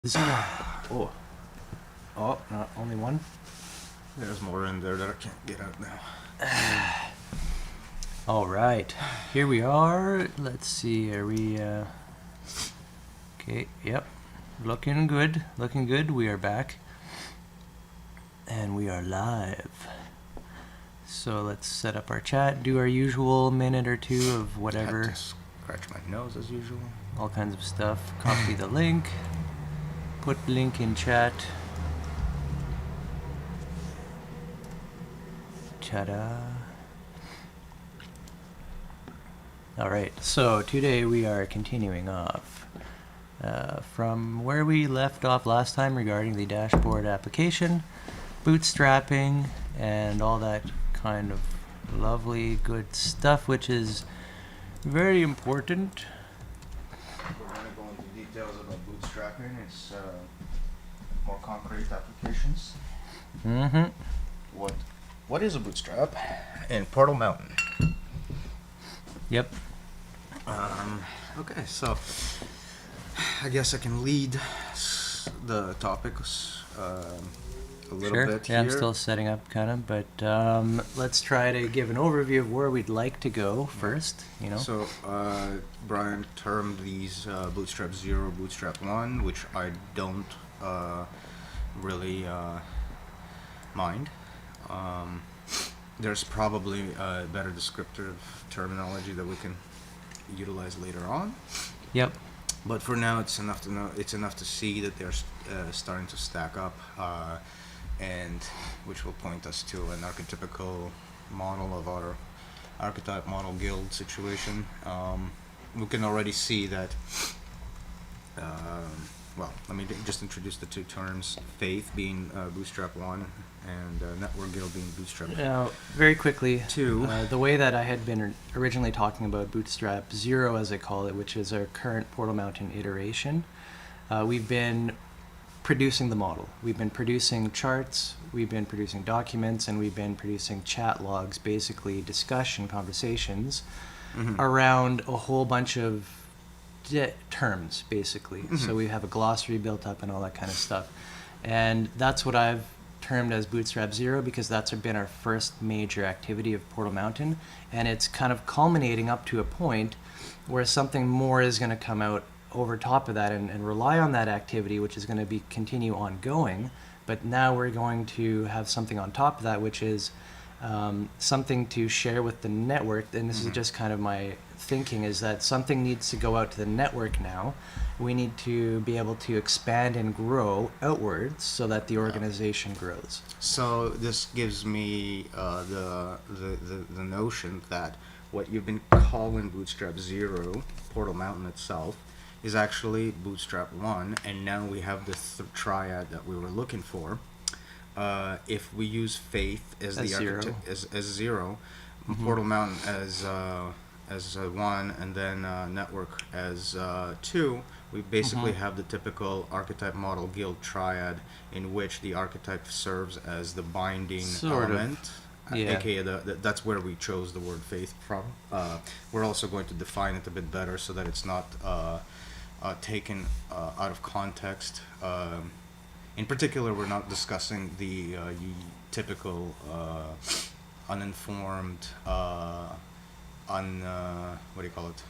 Oh, not only one? There's more in there that I can't get out now. All right, here we are. Let's see, are we, okay, yep, looking good, we are back. And we are live. So let's set up our chat, do our usual minute or two of whatever. Had to scratch my nose as usual. All kinds of stuff, copy the link, put link in chat. Ta-da. Alright, so today we are continuing off from where we left off last time regarding the dashboard application, bootstrapping, and all that kind of lovely good stuff, which is very important. We're going to go into details about bootstrapping. It's more concrete applications. Mm-hmm. What is a bootstrap? In Portal Mountain. Yep. Okay, so I guess I can lead the topics a little bit here. Yeah, I'm still setting up kind of, but let's try to give an overview of where we'd like to go first, you know. So Brian termed these Bootstrap 0, Bootstrap 1, which I don't really mind. There's probably a better descriptive terminology that we can utilize later on. Yep. But for now, it's enough to know. It's enough to see that they're starting to stack up, and which will point us to an archetypical model of our archetype model guild situation. We can already see that. Well, let me just introduce the two terms: faith being Bootstrap 1, and network guild being Bootstrap 2. Now, very quickly, the way that I had been originally talking about Bootstrap 0, as I call it, which is our current Portal Mountain iteration, we've been producing the model. We've been producing charts, we've been producing documents, and we've been producing chat logs, basically discussion conversations around a whole bunch of terms, basically. So we have a glossary built up and all that kind of stuff. And that's what I've termed as Bootstrap 0, because that's been our first major activity of Portal Mountain, and it's kind of culminating up to a point where something more is going to come out over top of that and rely on that activity, which is going to be continue ongoing. But now we're going to have something on top of that, which is something to share with the network. And this is just kind of my thinking, is that something needs to go out to the network now. We need to be able to expand and grow outwards so that the organization grows. So this gives me the notion that what you've been calling Bootstrap 0, Portal Mountain itself, is actually Bootstrap 1, and now we have the triad that we were looking for. If we use faith as the as 0, Portal Mountain as 1, and then network as 2, we basically have the typical archetype model guild triad, in which the archetype serves as the binding element. Yeah. AKA that's where we chose the word faith from. We're also going to define it a bit better so that it's not taken out of context. In particular, we're not discussing the typical uninformed, what do you call it?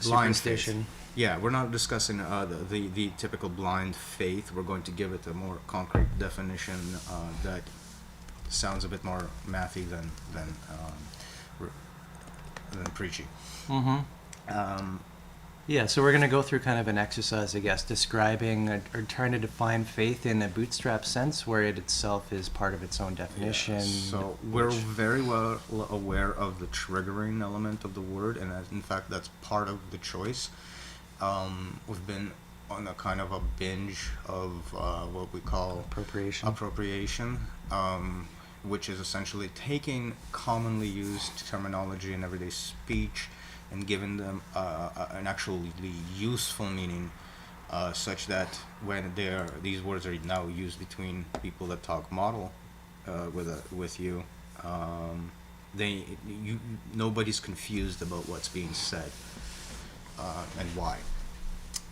Blind Superstition. faith. Yeah, we're not discussing the typical blind faith. We're going to give it a more concrete definition that sounds a bit more mathy than preachy. Yeah, so we're going to go through kind of an exercise, I guess, describing or trying to define faith in a bootstrap sense, where it itself is part of its own definition. Yeah, so we're very well aware of the triggering element of the word, and in fact, that's part of the choice. We've been on a kind of a binge of what we call appropriation, which is essentially taking commonly used terminology in everyday speech and giving them an actually useful meaning, such that when these words are now used between people that talk model with you, nobody's confused about what's being said and why.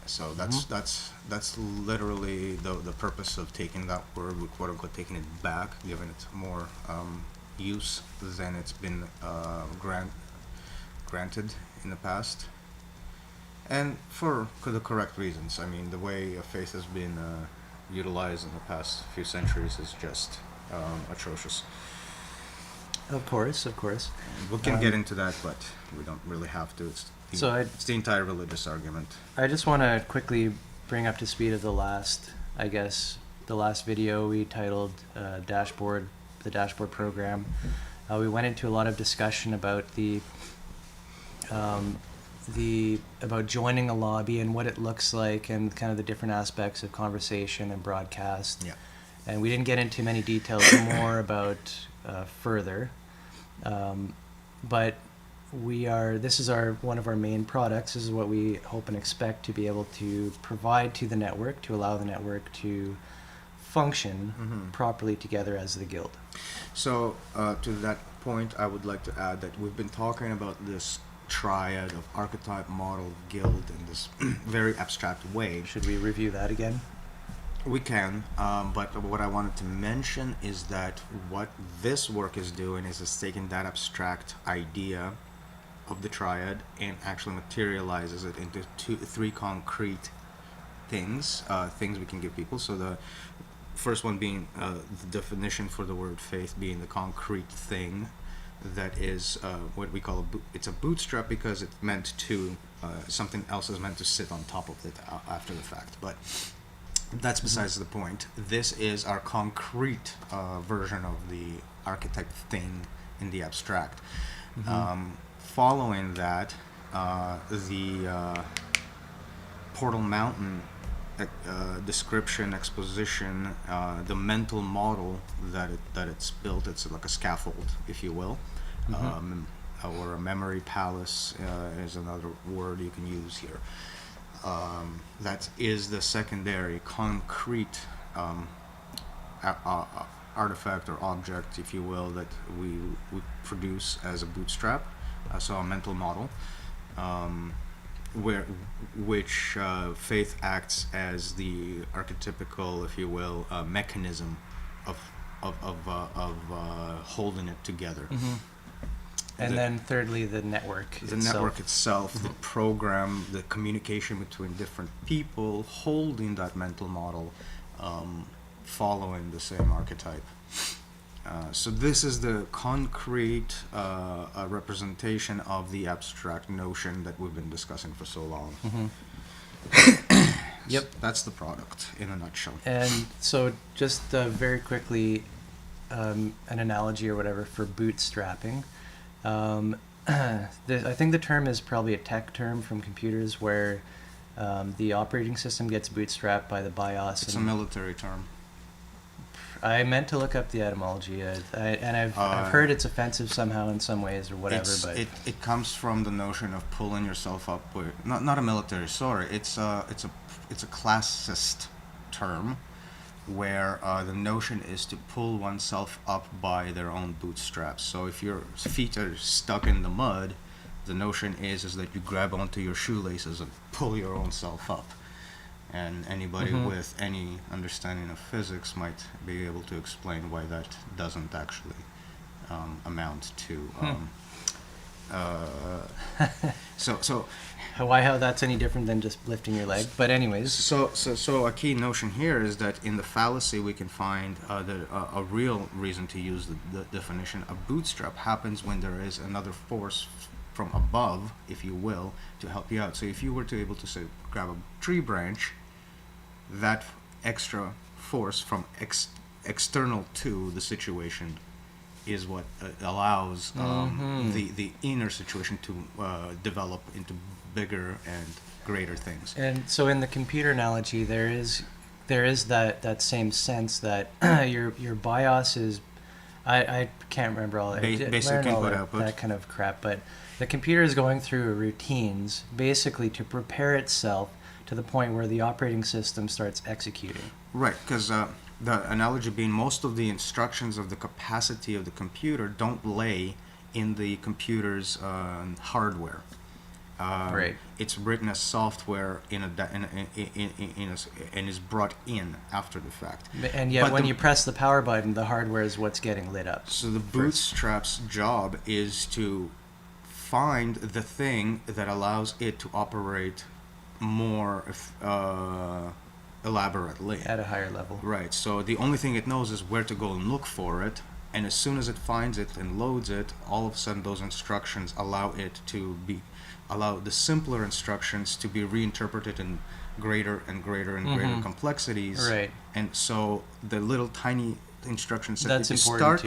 So that's literally the purpose of taking that word, quote unquote, taking it back, giving it more use than it's been granted in the past, and for the correct reasons. I mean, the way faith has been utilized in the past few centuries is just atrocious. Of course. We can get into that, but we don't really have to. It's the entire religious argument. I just want to quickly bring up to speed of the last video we titled Dashboard, the Dashboard program. We went into a lot of discussion about about joining a lobby and what it looks like and kind of the different aspects of conversation and broadcast. Yeah. And we didn't get into many details more about further. But this is one of our main products. This is what we hope and expect to be able to provide to the network, to allow the network to function properly together as the guild. So to that point, I would like to add that we've been talking about this triad of archetype, model, guild in this very abstract way. Should we review that again? We can, but what I wanted to mention is that what this work is doing is it's taking that abstract idea of the triad and actually materializes it into three concrete things we can give people. So the first one being the definition for the word faith being the concrete thing that is what we call it's a bootstrap, because it's meant to something else is meant to sit on top of it after the fact, but that's besides the point. This is our concrete version of the archetype thing in the abstract. Following that, the Portal Mountain description, exposition, the mental model that it's built. It's like a scaffold, if you will, or a memory palace is another word you can use here. That is the secondary concrete artifact or object, if you will, that we produce as a bootstrap. So a mental model, which faith acts as the archetypical, if you will, mechanism of holding it together. And then thirdly, the network itself, the program, the communication between different people holding that mental model, following the same archetype. So this is the concrete representation of the abstract notion that we've been discussing for so long. Yep. That's the product in a nutshell. And so just very quickly, an analogy or whatever for bootstrapping. I think the term is probably a tech term from computers where the operating system gets bootstrapped by the BIOS. It's a military term. I meant to look up the etymology, I've heard it's offensive somehow in some ways or whatever. But it comes from the notion of pulling yourself up with not a military. Sorry, it's a classist term where the notion is to pull oneself up by their own bootstraps. So if your feet are stuck in the mud, the notion is that you grab onto your shoelaces and pull your own self up. And anybody with any understanding of physics might be able to explain why that doesn't actually amount to. So how that's any different than just lifting your leg? But anyways. So a key notion here is that in the fallacy we can find a real reason to use the definition. A bootstrap happens when there is another force from above, if you will, to help you out. So if you were to able to say grab a tree branch, that extra force from external to the situation is what allows the inner situation to develop into bigger and greater things. And so in the computer analogy, there is that same sense that your BIOS is, I can't remember all that. Basic input output. That kind of crap, but the computer is going through routines basically to prepare itself to the point where the operating system starts executing. Right, because the analogy being most of the instructions of the capacity of the computer don't lay in the computer's hardware. Right. It's written as software and is brought in after the fact. And yet, But when the- you press the power button, the hardware is what's getting lit up. So the Bootstrap's job is to find the thing that allows it to operate more elaborately. At a higher level. Right. So the only thing it knows is where to go and look for it, and as soon as it finds it and loads it, all of a sudden those instructions allow the simpler instructions to be reinterpreted in greater and greater and greater complexities. Right. And so the little tiny instructions That's that you important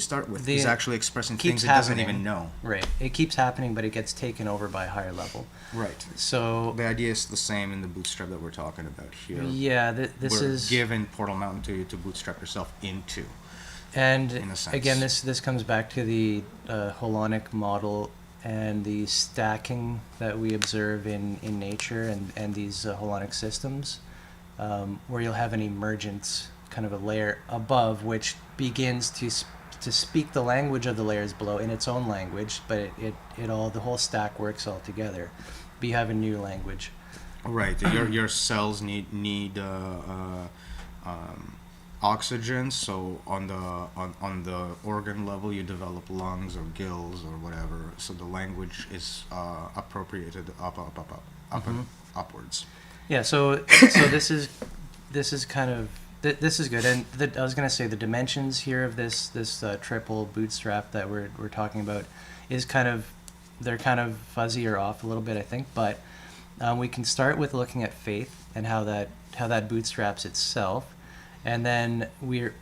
start with The- is actually expressing keeps things it doesn't happening. even know. Right. It keeps happening, but it gets taken over by a higher level. Right. So The idea is the same in the Bootstrap that we're talking about here. yeah, this we're is given Portal Mountain to you to bootstrap yourself into. and in a sense. again, this comes back to the holonic model and the stacking that we observe in nature and these holonic systems, where you'll have an emergence, kind of a layer above, which begins to speak the language of the layers below in its own language, but the whole stack works all together. But you have a new language. Right. Your cells need oxygen. So on the organ level, you develop lungs or gills or whatever. So the language is appropriated upwards. Yeah. So this is kind of this is good. And I was gonna say the dimensions here of this triple bootstrap that we're talking about is they're kind of fuzzy or off a little bit, I think. But we can start with looking at faith and how that bootstraps itself. And then we're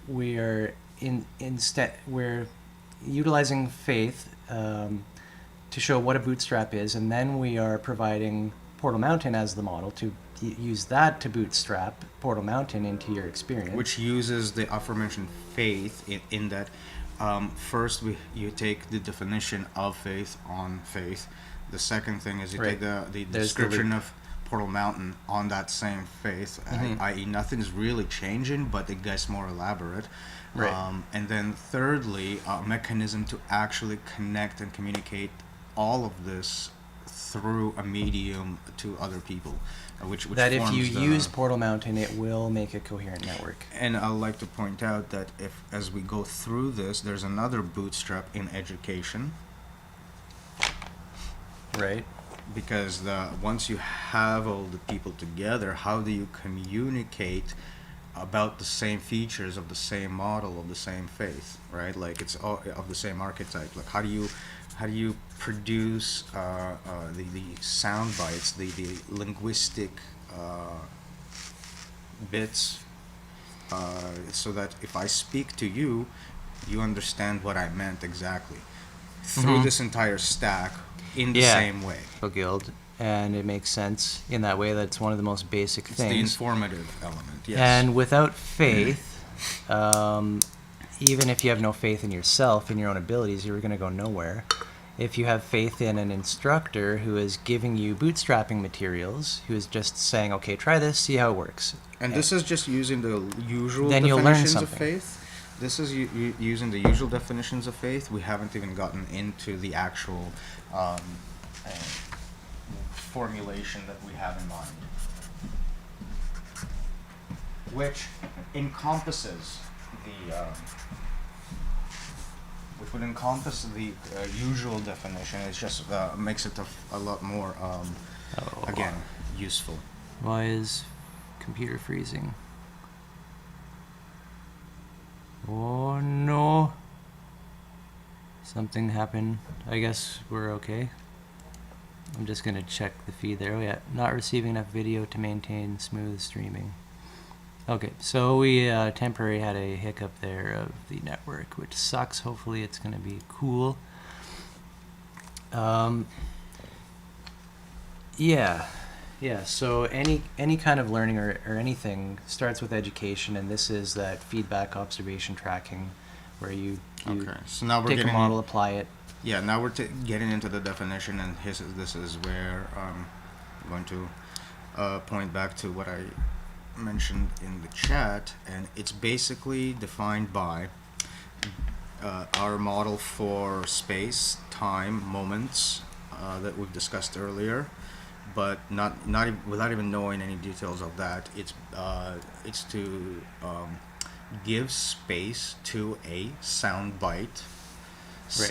utilizing faith to show what a bootstrap is, and then we are providing Portal Mountain as the model to use that to bootstrap Portal Mountain into your experience. Which uses the aforementioned faith in that first you take the definition of faith on faith. The second thing is you take the description of Portal Mountain on that same faith, i.e. nothing's really changing, but it gets more elaborate. Right. And then thirdly, a mechanism to actually connect and communicate all of this through a medium to other people, which that if you forms use Portal Mountain, it will make a coherent network. And I'd like to point out that as we go through this, there's another bootstrap in education. Right. Because once you have all the people together, how do you communicate about the same features of the same model of the same faith, right? Like it's all of the same archetype. Like how do you produce the sound bites, the linguistic bits, so that if I speak to you, you understand what I meant exactly through this entire stack in the same way. Guild, and it makes sense in that way. That's one of the most basic It's things. the informative element, yes. And without faith, even if you have no faith in yourself, in your own abilities, you're going to go nowhere. If you have faith in an instructor who is giving you bootstrapping materials, who is just saying, okay, try this, see how it works. And this is just using the usual Then you'll learn definitions of something. faith. This is using the usual definitions of faith. We haven't even gotten into the actual formulation that we have in mind, which encompasses which would encompass the usual definition. It just makes it a lot more, again, useful. Why is computer freezing? Oh no. Something happened. I guess we're okay. I'm just gonna check the feed there. Oh yeah, not receiving enough video to maintain smooth streaming. Okay, so we temporarily had a hiccup there of the network, which sucks. Hopefully it's gonna be cool. Yeah, so any kind of learning or anything starts with education, and this is that feedback, observation, tracking, where you So now we're take getting a model, apply it. Yeah, now we're getting into the definition, and this is where I'm going to point back to what I mentioned in the chat, and it's basically defined by our model for space, time, moments, that we've discussed earlier, but without even knowing any details of that. It's to give space to a sound bite.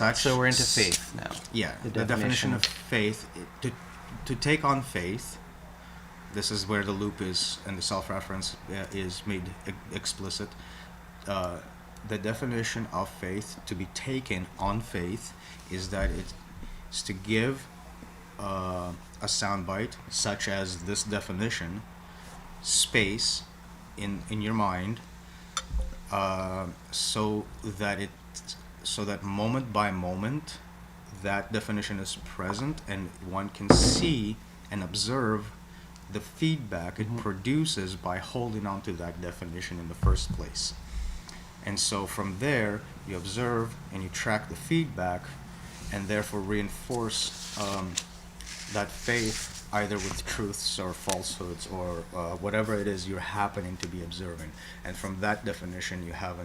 Right. So we're into faith now. Yeah, the definition of faith, to take on faith. This is where the loop is, and the self-reference is made explicit. The definition of faith, to be taken on faith, is that it's to give a soundbite, such as this definition, space in your mind, so that moment by moment, that definition is present, and one can see and observe the feedback it produces by holding on to that definition in the first place. And so from there, you observe and you track the feedback, and therefore reinforce that faith either with truths or falsehoods or whatever it is you're happening to be observing. And from that definition, you have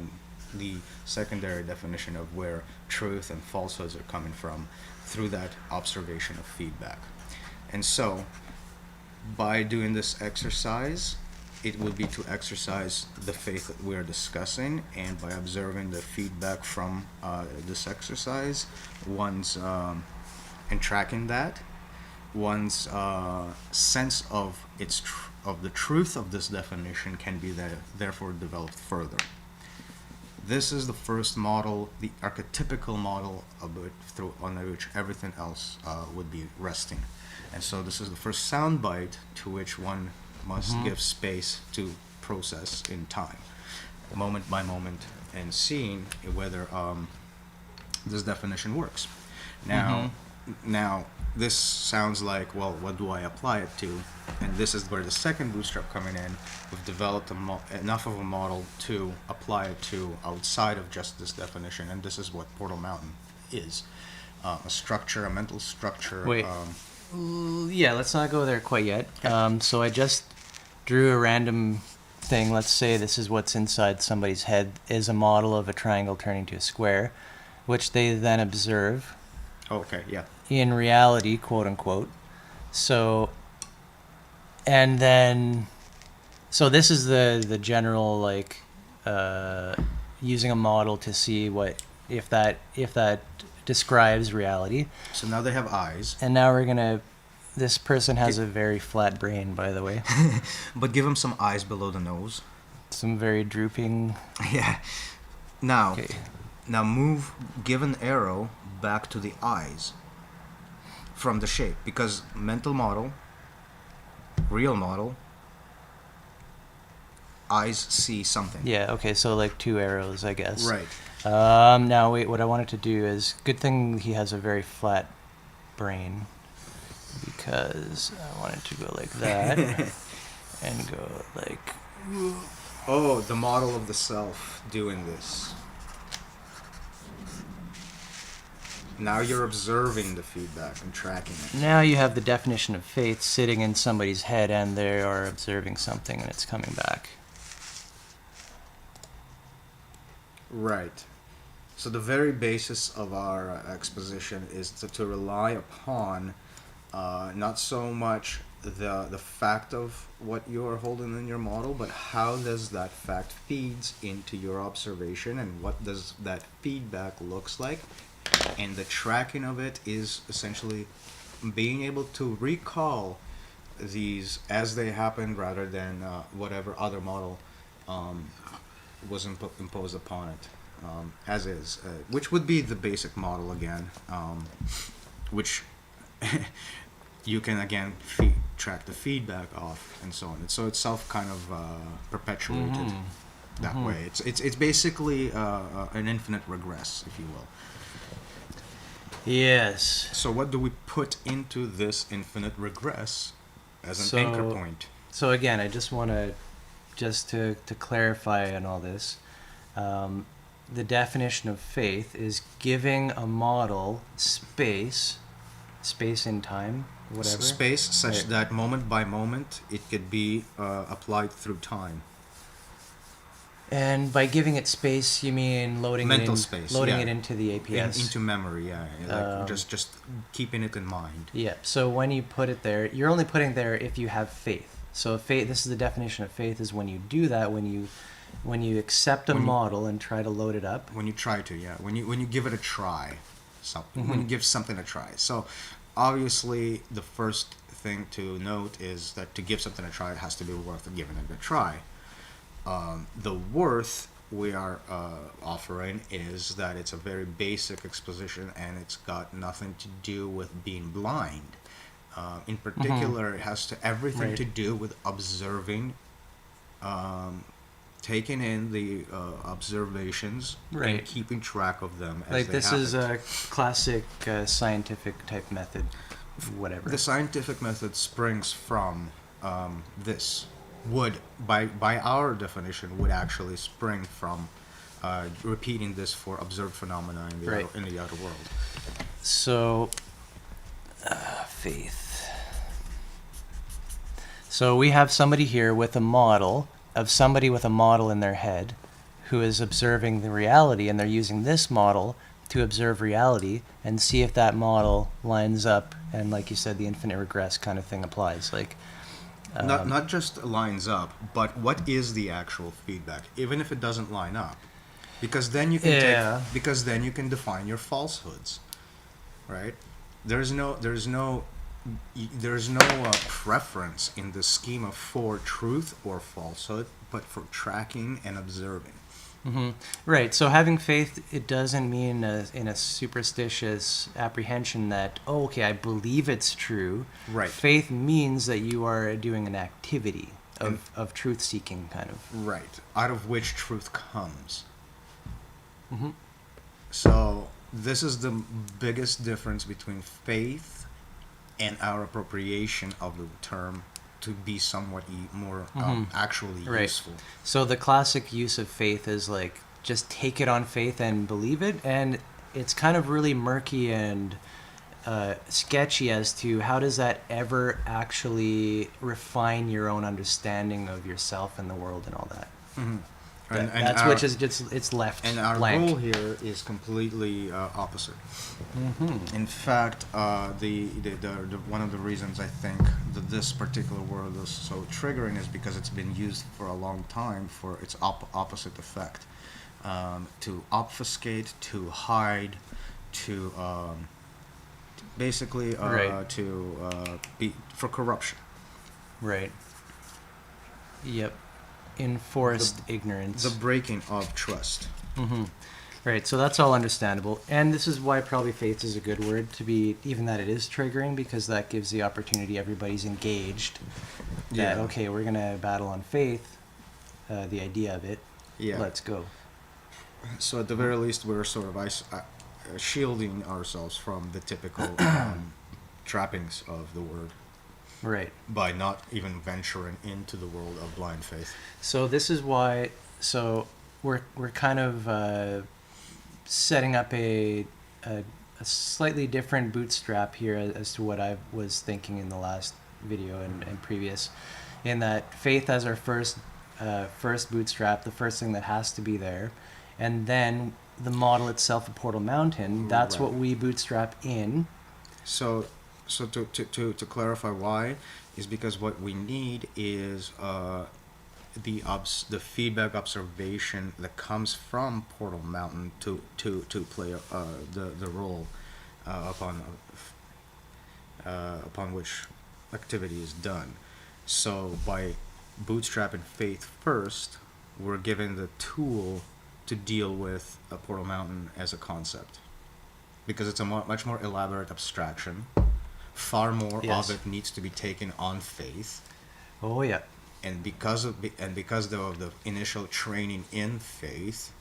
the secondary definition of where truth and falsehoods are coming from through that observation of feedback. And so, by doing this exercise, it would be to exercise the faith that we're discussing, and by observing the feedback from this exercise, and tracking that, one's sense of the truth of this definition can be therefore developed further. This is the first model, the archetypical model on which everything else would be resting. And so this is the first soundbite to which one must give space to process in time, moment by moment, and seeing whether this definition works. Now, this sounds like, well, what do I apply it to? And this is where the second Bootstrap coming in. We've developed enough of a model to apply it to outside of just this definition, and this is what Portal Mountain is. A structure, a mental structure. Wait. Yeah, let's not go there quite yet. So I just drew a random thing. Let's say this is what's inside somebody's head, is a model of a triangle turning to a square, which they then observe. Okay, yeah. In reality, quote unquote. So, and then, so this is the general, like, using a model to see if that describes reality. So now they have eyes. And now this person has a very flat brain, by the way. But give him some eyes below the nose. Some very drooping. Yeah. Now, give an arrow back to the eyes from the shape, because mental model, real model, eyes see something. Yeah, okay, so like two arrows, I guess. Right. Now, wait, what I wanted to do is, good thing he has a very flat brain, because I wanted to go like that, and go like... Oh, the model of the self doing this. Now you're observing the feedback and tracking it. Now you have the definition of faith sitting in somebody's head, and they are observing something, and it's coming back. Right. So the very basis of our exposition is to rely upon not so much the fact of what you're holding in your model, but how does that fact feeds into your observation, and what does that feedback looks like. And the tracking of it is essentially being able to recall these as they happened, rather than whatever other model was imposed upon it, as is, which would be the basic model again, which you can again track the feedback off and so on. And so it's self kind of perpetuated that way. It's basically an infinite regress, if you will. Yes. So what do we put into this infinite regress as an anchor point? So again, I just want to clarify on all this. The definition of faith is giving a model space in time, whatever. Space such that moment by moment it could be applied through time. And by giving it space, you mean Mental space, loading yeah. it into the APS. Into memory, yeah. Like just keeping it in mind. Yeah. So when you put it there, you're only putting it there if you have faith. So faith. This is the definition of faith: is when you do that, when you accept a model and try to load it up. When you try to, yeah. When you give it a try, when you give something a try. So obviously, the first thing to note is that to give something a try, it has to be worth giving it a try. The worth we are offering is that it's a very basic exposition and it's got nothing to do with being blind. In particular, it has everything to do with observing, taking in the observations and keeping track of them as like they this happen. is a classic scientific type method, whatever. The scientific method springs from this. Would by our definition would actually spring from repeating this for observed phenomena in the outer world. So faith. So we have somebody here with a model of somebody with a model in their head who is observing the reality, and they're using this model to observe reality and see if that model lines up, and like you said, the infinite regress kind of thing applies. Like not just lines up, but what is the actual feedback, even if it doesn't line up, because then you can define your falsehoods, right? There's no preference in the schema for truth or falsehood, but for tracking and observing. Mm-hmm. Right. So having faith, it doesn't mean in a superstitious apprehension that, oh, okay, I believe it's true. Right. Faith means that you are doing an activity of truth-seeking, kind of. Right. Out of which truth comes. Mm-hmm. So this is the biggest difference between faith and our appropriation of the term to be somewhat more actually useful. So the classic use of faith is like, just take it on faith and believe it, and it's kind of really murky and sketchy as to how does that ever actually refine your own understanding of yourself and the world and all that. Mm-hmm. It's left and our blank. role here is completely opposite. Mm-hmm. In fact, the one of the reasons I think that this particular word is so triggering is because it's been used for a long time for its opposite effect, to obfuscate, to hide, to basically to be for corruption. Right. Yep. Enforced ignorance. The breaking of trust. Mm-hmm. Right, so that's all understandable. And this is why probably faith is a good word to be, even that it is triggering, because that gives the opportunity, everybody's engaged. That, okay, we're going to battle on faith, the idea of it. Yeah. Let's go. So at the very least, we're sort of shielding ourselves from the typical trappings of the word. Right. By not even venturing into the world of blind faith. So this is why. So we're kind of setting up a slightly different bootstrap here as to what I was thinking in the last video and previous, in that faith as our first bootstrap, the first thing that has to be there, and then the model itself, a portal mountain. That's what we bootstrap in. So to clarify why, is because what we need is the feedback observation that comes from Portal Mountain to play the role upon which activity is done. So by bootstrapping faith first, we're given the tool to deal with a Portal Mountain as a concept, because it's a much more elaborate abstraction. Far more of it needs to be taken on faith. Oh yeah. And because of the initial training in faith,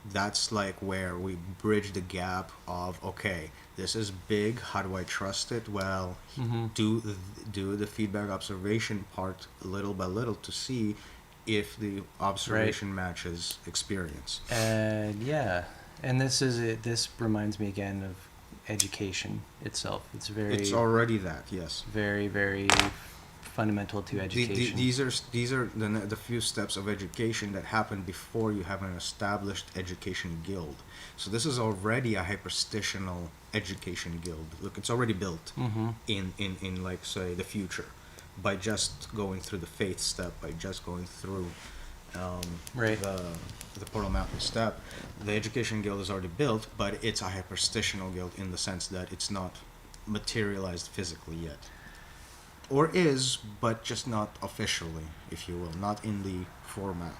that's like where we bridge the gap of, okay, this is big. How do I trust it? Well, do the feedback observation part little by little to see if the observation matches experience. And this reminds me again of education itself. It's already that, yes. Very, very fundamental to education. These are the few steps of education that happen before you have an established education guild. So this is already a hyperstitional education guild. Look, it's already built in like say the future by just going through the faith step, by just going through Right. the Portal Mountain step. The education guild is already built, but it's a hyperstitional guild in the sense that it's not materialized physically yet. Or is, but just not officially, if you will, not in the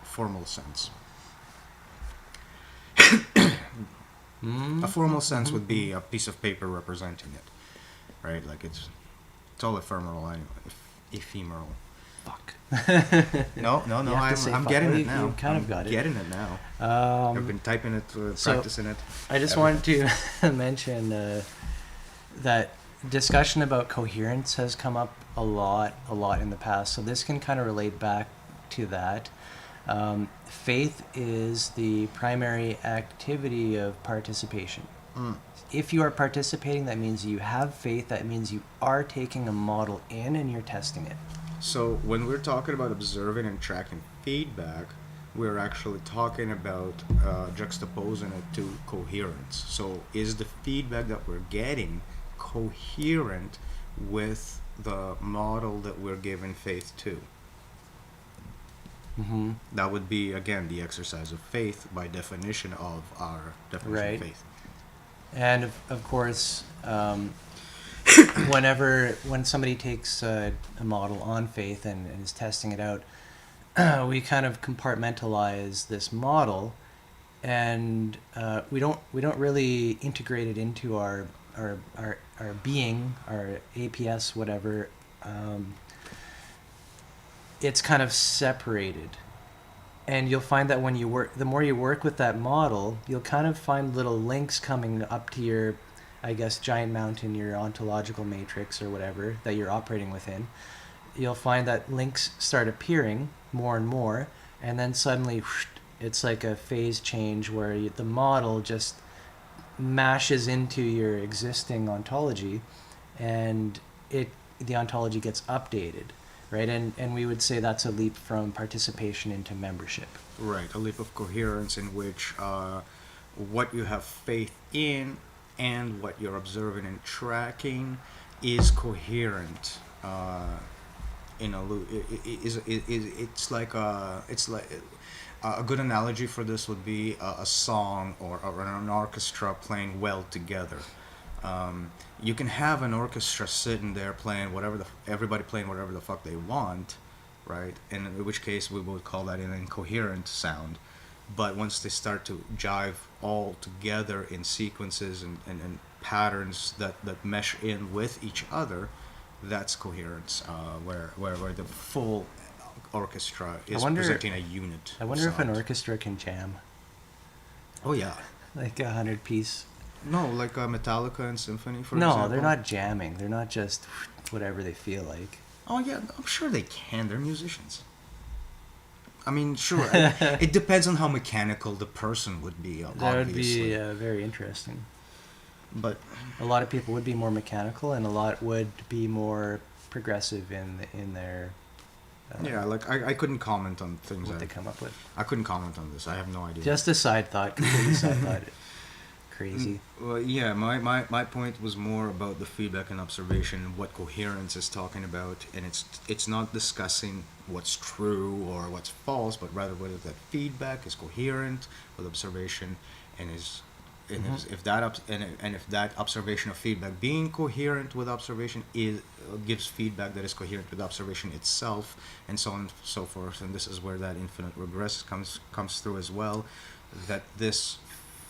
formal sense. A formal sense would be a piece of paper representing it, right? Like it's all ephemeral anyway. Ephemeral. Fuck. No, You have to say I'm fuck. getting Well, it now. You kind of I'm got it. getting it now. I've been typing it, practicing it. I just wanted to mention that discussion about coherence has come up a lot in the past. So this can kind of relate back to that. Faith is the primary activity of participation. If you are participating, that means you have faith. That means you are taking a model in and you're testing it. So when we're talking about observing and tracking feedback, we're actually talking about juxtaposing it to coherence. So is the feedback that we're getting coherent with the model that we're giving faith to? That would be, again, the exercise of faith by definition of our definition Right. of faith. And of course, when somebody takes a model on faith and is testing it out, we kind of compartmentalize this model, and we don't really integrate it into our being, our APS, whatever. It's kind of separated. And you'll find that when you work, the more you work with that model, you'll kind of find little links coming up to your, I guess, giant mountain, your ontological matrix or whatever that you're operating within. You'll find that links start appearing more and more, and then suddenly it's like a phase change where the model just mashes into your existing ontology, and the ontology gets updated. Right, and we would say that's a leap from participation into membership. Right, a leap of coherence in which what you have faith in and what you're observing and tracking is coherent in a loop. It's like a good analogy for this would be a song or an orchestra playing well together. You can have an orchestra sitting there playing everybody playing whatever the fuck they want, right? And in which case we would call that an incoherent sound. But once they start to jive all together in sequences and patterns that mesh in with each other, that's coherence, where the full orchestra is presenting a unit. I wonder if an orchestra can jam. Oh yeah. Like 100-piece. No, like Metallica and Symphony, for No, example. they're not jamming. They're not just whatever they feel like. Oh yeah, I'm sure they can. They're musicians. I mean, sure. It depends on how mechanical the person would be. That would Obviously. be very interesting. But A lot of people would be more mechanical, and a lot would be more progressive in their. yeah, like I couldn't comment on things. What they come up with. I couldn't comment on this. I have no idea. Just a side thought, completely side thought. Crazy. Well, yeah, my point was more about the feedback and observation, what coherence is talking about, and it's not discussing what's true or what's false, but rather whether that feedback is coherent with observation, and if that observation of feedback being coherent with observation gives feedback that is coherent with observation itself, and so on and so forth. And this is where that infinite regress comes through as well, that this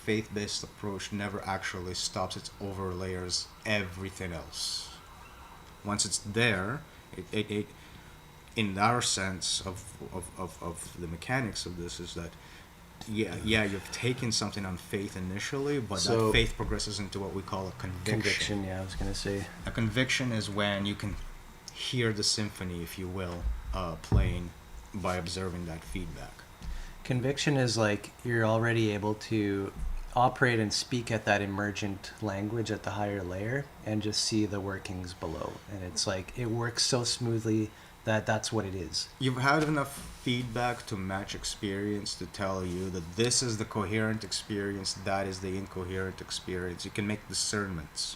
faith-based approach never actually stops. It overlayers everything else. Once it's there, it in our sense of the mechanics of this is that you've taken something on faith initially, but that faith progresses into what we call a conviction. Yeah, I was gonna say. A conviction is when you can hear the symphony, if you will, playing by observing that feedback. Conviction is like you're already able to operate and speak at that emergent language at the higher layer and just see the workings below. And it's like it works so smoothly That's what it is. You've had enough feedback to match experience to tell you that this is the coherent experience, that is the incoherent experience. You can make discernments.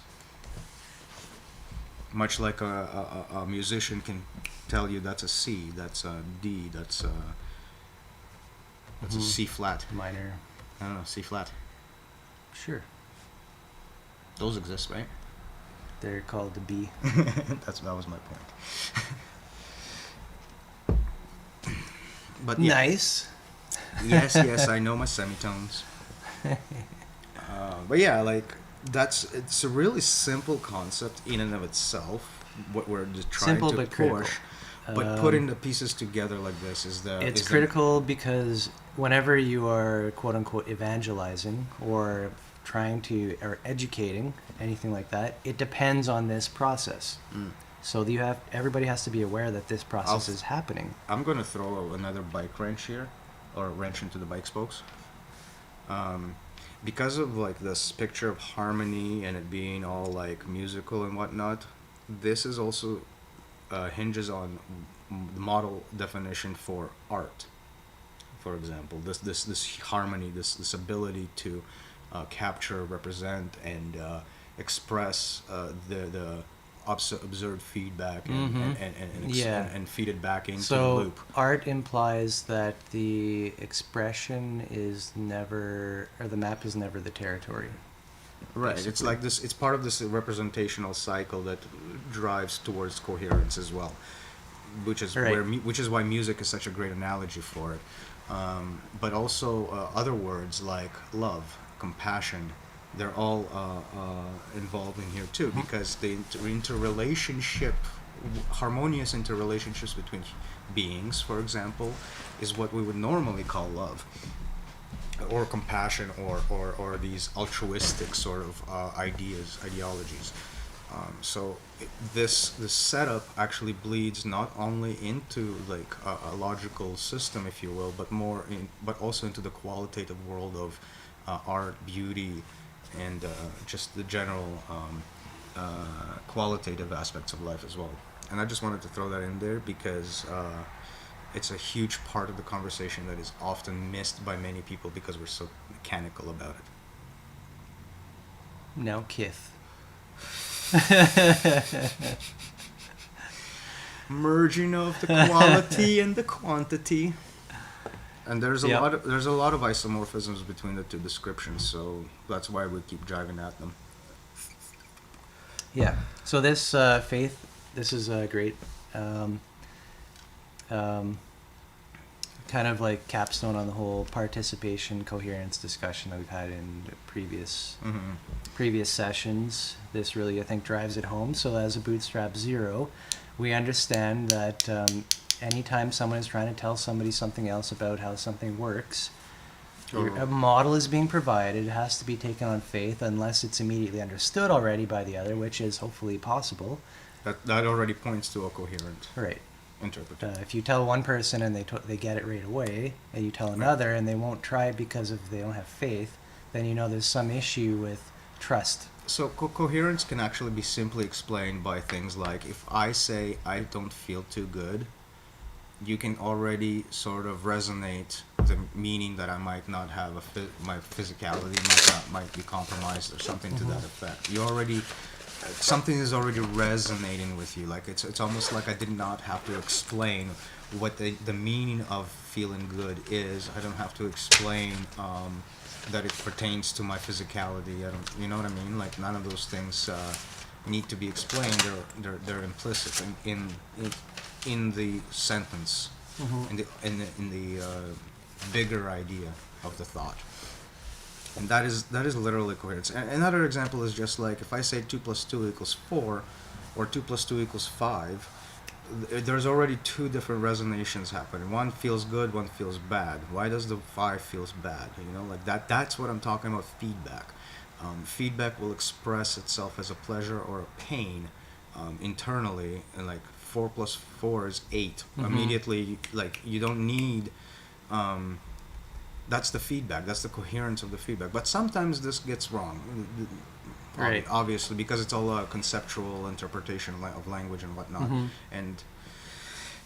Much like a musician can tell you that's a C, that's a D, that's a C flat. Minor. I don't know, C flat. Sure. Those exist, right? They're called the B. That was my point. But yeah. Nice. Yes, I know my semitones. But yeah, like it's a really simple concept in and of itself. What we're just trying Simple to but push, critical. but putting the pieces together like this is the. It's is critical because whenever you are quote unquote evangelizing or trying to or educating anything like that, it depends on this process. So everybody has to be aware that this process is happening. I'm going to throw another bike wrench here, or a wrench into the bike spokes. Because of like this picture of harmony and it being all like musical and whatnot, this is also hinges on the model definition for art. For example, this harmony, this ability to capture, represent, and express the observed feedback and feed it back into the loop. Art implies that the expression is never, or the map is never the territory. Right. Basically. It's like this. It's part of this representational cycle that drives towards coherence as well, which is which is why music is such a great analogy for it. But also other words like love, compassion, they're all involved in here too, because the harmonious interrelationships between beings, for example, is what we would normally call love, or compassion, or these altruistic sort of ideologies. So this setup actually bleeds not only into like a logical system, if you will, but also into the qualitative world of art, beauty, and just the general qualitative aspects of life as well. And I just wanted to throw that in there because it's a huge part of the conversation that is often missed by many people because we're so mechanical about it. Now, Kith. Merging of the quality and the quantity. And there's a lot of isomorphisms between the two descriptions, so that's why we keep driving at them. Yeah. So this faith, this is a great kind of like capstone on the whole participation coherence discussion that we've had in previous sessions. This really, I think, drives it home. So as a Bootstrap 0, we understand that anytime someone is trying to tell somebody something else about how something works, a model is being provided. It has to be taken on faith unless it's immediately understood already by the other, which is hopefully possible. That already points to a coherent interpretation. If you tell one person and they get it right away, and you tell another and they won't try it because they don't have faith, then you know there's some issue with trust. So coherence can actually be simply explained by things like, if I say I don't feel too good, you can already sort of resonate the meaning that I might not have my physicality might be compromised or something to that effect. Something is already resonating with you. Like it's almost like I did not have to explain what the meaning of feeling good is. I don't have to explain that it pertains to my physicality. You know what I mean? Like none of those things need to be explained. They're implicit in the sentence, in the bigger idea of the thought. And that is literally coherence. Another example is just like if I say 2 + 2 = 4, or 2 + 2 = 5, there's already two different resonations happening. One feels good, one feels bad. Why does the 5 feels bad? You know, like that's what I'm talking about, feedback. Feedback will express itself as a pleasure or a pain internally, and like 4 + 4 is 8. Immediately, like you don't need that's the feedback, that's the coherence of the feedback. But sometimes this gets wrong, obviously, because it's all a conceptual interpretation of language and whatnot. And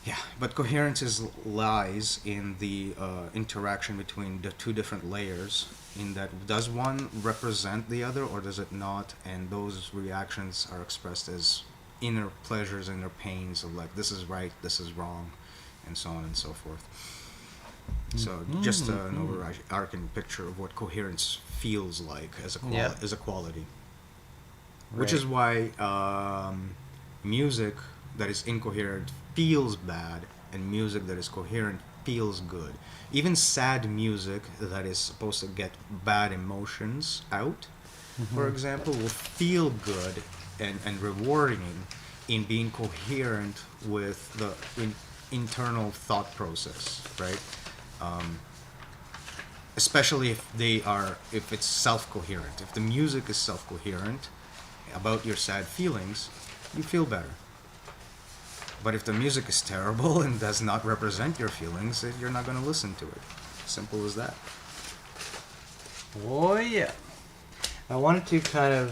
Yeah, but coherence lies in the interaction between the two different layers. In that, does one represent the other or does it not? And those reactions are expressed as inner pleasures, inner pains of like this is right, this is wrong, and so on and so forth. So just an overarching picture of what coherence feels like as as a quality. Which is why music that is incoherent feels bad, and music that is coherent feels good. Even sad music that is supposed to get bad emotions out, for example, will feel good and rewarding in being coherent with the internal thought process, right? Especially if it's self-coherent. If the music is self-coherent about your sad feelings, you feel better. But if the music is terrible and does not represent your feelings, you're not going to listen to it. Simple as that. Oh yeah. I wanted to kind of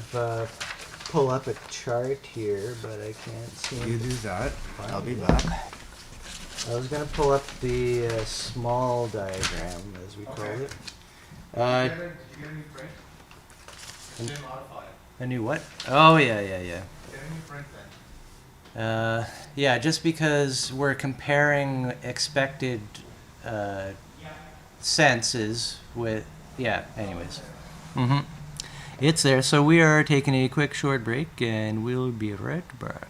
pull up a chart here, but I can't seem. You do that. I'll be back. I was going to pull up the small diagram, as we call it. Did you get a new print? Didn't modify it. A new what? Oh, yeah. Get a new print then. Yeah, just because we're comparing expected senses with... Yeah, anyways. It's there. So we are taking a quick short break, and we'll be right back.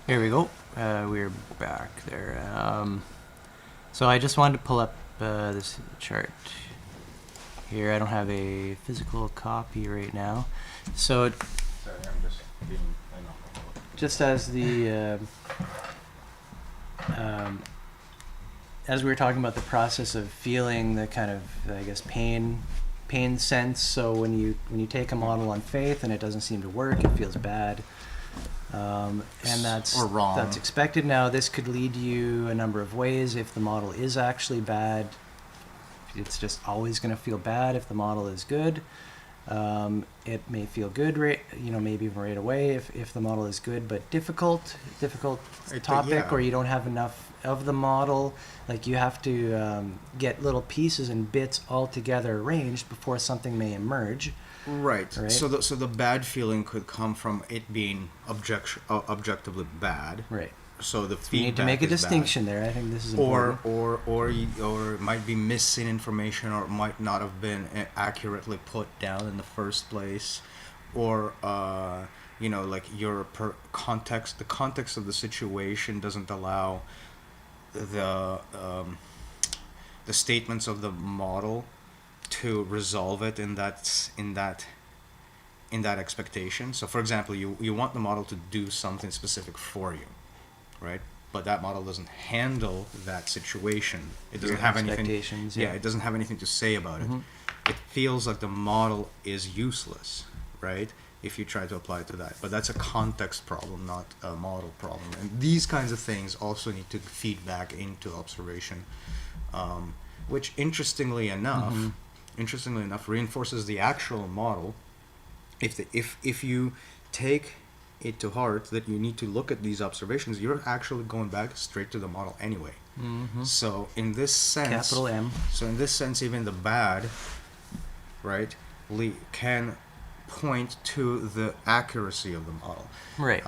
Here we go. We're back there. So I just wanted to pull up this chart here. I don't have a physical copy right now. So Sorry, I'm just being... I know. just as the as we were talking about the process of feeling the kind of, I guess, pain sense. So when you take a model on faith and it doesn't seem to work, it feels bad. And that's or wrong. That's expected. Now this could lead you a number of ways. If the model is actually bad, it's just always going to feel bad. If the model is good, it may feel good, maybe even right away. If the model is good but difficult topic, or you don't have enough of the model, like you have to get little pieces and bits all together arranged before something may emerge. Right. So the bad feeling could come from it being objectively bad. Right. So the You need to make a distinction there. I think this is important. Or it might be missing information, or it might not have been accurately put down in the first place, or like your context. The context of the situation doesn't allow the statements of the model to resolve it in that in that expectation. So, for example, you want the model to do something specific for you, right? But that model doesn't handle that situation. It doesn't Your have anything. expectations, Yeah, yeah. it doesn't have anything to say about it. It feels like the model is useless, right? If you try to apply it to that. But that's a context problem, not a model problem. And these kinds of things also need to feed back into observation, which interestingly enough, reinforces the actual model. If you take it to heart that you need to look at these observations, you're actually going back straight to the model anyway. So in this sense, Capital M. So in this sense, even the bad, right, can point to the accuracy of the model. Right.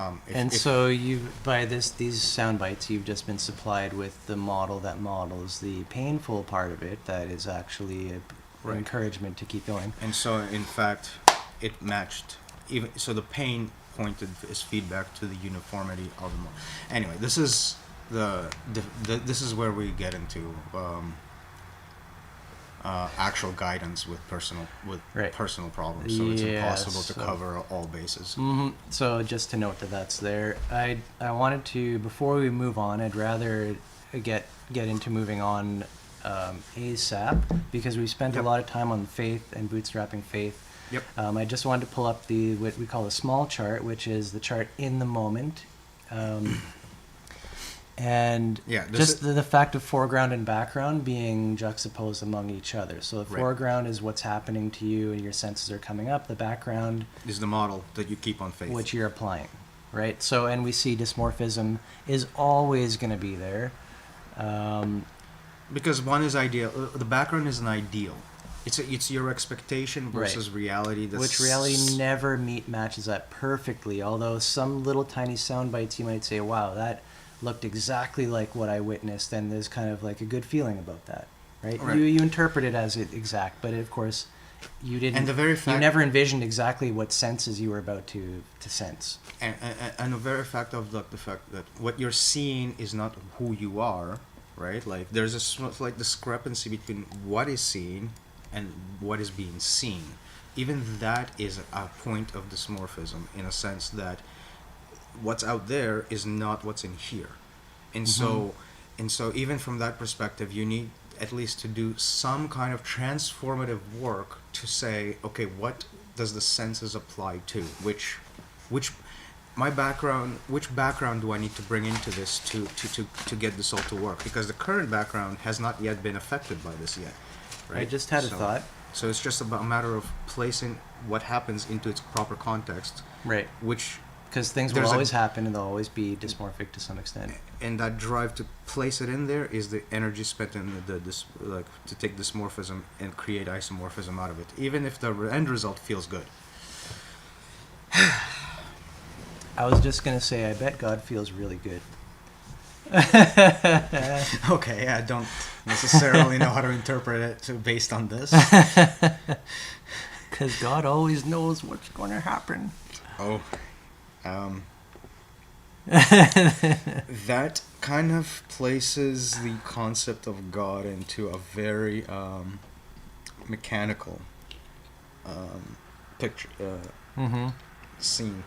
So you, by these sound bites, you've just been supplied with the model that models the painful part of it. That is actually an encouragement to keep going. And so, in fact, it matched. Even so, the pain pointed as feedback to the uniformity of the model. Anyway, this is this is where we get into actual guidance with personal problems. So it's impossible to cover all bases. So just to note that that's there. I wanted to, before we move on, I'd rather get into moving on ASAP, because we spent a lot of time on faith and bootstrapping faith. I just wanted to pull up what we call a small chart, which is the chart in the moment. And just the fact of foreground and background being juxtaposed among each other. So the foreground is what's happening to you and your senses are coming up. The background is the model that you keep on faith, which you're applying, right? So, and we see dysmorphism is always going to be there. Because one is ideal. The background is an ideal. It's your expectation versus reality. Which reality never matches that perfectly. Although some little tiny sound bites, you might say, wow, that looked exactly like what I witnessed, and there's kind of like a good feeling about that, right? You interpret it as exact, but of course you didn't. And the very fact, you never envisioned exactly what senses you were about to sense. And the very fact of the fact that what you're seeing is not who you are, right? Like there's a slight discrepancy between what is seen and what is being seen. Even that is a point of dysmorphism, in a sense that what's out there is not what's in here. And so even from that perspective, you need at least to do some kind of transformative work to say, okay, what does the senses apply to? Which background do I need to bring into this to get this all to work? Because the current background has not yet been affected by this yet, right? I just had a thought. So it's just about a matter of placing what happens into its proper context. Right. Because things will always happen and they'll always be dysmorphic to some extent. And that drive to place it in there is the energy spent in to take dysmorphism and create isomorphism out of it, even if the end result feels good. I was just going to say, I bet God feels really good. Okay, I don't necessarily know how to interpret it based on this. Because God always knows what's going to happen. Oh. That kind of places the concept of God into a very mechanical picture scene.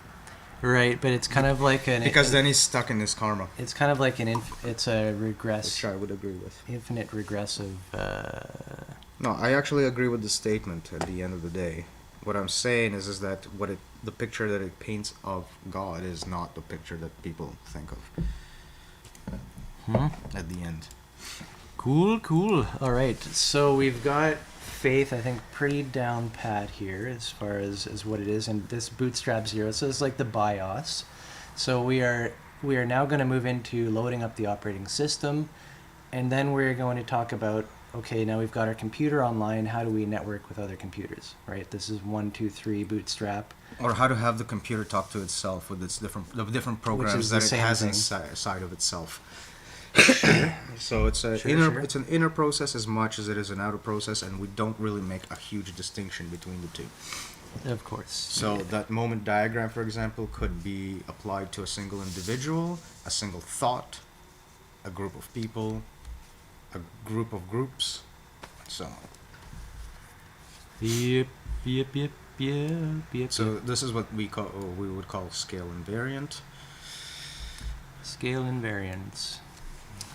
Right, but it's kind of like because then he's stuck in this karma. It's kind of like it's a regress. Which I would agree with. Infinite regressive. No, I actually agree with the statement at the end of the day. What I'm saying is that the picture that it paints of God is not the picture that people think of at the end. Cool. All right, so we've got faith, I think, pretty down pat here as far as what it is, and this Bootstrap 0. So it's like the BIOS. So we are now going to move into loading up the operating system, and then we're going to talk about, okay, now we've got our computer online, how do we network with other computers, right? This is 1, 2, 3 Bootstrap. Or how to have the computer talk to itself with its different programs that it has inside of itself. So it's it's an inner process as much as it is an outer process, and we don't really make a huge distinction between the two. Of course. So that moment diagram, for example, could be applied to a single individual, a single thought, a group of people, a group of groups, and so on. Yep. Yep. So this is what we would call scale invariant. Scale invariance.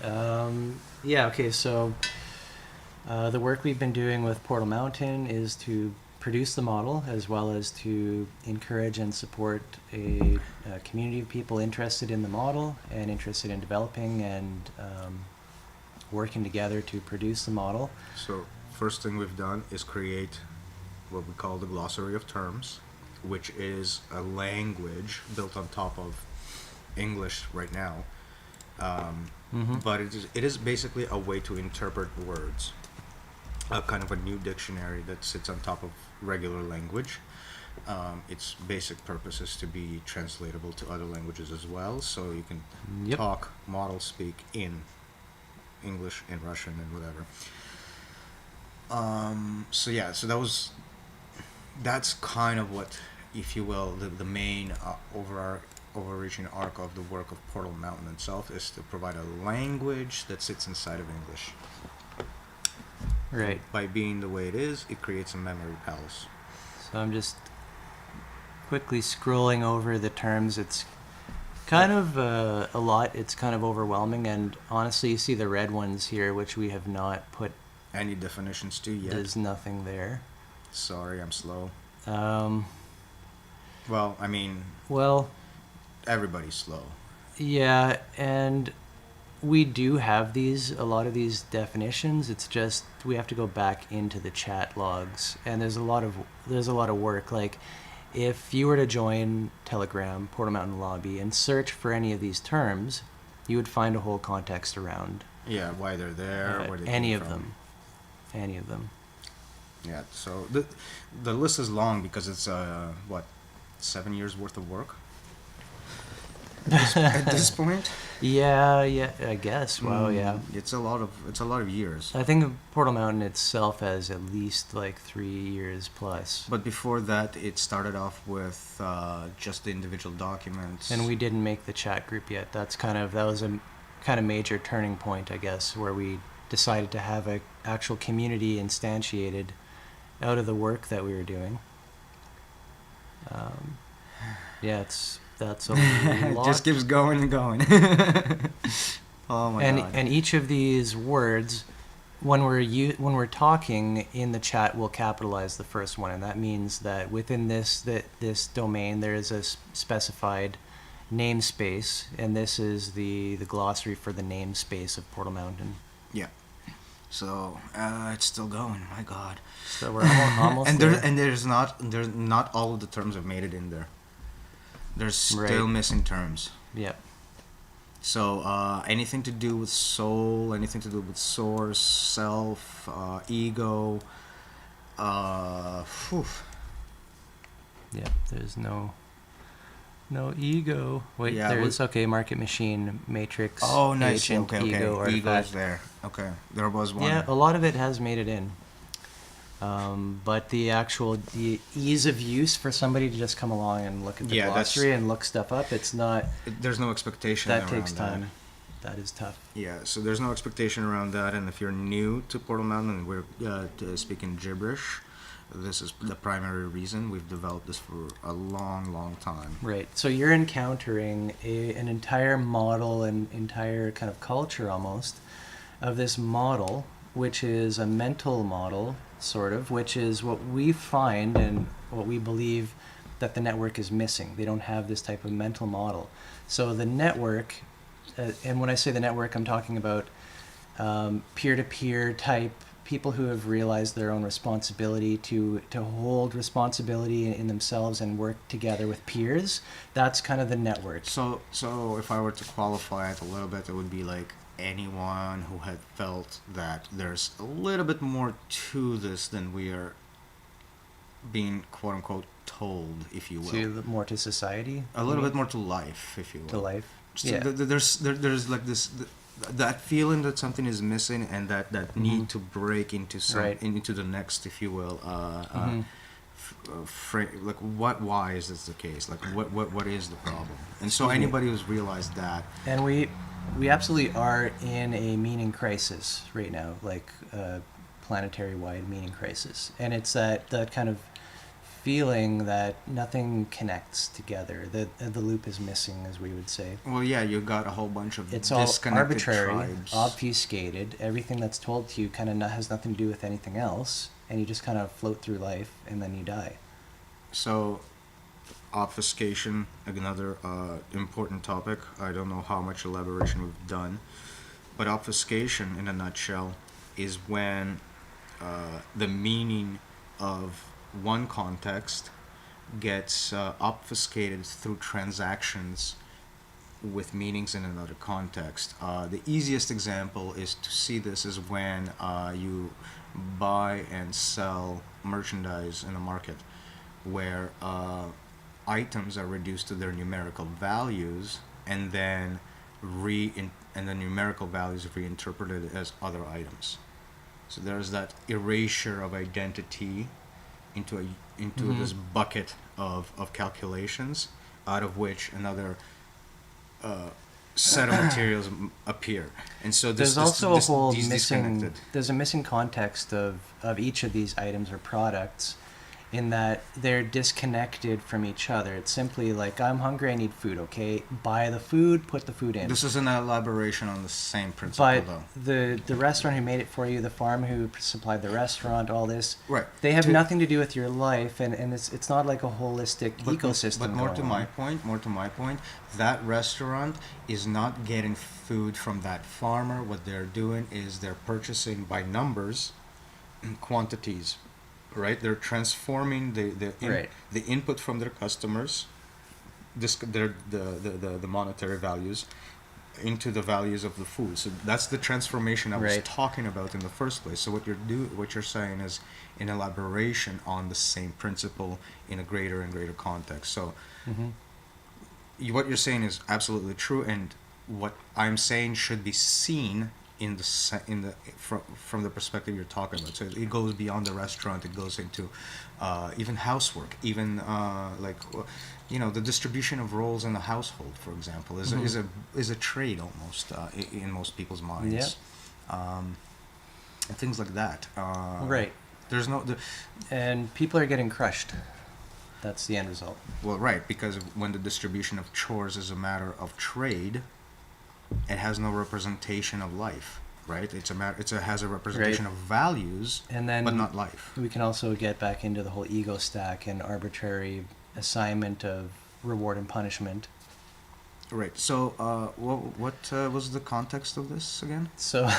Yeah, okay, so the work we've been doing with Portal Mountain is to produce the model as well as to encourage and support a community of people interested in the model and interested in developing and working together to produce the model. So first thing we've done is create what we call the Glossary of Terms, which is a language built on top of English right now. But it is basically a way to interpret words, a kind of a new dictionary that sits on top of regular language. Its basic purpose is to be translatable to other languages as well, so you can talk, model, speak in English, in Russian, and whatever. So that's kind of what, if you will, the main overreaching arc of the work of Portal Mountain itself is to provide a language that sits inside of English. Right. By being the way it is, it creates a memory palace. So I'm just quickly scrolling over the terms. It's kind of a lot. It's kind of overwhelming, and honestly, you see the red ones here, which we have not put any definitions to yet. There's nothing there. Sorry, I'm slow. Well, everybody's slow. Yeah, and we do have a lot of these definitions. It's just we have to go back into the chat logs, and there's a lot of work. Like, if you were to join Telegram, Portal Mountain Lobby, and search for any of these terms, you would find a whole context around. Yeah, why they're there, where they any came of from. them. Any of them. Yeah, so the list is long because it's 7 years worth of work at this point. Yeah, I guess. Wow, yeah. It's a lot of years. I think Portal Mountain itself has at least like 3 years plus. But before that, it started off with just the individual documents. And we didn't make the chat group yet. That was a kind of major turning point, I guess, where we decided to have a actual community instantiated out of the work that we were doing. That's a lot. Just keeps going and going. Oh my god. And each of these words, when we're talking in the chat, we'll capitalize the first one, and that means that within this domain there is a specified namespace, and this is the glossary for the namespace of Portal Mountain. Yeah. So it's still going. My god. So we're almost and there. there's not all of the terms have made it in there. There's still missing terms. Yep. So anything to do with soul, anything to do with source, self, ego. Yep. There's no ego. Wait, yeah, there is. Okay, market machine, matrix. Oh, nice. Agent, okay. Ego, artifact. Ego's there. Okay, there was one. Yeah, a lot of it has made it in. But the ease of use for somebody to just come along and look at the glossary and look stuff up, it's not. There's no expectation. That takes time. That is tough. Yeah, so there's no expectation around that, and if you're new to Portal Mountain and we're speaking gibberish, this is the primary reason we've developed this for a long, long time. Right. So you're encountering an entire model, an entire kind of culture almost of this model, which is a mental model, sort of, which is what we find and what we believe that the network is missing. They don't have this type of mental model. So the network, and when I say the network, I'm talking about peer-to-peer type people who have realized their own responsibility to hold responsibility in themselves and work together with peers. That's kind of the network. So if I were to qualify it a little bit, it would be like anyone who had felt that there's a little bit more to this than we are being quote unquote told, if you will. More to society? A little bit more to life, if you will. To life? So yeah. There's like this... that feeling that something is missing and that need to break into into the next, if you will, why is this the case? Like what is the problem? And so anybody who's realized that, and we absolutely are in a meaning crisis right now, like a planetary wide meaning crisis, and it's that kind of feeling that nothing connects together. The loop is missing, as we would say. Well, yeah, you got a whole bunch of It's all disconnected arbitrary, tribes. obfuscated. Everything that's told to you kind of has nothing to do with anything else, and you just kind of float through life, and then you die. So, obfuscation, another important topic. I don't know how much elaboration we've done, but obfuscation, in a nutshell, is when the meaning of one context gets obfuscated through transactions with meanings in another context. The easiest example is to see this is when you buy and sell merchandise in a market, where items are reduced to their numerical values, and then and the numerical values are reinterpreted as other items. So there's that erasure of identity into this bucket of calculations, out of which another set of materials appear. And so there's also a whole missing. There's a missing context of each of these items or products, in that they're disconnected from each other. It's simply like, I'm hungry, I need food, okay? Buy the food, put the food in. This is an elaboration on the same principle, but though. The restaurant who made it for you, the farm who supplied the restaurant, all this, right, they have nothing to do with your life, and it's not like a holistic ecosystem. But more to my point, that restaurant is not getting food from that farmer. What they're doing is they're purchasing by numbers quantities. Right, they're transforming the input from their customers, the monetary values, into the values of the food. So that's the transformation I was talking about in the first place. So what you're saying is an elaboration on the same principle in a greater and greater context. So what you're saying is absolutely true, and what I'm saying should be seen from the perspective you're talking about. So it goes beyond the restaurant. It goes into even housework, even the distribution of roles in the household, for example, is a trade almost in most people's minds. And things like that. Right. There's and people are getting crushed. That's the end result. Well, right, because when the distribution of chores is a matter of trade, it has no representation of life, right? It has a representation of values, and then but not life. We can also get back into the whole ego stack and arbitrary assignment of reward and punishment. Right. So, what was the context of this again? So,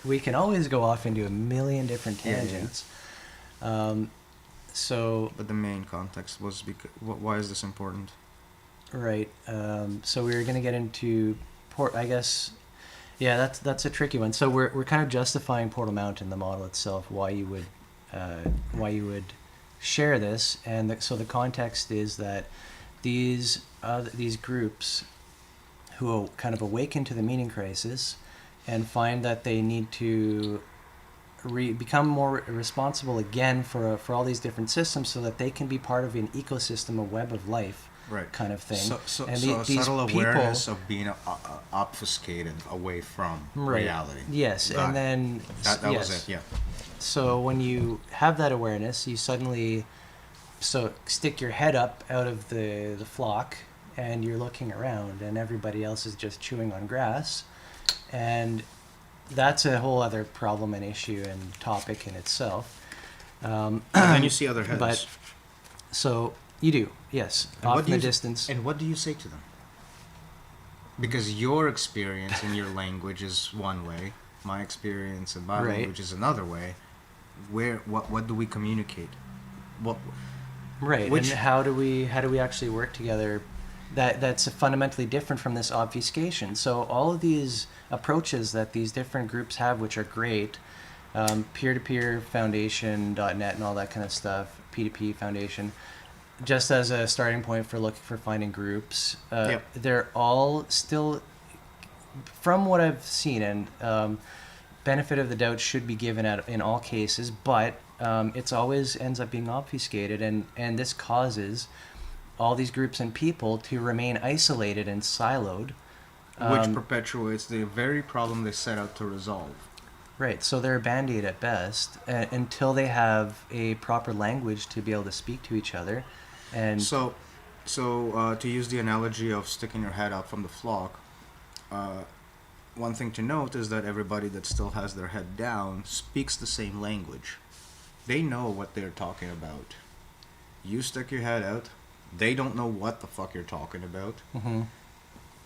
we can always go off into a million different tangents. Yeah. But the main context was why is this important? Right. So we were going to get into I guess. Yeah, that's a tricky one. So we're kind of justifying Portal Mountain, the model itself, why you would share this, and so the context is that these groups who kind of awaken to the meaning crisis and find that they need to become more responsible again for all these different systems, so that they can be part of an ecosystem, a web of life. Right. Kind of thing. So a subtle awareness of being obfuscated away from reality. Yes, and then that was it. Yeah. So when you have that awareness, you suddenly stick your head up out of the flock, and you're looking around, and everybody else is just chewing on grass, and that's a whole other problem and issue and topic in itself. And then you see other heads. But so. You do, yes. Off in the distance. And what do you say to them? Because your experience in your language is one way, my experience in my language is another way. What do we communicate? Right. And how do we actually work together? That's fundamentally different from this obfuscation. So all of these approaches that these different groups have, which are great, peer-to-peer foundation.net and all that kind of stuff, P2P foundation. Just as a starting point for finding groups, they're all still, from what I've seen, and benefit of the doubt should be given in all cases, but it's always ends up being obfuscated, and this causes all these groups and people to remain isolated and siloed. Which perpetuates the very problem they set out to resolve. Right, so they're a band-aid at best until they have a proper language to be able to speak to each other. And So, to use the analogy of sticking your head out from the flock, one thing to note is that everybody that still has their head down speaks the same language. They know what they're talking about. You stick your head out, they don't know what the fuck you're talking about. mm-hmm.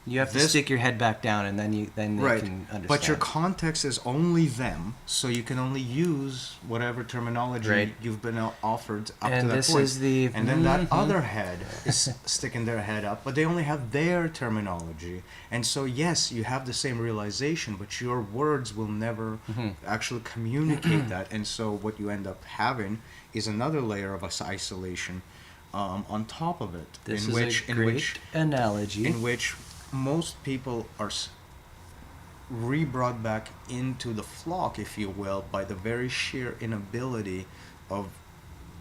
You have to stick your head back down, and then they Right. can understand. But your context is only them, so you can only use whatever terminology you've been offered up to that this point. is the And then that other head is sticking their head up, but they only have their terminology. And so, yes, you have the same realization, but your words will never actually communicate that. And so what you end up having is another layer of isolation on top of it. This is a great analogy. In which most people are re-brought back into the flock, if you will, by the very sheer inability of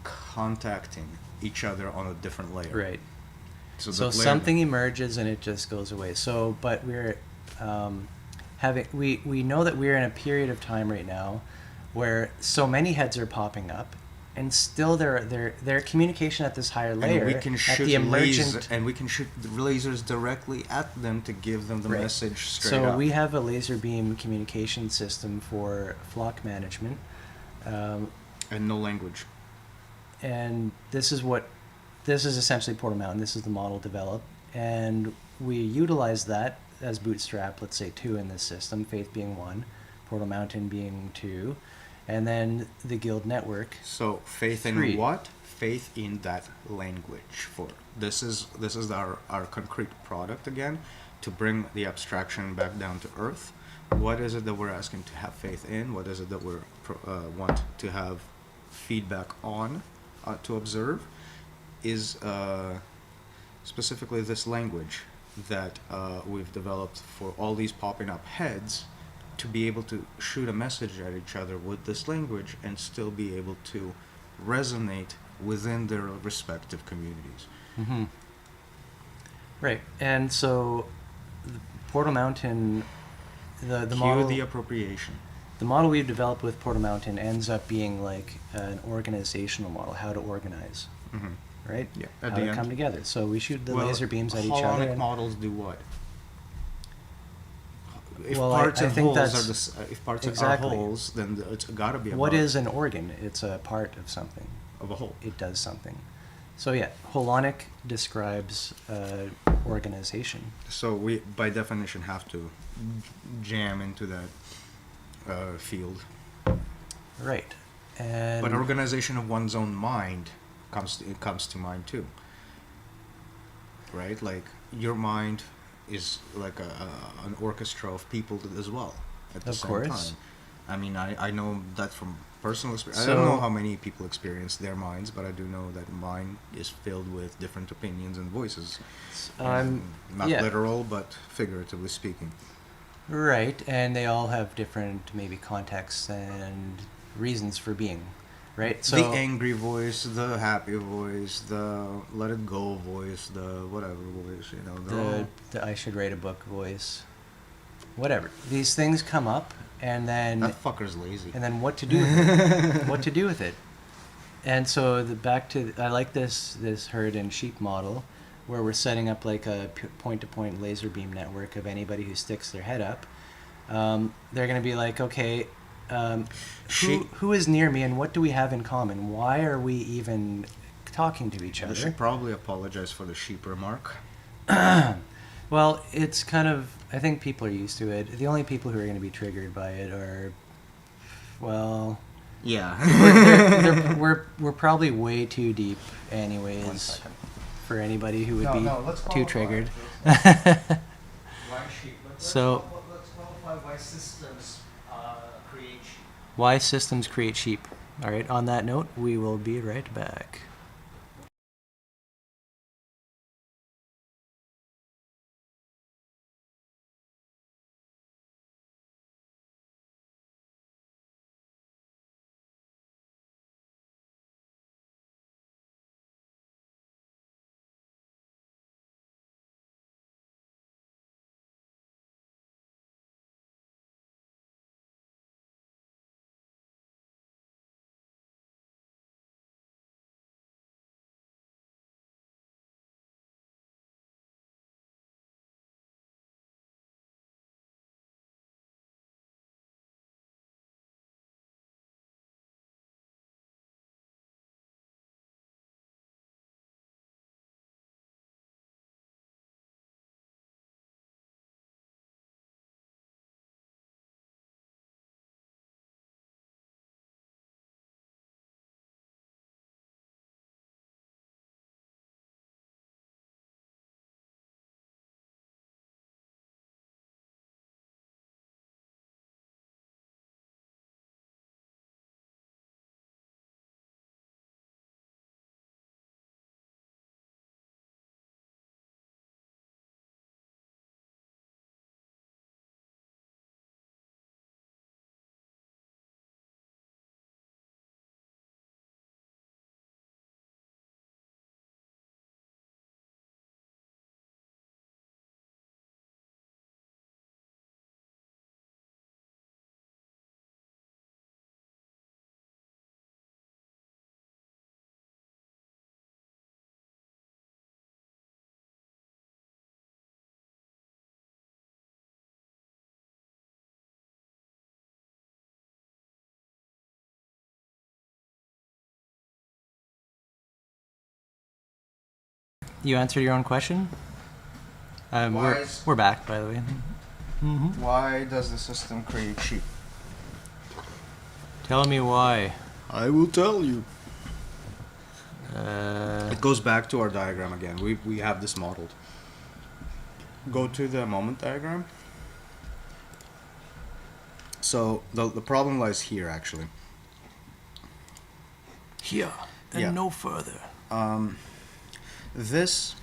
contacting each other on a different layer. Right. So something emerges and it just goes away. So, but we're we know that we're in a period of time right now where so many heads are popping up, and still their communication at this higher layer, and we can shoot at the emergent, lasers directly at them to give them the message straight up. So we have a laser beam communication system for flock management, and no language. And this is essentially Portal Mountain. This is the model developed, and we utilize that as Bootstrap. Let's say 2 in this system, Faith being 1, Portal Mountain being 2. And then the guild network. So faith 3. in what? Faith in that language. For this is our concrete product again, to bring the abstraction back down to earth. What is it that we're asking to have faith in? What is it that we want to have feedback on, to observe? Is specifically this language that we've developed for all these popping up heads, to be able to shoot a message at each other with this language and still be able to resonate within their respective communities. Mm-hmm. Right, and so the Portal Mountain, the model, the appropriation. The model we've developed with Portal Mountain ends up being like an organizational model, how to organize, right? Yeah. How to come together. So we shoot the laser beams at each other. Holonic models do what? If Well, parts I and think wholes that's if parts exactly. are wholes, then it's got to be a What part is an organ? It's a part of something. of a whole. It does something. So yeah, holonic describes organization. So we, by definition, have to jam into that field. Right. And But organization of one's own mind comes to mind too. Right? Like your mind is like an orchestra of people as well at the Of same course. time. I mean, I know that from personal experience. I So- don't know how many people experience their minds, but I do know that mine is filled with different opinions and voices. Not yeah. literal, but figuratively speaking. Right, and they all have different maybe contexts and reasons for being, right? So the angry voice, the happy voice, the let it go voice, the whatever voice, you know. the I should write a book voice, whatever. These things come up, and then That fucker's lazy. and then what to do with it? What to do with it? And so I like this herd and sheep model, where we're setting up like a point-to-point laser beam network of anybody who sticks their head up. They're going to be like, okay, who is near me and what do we have in common? Why are we even talking to each I other? should probably apologize for the sheep remark. Well, it's kind of, I think people are used to it. The only people who are going to be triggered by it are, well, Yeah. we're probably way too deep anyways. 1 second. For anybody who would be let's too triggered. Why sheep? So- let's qualify why systems create sheep. Why systems create sheep. All right, on that note, we will be right back. You answered your own question? We're back, by the way. Mm-hmm. Why does the system create sheep? Tell me why. I will tell you. Uh, It goes back to our diagram again. We have this modeled. Go to the moment diagram. So the problem lies here, actually. here and Yeah. no further. This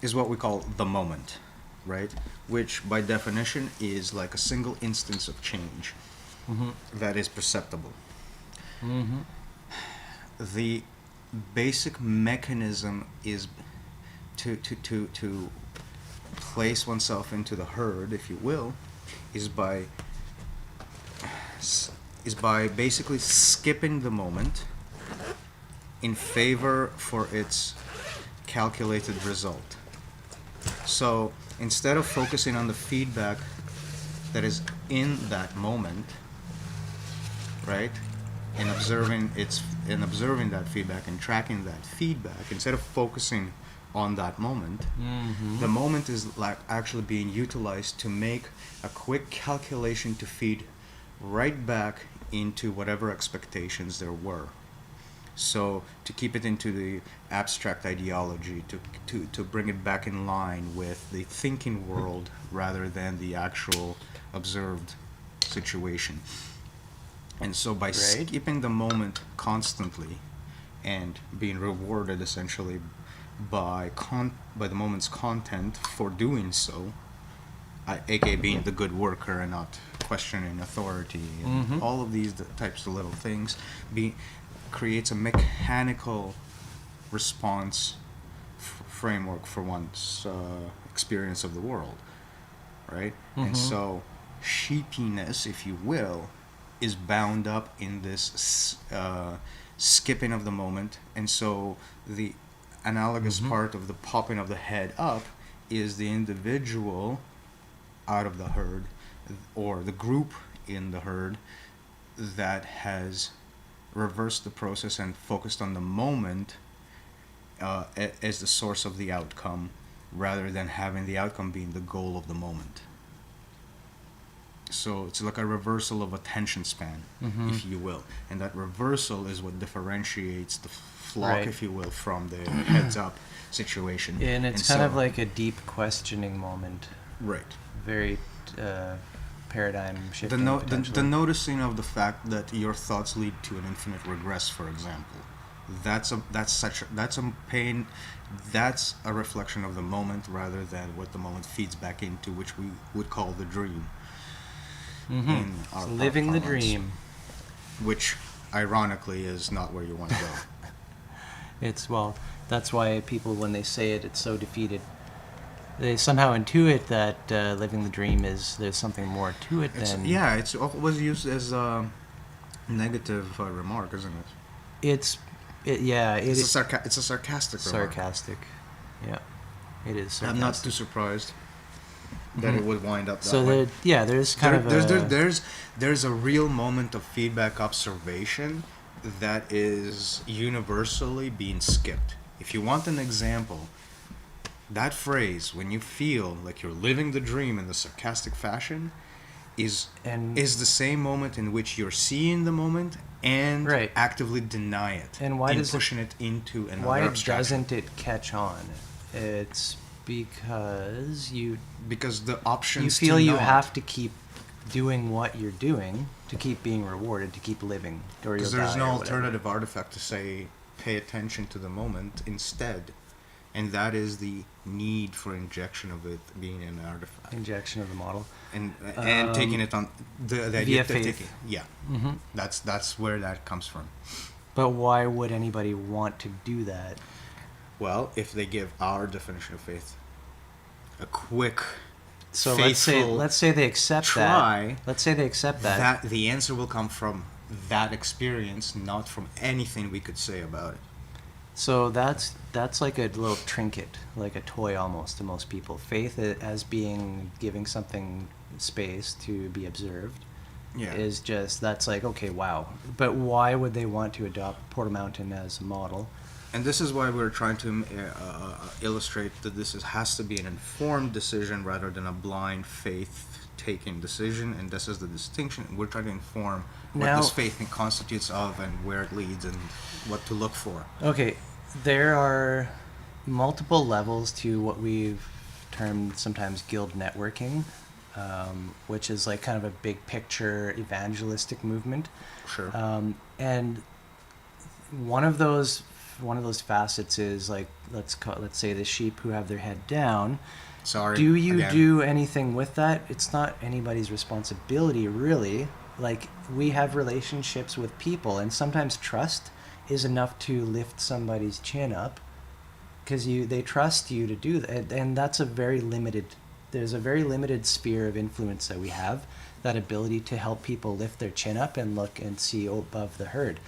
is what we call the moment, right? Which by definition is like a single instance of change Mm-hmm. that is perceptible. Mm-hmm. The basic mechanism is to place oneself into the herd, if you will, is by basically skipping the moment in favor for its calculated result. So instead of focusing on the feedback that is in that moment, right, and observing that feedback and tracking that feedback, instead of focusing on that moment, Mm-hmm. the moment is like actually being utilized to make a quick calculation to feed right back into whatever expectations there were. So to keep it into the abstract ideology, to bring it back in line with the thinking world rather than the actual observed situation. And so by skipping the moment constantly and being rewarded essentially by the moment's content for doing so, aka being the good worker and not questioning authority and Mhm. all of these types of little things, creates a mechanical response framework for one's experience of the world, right? And Mhm. so sheepiness, if you will, is bound up in this skipping of the moment. And so the analogous Mhm. part of the popping of the head up is the individual out of the herd or the group in the herd that has reversed the process and focused on the moment as the source of the outcome rather than having the outcome being the goal of the moment. So it's like a reversal of attention span, Mhm. if you will. And that reversal is what differentiates the flock, Right. if you will, from the heads up situation. And it's kind so- of like a deep questioning moment. Right. Very paradigm The, shifting. no, the potentially. noticing of the fact that your thoughts lead to an infinite regress, for example, that's a pain. That's a reflection of the moment rather than what the moment feeds back into, which we would call the dream. Mhm. in It's our living the parlance. dream. Which ironically is not where you want to go. It's that's why people, when they say it, it's so defeated. They somehow intuit that living the dream there's something more to it than It's always used as a negative remark, isn't it? it's It's a sarcastic remark. sarcastic. Yeah, it is sarcastic. I'm not too surprised that it would wind up that So way. there's kind of There's a real moment of feedback observation that is universally being skipped. If you want an example, that phrase, when you feel like you're living the dream in the sarcastic fashion, is the same moment in which you're seeing the moment and Right. actively deny it. And why does pushing it into another why abstraction. doesn't it catch on? It's because Because the options you feel to you not. have to keep doing what you're doing to keep being rewarded, to keep living, or you'll Because there's die no or whatever. alternative artifact to say pay attention to the moment instead, and that is the need for injection of it being an artifact Injection of the model. and taking it on the idea Via of faith. taking Mm-hmm. that's where that comes from. But why would anybody want to do that? Well, if they give our definition of faith a quick So faithful let's say they accept try, that. Let's say they accept that. the answer will come from that experience, not from anything we could say about it. So that's like a little trinket, like a toy almost to most people. Faith as being giving something space to be observed is just, that's like, okay, wow. But why would they want to adopt Portal Mountain as a model And this is why we're trying to illustrate that has to be an informed decision rather than a blind faith-taking decision, and this is the distinction. We're trying to inform what Now, this faith constitutes of and where it leads and what to look for. okay, there are multiple levels to what we've termed sometimes guild networking, which is like kind of a big picture evangelistic movement. Sure. And one of those facets is like let's say the sheep who have their head down. Sorry. Do you again. do anything with that? It's not anybody's responsibility, really. Like, we have relationships with people, and sometimes trust is enough to lift somebody's chin up because they trust you to do that, and that's there's a very limited sphere of influence that we have, that ability to help people lift their chin up and look and see above the herd.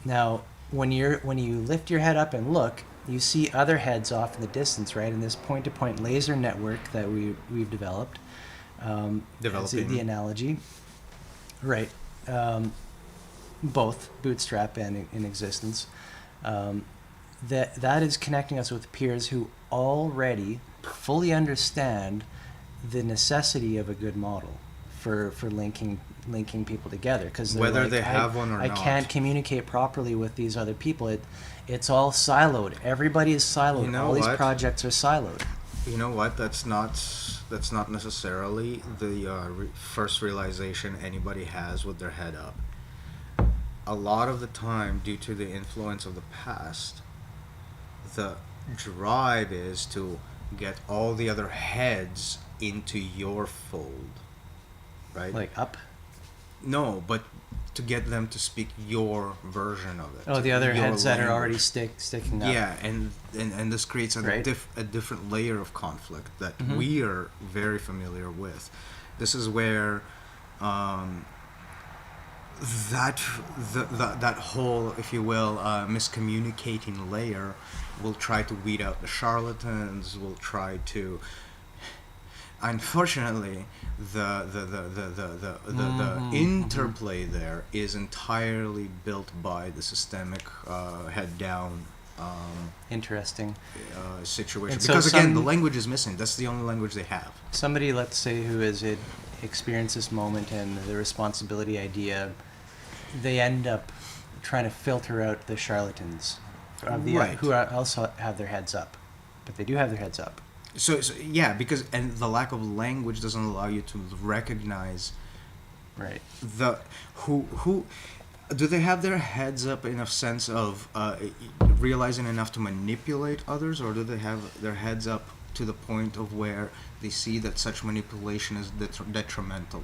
Now, when you lift your head up and look, you see other heads off in the distance, right? In this point-to-point laser network that we've developed, Developing. the analogy, right? Both Bootstrap and in existence. That is connecting us with peers who already fully understand the necessity of a good model for linking people together, because Whether they have one or I not. can't communicate properly with these other people. It's all siloed. Everybody is siloed. You know all these what? projects are siloed. You know what? That's not necessarily the first realization anybody has with their head up. A lot of the time, due to the influence of the past, the drive is to get all the other heads into your fold, right? Like up. No, but to get them to speak your version of it. Oh, the other your heads that are already language. sticking up. Yeah, and this creates Right. a different layer of conflict that Mhm. we are very familiar with. This is where that whole, if you will, miscommunicating layer will try to weed out the charlatans. Will try to. Unfortunately, the interplay there is entirely built by the systemic head down Interesting. situation. And so Because again, the some- language is missing. That's the only language they have. Somebody, let's say, who has experienced this moment and the responsibility idea, they end up trying to filter out the charlatans Right. who also have their heads up, but they do have their heads up. So yeah, because and the lack of language doesn't allow you to recognize Right. the who do they have their heads up in a sense of realizing enough to manipulate others, or do they have their heads up to the point of where they see that such manipulation is detrimental?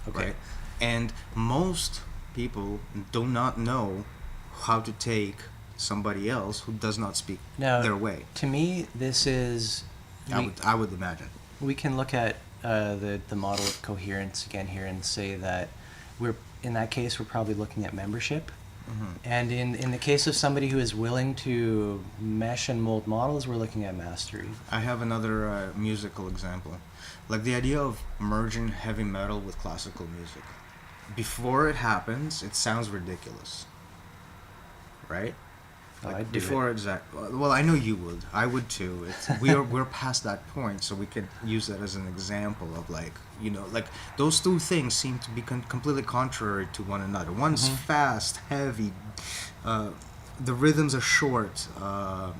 Okay. Right? And most people do not know how to take somebody else who does not speak Now, their way. to me, this is... I would imagine. We can look at the model of coherence again here and say that in that case, we're probably looking at membership. Mm-hmm. And in the case of somebody who is willing to mesh and mold models, we're looking at mastery. I have another musical example. Like the idea of merging heavy metal with classical music. Before it happens, it sounds ridiculous. Right? Oh, Like I'd do before it. well, I know you would. I would too. We're past that point, so we can use that as an example of like those two things seem to be completely contrary to one another. One's Mhm. fast, heavy. The rhythms are short. Like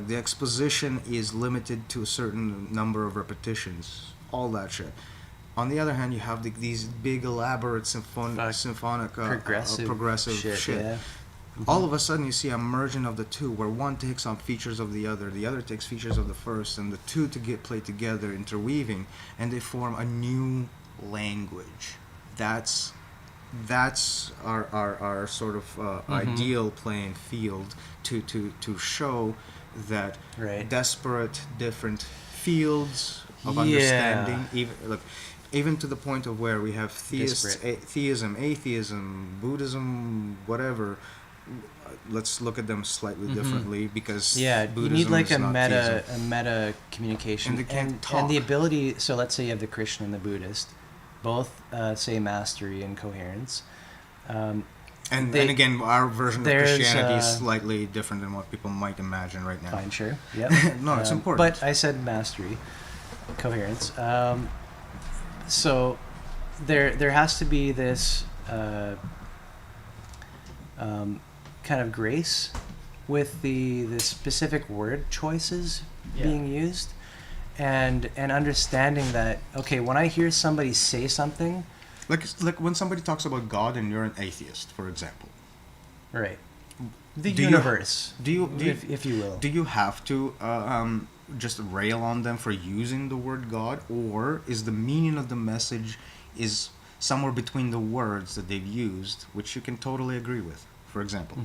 the exposition is limited to a certain number of repetitions. All that shit. On the other hand, you have these big, elaborate symphonic progressive shit. Yeah. All of a sudden, you see a merging of the two, where one takes on features of the other takes features of the first, and the two to get played together, interweaving, and they form a new language. That's our sort of ideal playing field to show that Right. desperate different fields of Yeah. understanding, even to the point of where we have Disparate. theism, atheism, Buddhism, whatever. Let's look at them slightly differently, because Yeah, Buddhism you need like is a not theism. meta communication, And they can't talk. and the ability. So let's say you have the Christian and the Buddhist, both say mastery and coherence. And again, our version of there's, Christianity is slightly different than what people might imagine right now. Fine, sure. Yep. No, it's important. But I said mastery, coherence. So there has to be this kind of grace with the specific word choices being used, and understanding that, okay, when I hear somebody say something, like when somebody talks about God and you're an atheist, for example, right, the Do you- universe, do you if you will. do you have to just rail on them for using the word God, or is the meaning of the message is somewhere between the words that they've used, which you can totally agree with? For example,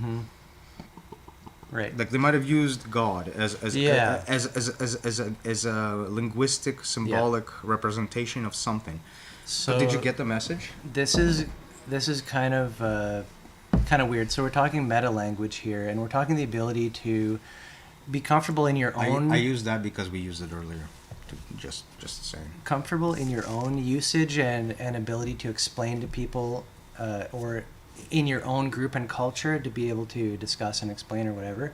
Right. like they might have used God as Yeah. as a linguistic symbolic representation of something. So But did you get the message? this is kind of weird. So we're talking meta language here, and we're talking the ability to be comfortable in your own I used that because we used it earlier. Just saying. comfortable in your own usage and ability to explain to people, or in your own group and culture, to be able to discuss and explain or whatever,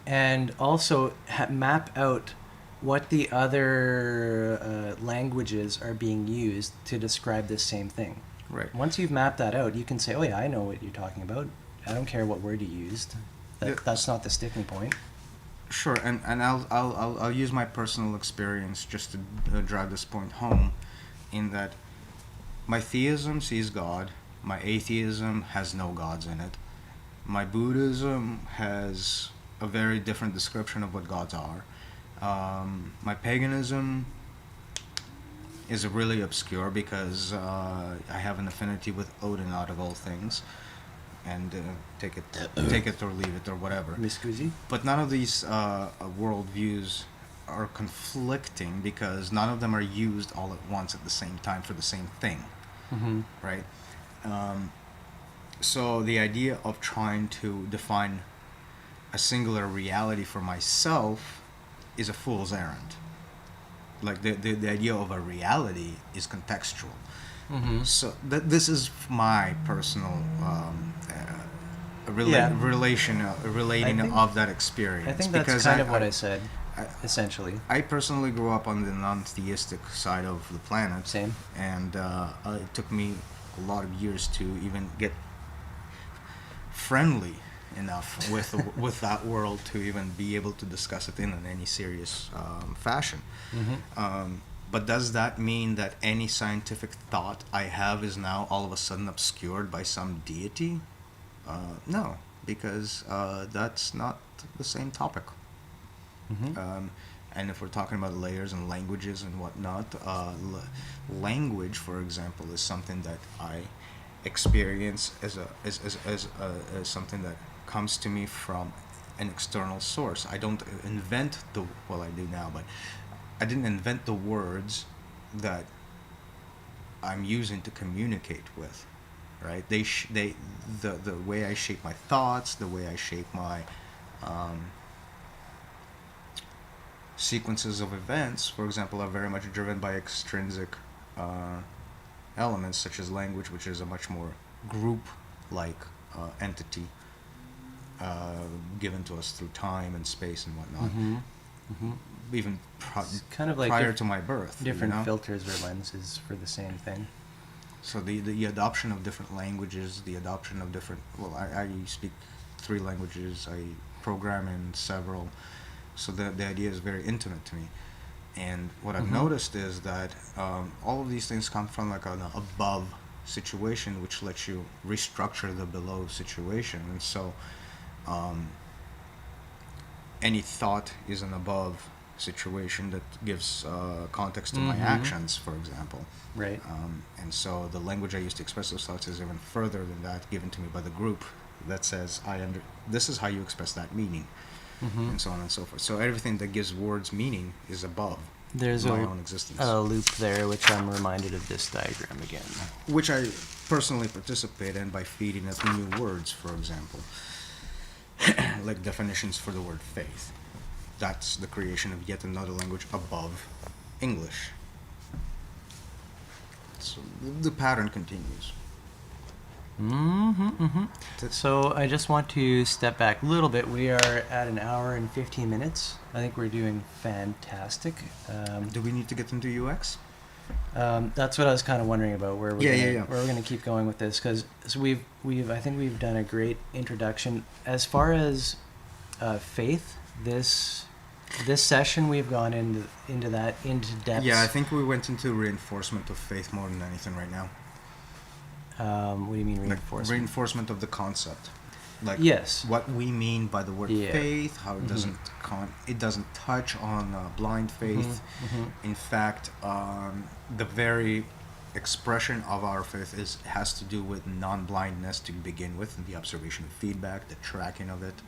and also map out what the other languages are being used to describe this same thing. Right. Once you've mapped that out, you can say, oh yeah, I know what you're talking about. I don't care what word you used. That's not the sticking point. Sure, and I'll use my personal experience just to drive this point home, in that my theism sees God, my atheism has no gods in it, my Buddhism has a very different description of what gods are, my paganism is really obscure because I have an affinity with Odin out of all things, and take it or leave it or whatever. Miss Kuzi? But none of these worldviews are conflicting because none of them are used all at once at the same time for the same thing, right? So the idea of trying to define a singular reality for myself is a fool's errand. Like the idea of a reality is contextual. So this is my personal relating of that experience. I think that's because kind of what I said, essentially. I personally grew up on the non-theistic side of the planet. Same. And it took me a lot of years to even get friendly enough with that world to even be able to discuss it in any serious fashion. But does that mean that any scientific thought I have is now all of a sudden obscured by some deity? No, because that's not the same topic. And if we're talking about layers and languages and whatnot, language, for example, is something that I experience as something that comes to me from an external source. I don't invent well, I do now, but I didn't invent the words that I'm using to communicate with, right? The way I shape my thoughts, the way I shape my sequences of events, for example, are very much driven by extrinsic elements such as language, which is a much more group-like entity given to us through time and space and whatnot. Even kind of like prior to my birth. Different you know? filters or lenses for the same thing. So the adoption of different languages, the adoption of different... Well, I speak 3 languages. I program in several. So the idea is very intimate to me. And what I've noticed is that all of these things come from like an above situation, which lets you restructure the below situation. And so any thought is an above situation that gives context to my actions, for example. Right. And so the language I use to express those thoughts is even further than that, given to me by the group that says, this is how you express that meaning, and so on and so forth. So everything that gives words meaning is above There's my own existence. a loop there, which I'm reminded of this diagram again. Which I personally participate in by feeding it new words, for example. Like definitions for the word faith. That's the creation of yet another language above English. So the pattern continues. So I just want to step back a little bit. We are at an hour and 15 minutes. I think we're doing fantastic. Do we need to get into UX? That's what I was kind of wondering about where Yeah. where we're going to keep going with this, because I think we've done a great introduction as far as faith. This session we've gone into depth. Yeah, I think we went into reinforcement of faith more than anything right now. What do you mean reinforcement? Reinforcement of the concept. Like Yes. what we mean by the word Yeah. faith, how it doesn't it doesn't touch on blind faith. In fact, the very expression of our faith has to do with non-blindness to begin with, and the observation of feedback, the tracking of it.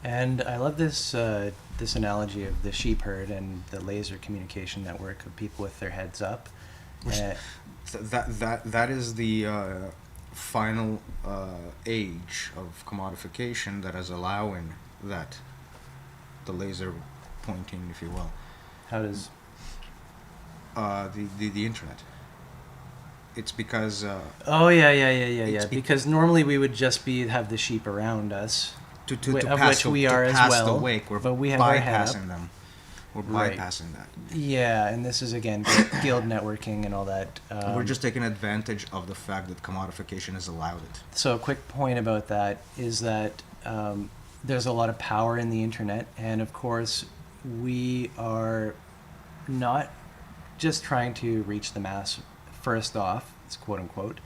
And I love this this analogy of the sheep herd and the laser communication network of people with their heads up. That is the final age of commodification that is allowing the laser pointing, if you will. How does the internet? It's because Oh yeah. Because normally we would just have the sheep around us, to of pass which the, we to are as pass well. the wake, we're but we have our head up. bypassing them. We're Right. bypassing that. Yeah, and this is again guild networking and all that. We're just taking advantage of the fact that commodification has allowed it. So a quick point about that is that there's a lot of power in the internet, and of course we are not just trying to reach the mass first off, it's quote unquote.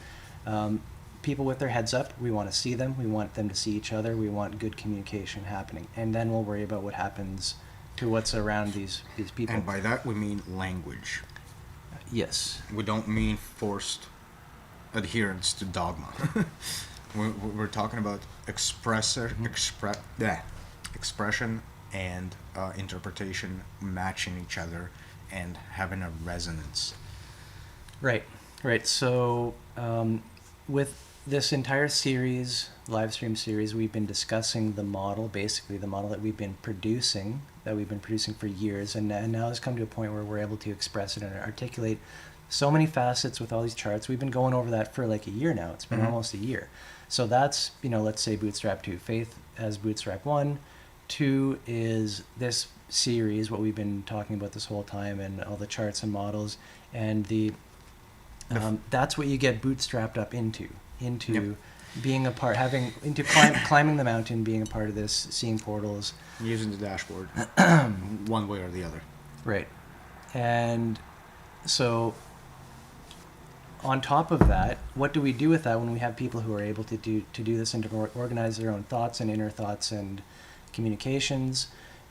People with their heads up, we want to see them, we want them to see each other, we want good communication happening, and then we'll worry about what happens to what's around these people. And by that we mean language. Yes. We don't mean forced adherence to dogma. we're talking about expression and interpretation matching each other and having a resonance. Right. So with this entire series, live stream series, we've been discussing the model, basically the model that we've been producing for years, and now has come to a point where we're able to express it and articulate so many facets with all these charts. We've been going over that for like a year now. It's been almost a year. So that's, let's say Bootstrap 2. Faith as Bootstrap 1. 2 is this series, what we've been talking about this whole time, and all the charts and models, and that's what you get bootstrapped up into Yep. being a part, climbing the mountain, being a part of this, seeing portals, Using the dashboard one way or the other. right. And so on top of that, what do we do with that when we have people who are able to do this and to organize their own thoughts and inner thoughts and communications?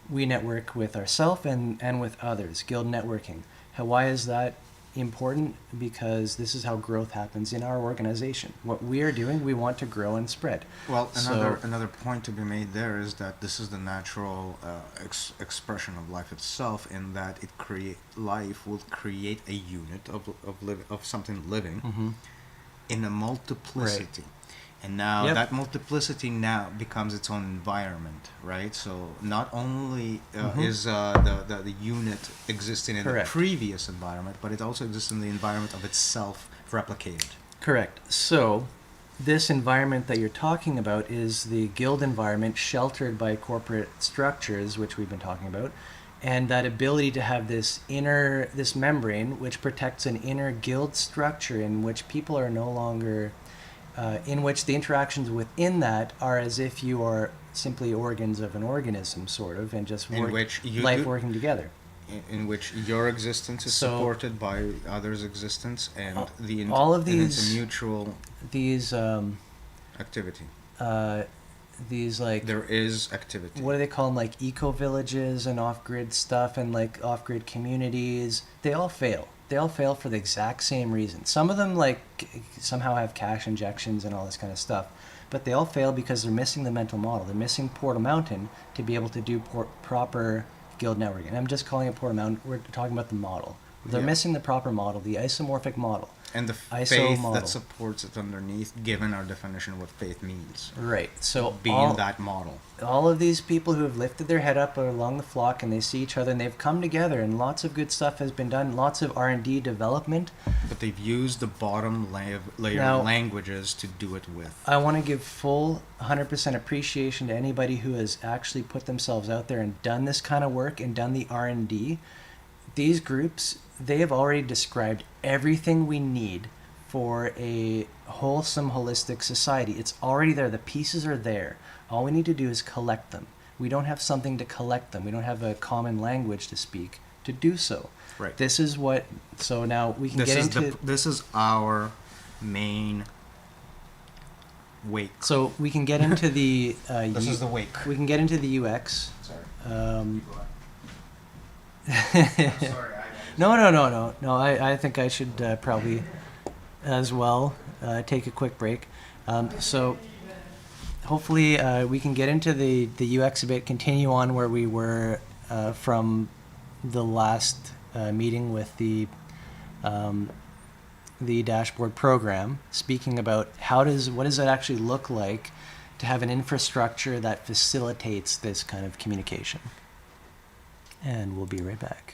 We network with ourselves and with others, guild networking. Why is that important? Because this is how growth happens in our organization. What we are doing, we want to grow and spread. Well, another point to be made there is that this is the natural expression of life itself, in that life will create a unit of something living in a multiplicity. Right. And now that multiplicity now becomes its own environment, right? So not only is the unit existing in the previous environment, but it also exists in the environment of itself replicated. Correct. So this environment that you're talking about is the guild environment, sheltered by corporate structures, which we've been talking about, and that ability to have this membrane which protects an inner guild structure in which people are no longer... in which the interactions within that are as if you are simply organs of an organism, sort of, and just working together. In which your existence is supported by others' existence, and all of these, it's a mutual activity. There is activity. What do they call them? Like eco-villages and off-grid stuff and like off-grid communities. They all fail. They all fail for the exact same reason. Some of them somehow have cash injections and all this kind of stuff, but they all fail because they're missing the mental model. They're missing Portal Mountain to be able to do proper guild networking. And I'm just calling it Portal Mountain. We're talking about the model. They're missing the proper model, the isomorphic model. And the ISO faith model. that supports it underneath, given our definition of what faith means. Right. So Being that model. all of these people who have lifted their head up along the flock and they see each other and they've come together and lots of good stuff has been done, lots of R&D development. But they've used the bottom layer Now, languages to do it with. I want to give full 100% appreciation to anybody who has actually put themselves out there and done this kind of work and done the R&D. These groups, they have already described everything we need for a wholesome, holistic society. It's already there. The pieces are there. All we need to do is collect them. We don't have something to collect them. We don't have a common language to speak to do so. Right. This is what... So now we can get into... This is our main wake. So we can get into the... This is the wake. We can get into the UX. Sorry. Sorry. No. I think I should probably as well take a quick break. So hopefully we can get into the UX a bit, continue on where we were from the last meeting with the dashboard program, speaking about what does it actually look like to have an infrastructure that facilitates this kind of communication. And we'll be right back.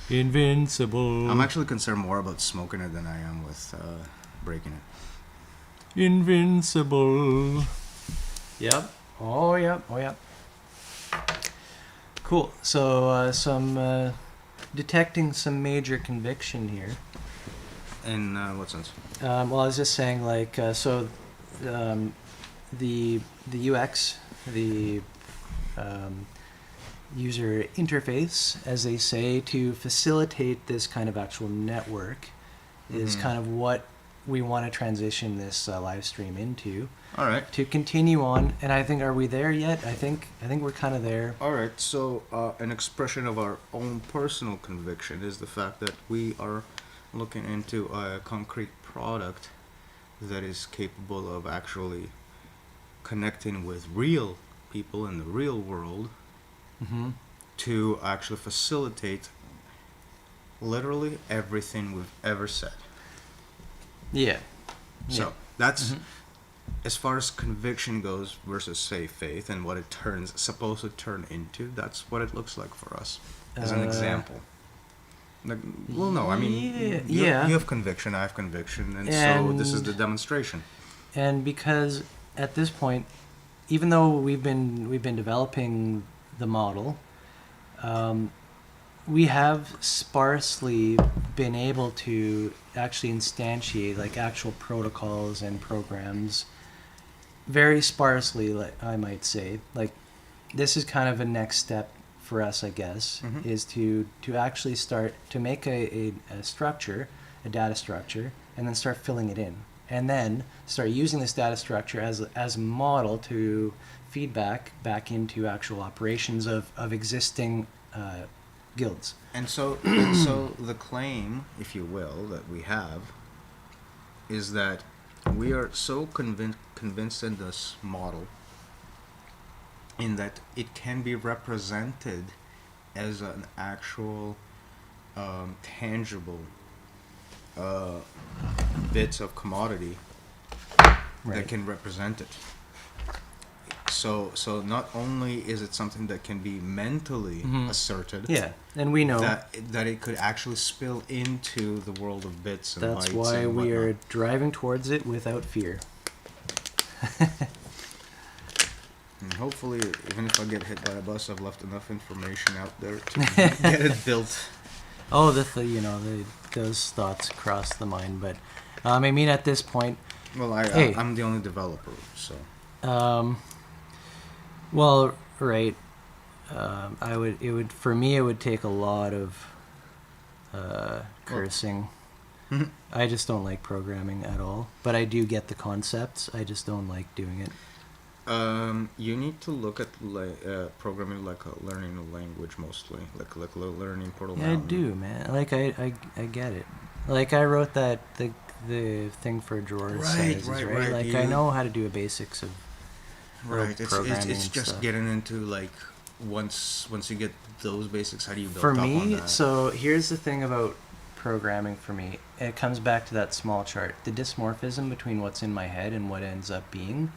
Invincible. I'm actually concerned more about smoking it than I am with breaking it. Invincible. Yep. Oh, yep. Cool. So, some detecting some major conviction here. In what sense? Well, I was just saying, like, the UX, the user interface, as they say, to facilitate this kind of actual network is kind of what we want to transition this live stream into. All right. To continue on, and I think, are we there yet? I think we're kind of there. All right. So an expression of our own personal conviction is the fact that we are looking into a concrete product that is capable of actually connecting with real people in the real world to actually facilitate literally everything we've ever said. Yeah. So that's as far as conviction goes versus, say, faith and what it supposed to turn into. That's what it looks like for us as an example. Like, well, no, I mean, you have conviction, I have conviction, and so this is the demonstration. And because at this point, even though we've been developing the model, we have sparsely been able to actually instantiate like actual protocols and programs very sparsely, like I might say. Like this is kind of a next step for us, I guess, Mhm. is to actually start to make a structure, a data structure, and then start filling it in, and then start using this data structure as a model to feedback back into actual operations of existing guilds. And so the claim, if you will, that we have is that we are so convinced in this model in that it can be represented as an actual tangible bits of commodity that can represent it. So not only is it something that can be mentally asserted, Yeah, and we know that it could actually spill into the world of bits and bytes. that's why and we are whatnot. driving towards it without fear. And hopefully, even if I get hit by a bus, I've left enough information out there to get it built. Oh, those thoughts cross the mind, but I mean, at this point, Well, I'm the only developer, so. Well, right. For me, it would take a lot of cursing. Mhm. I just don't like programming at all, but I do get the concepts. I just don't like doing it. You need to look at programming like a learning a language mostly, like learning Portal Yeah, I Mountain. do, man. Like I get it. Like I wrote the thing for drawer sizes, right? Like I know how to do a basics of Right. programming It's and just stuff. getting into like once you get those basics, how do you build For up on me, that? so here's the thing about programming for me. It comes back to that small chart. The dysmorphism between what's in my head and what ends up being.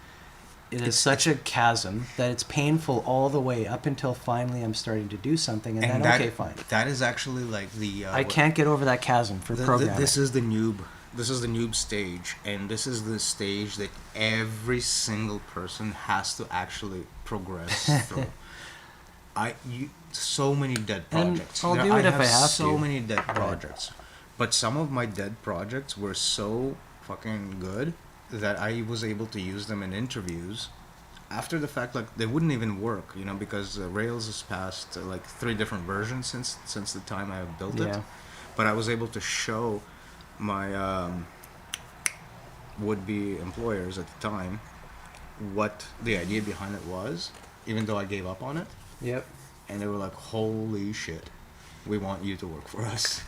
It is such a chasm that it's painful all the way up until finally I'm starting to do something, and then that, okay, fine. That is actually like the. I can't get over that chasm for programming. This is the noob. This is the noob stage, and this is the stage that every single person has to actually progress through. So many dead And projects. I'll do it if I have so to. many dead projects, but some of my dead projects were so fucking good that I was able to use them in interviews. After the fact, like they wouldn't even work, because Rails has passed like 3 different versions since the time I have built it. Yeah. But I was able to show my would-be employers at the time what the idea behind it was, even though I gave up on it. Yep. And they were like, "Holy shit, we want you to work for us."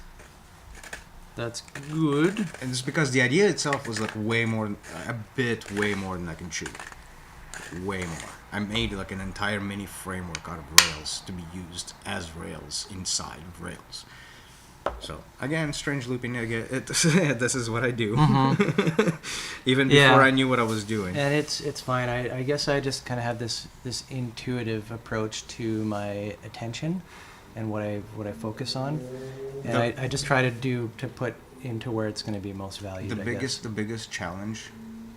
That's good. And it's because the idea itself was like way more than I can chew. Way more. I made like an entire mini framework out of Rails to be used as Rails inside of Rails. So again, strange looping. Again, this is what I do. Even before I knew what I was doing. And it's fine. I guess I just kind of have this intuitive approach to my attention and what I focus on, and I just try to put into where it's going to be most valued. The biggest challenge.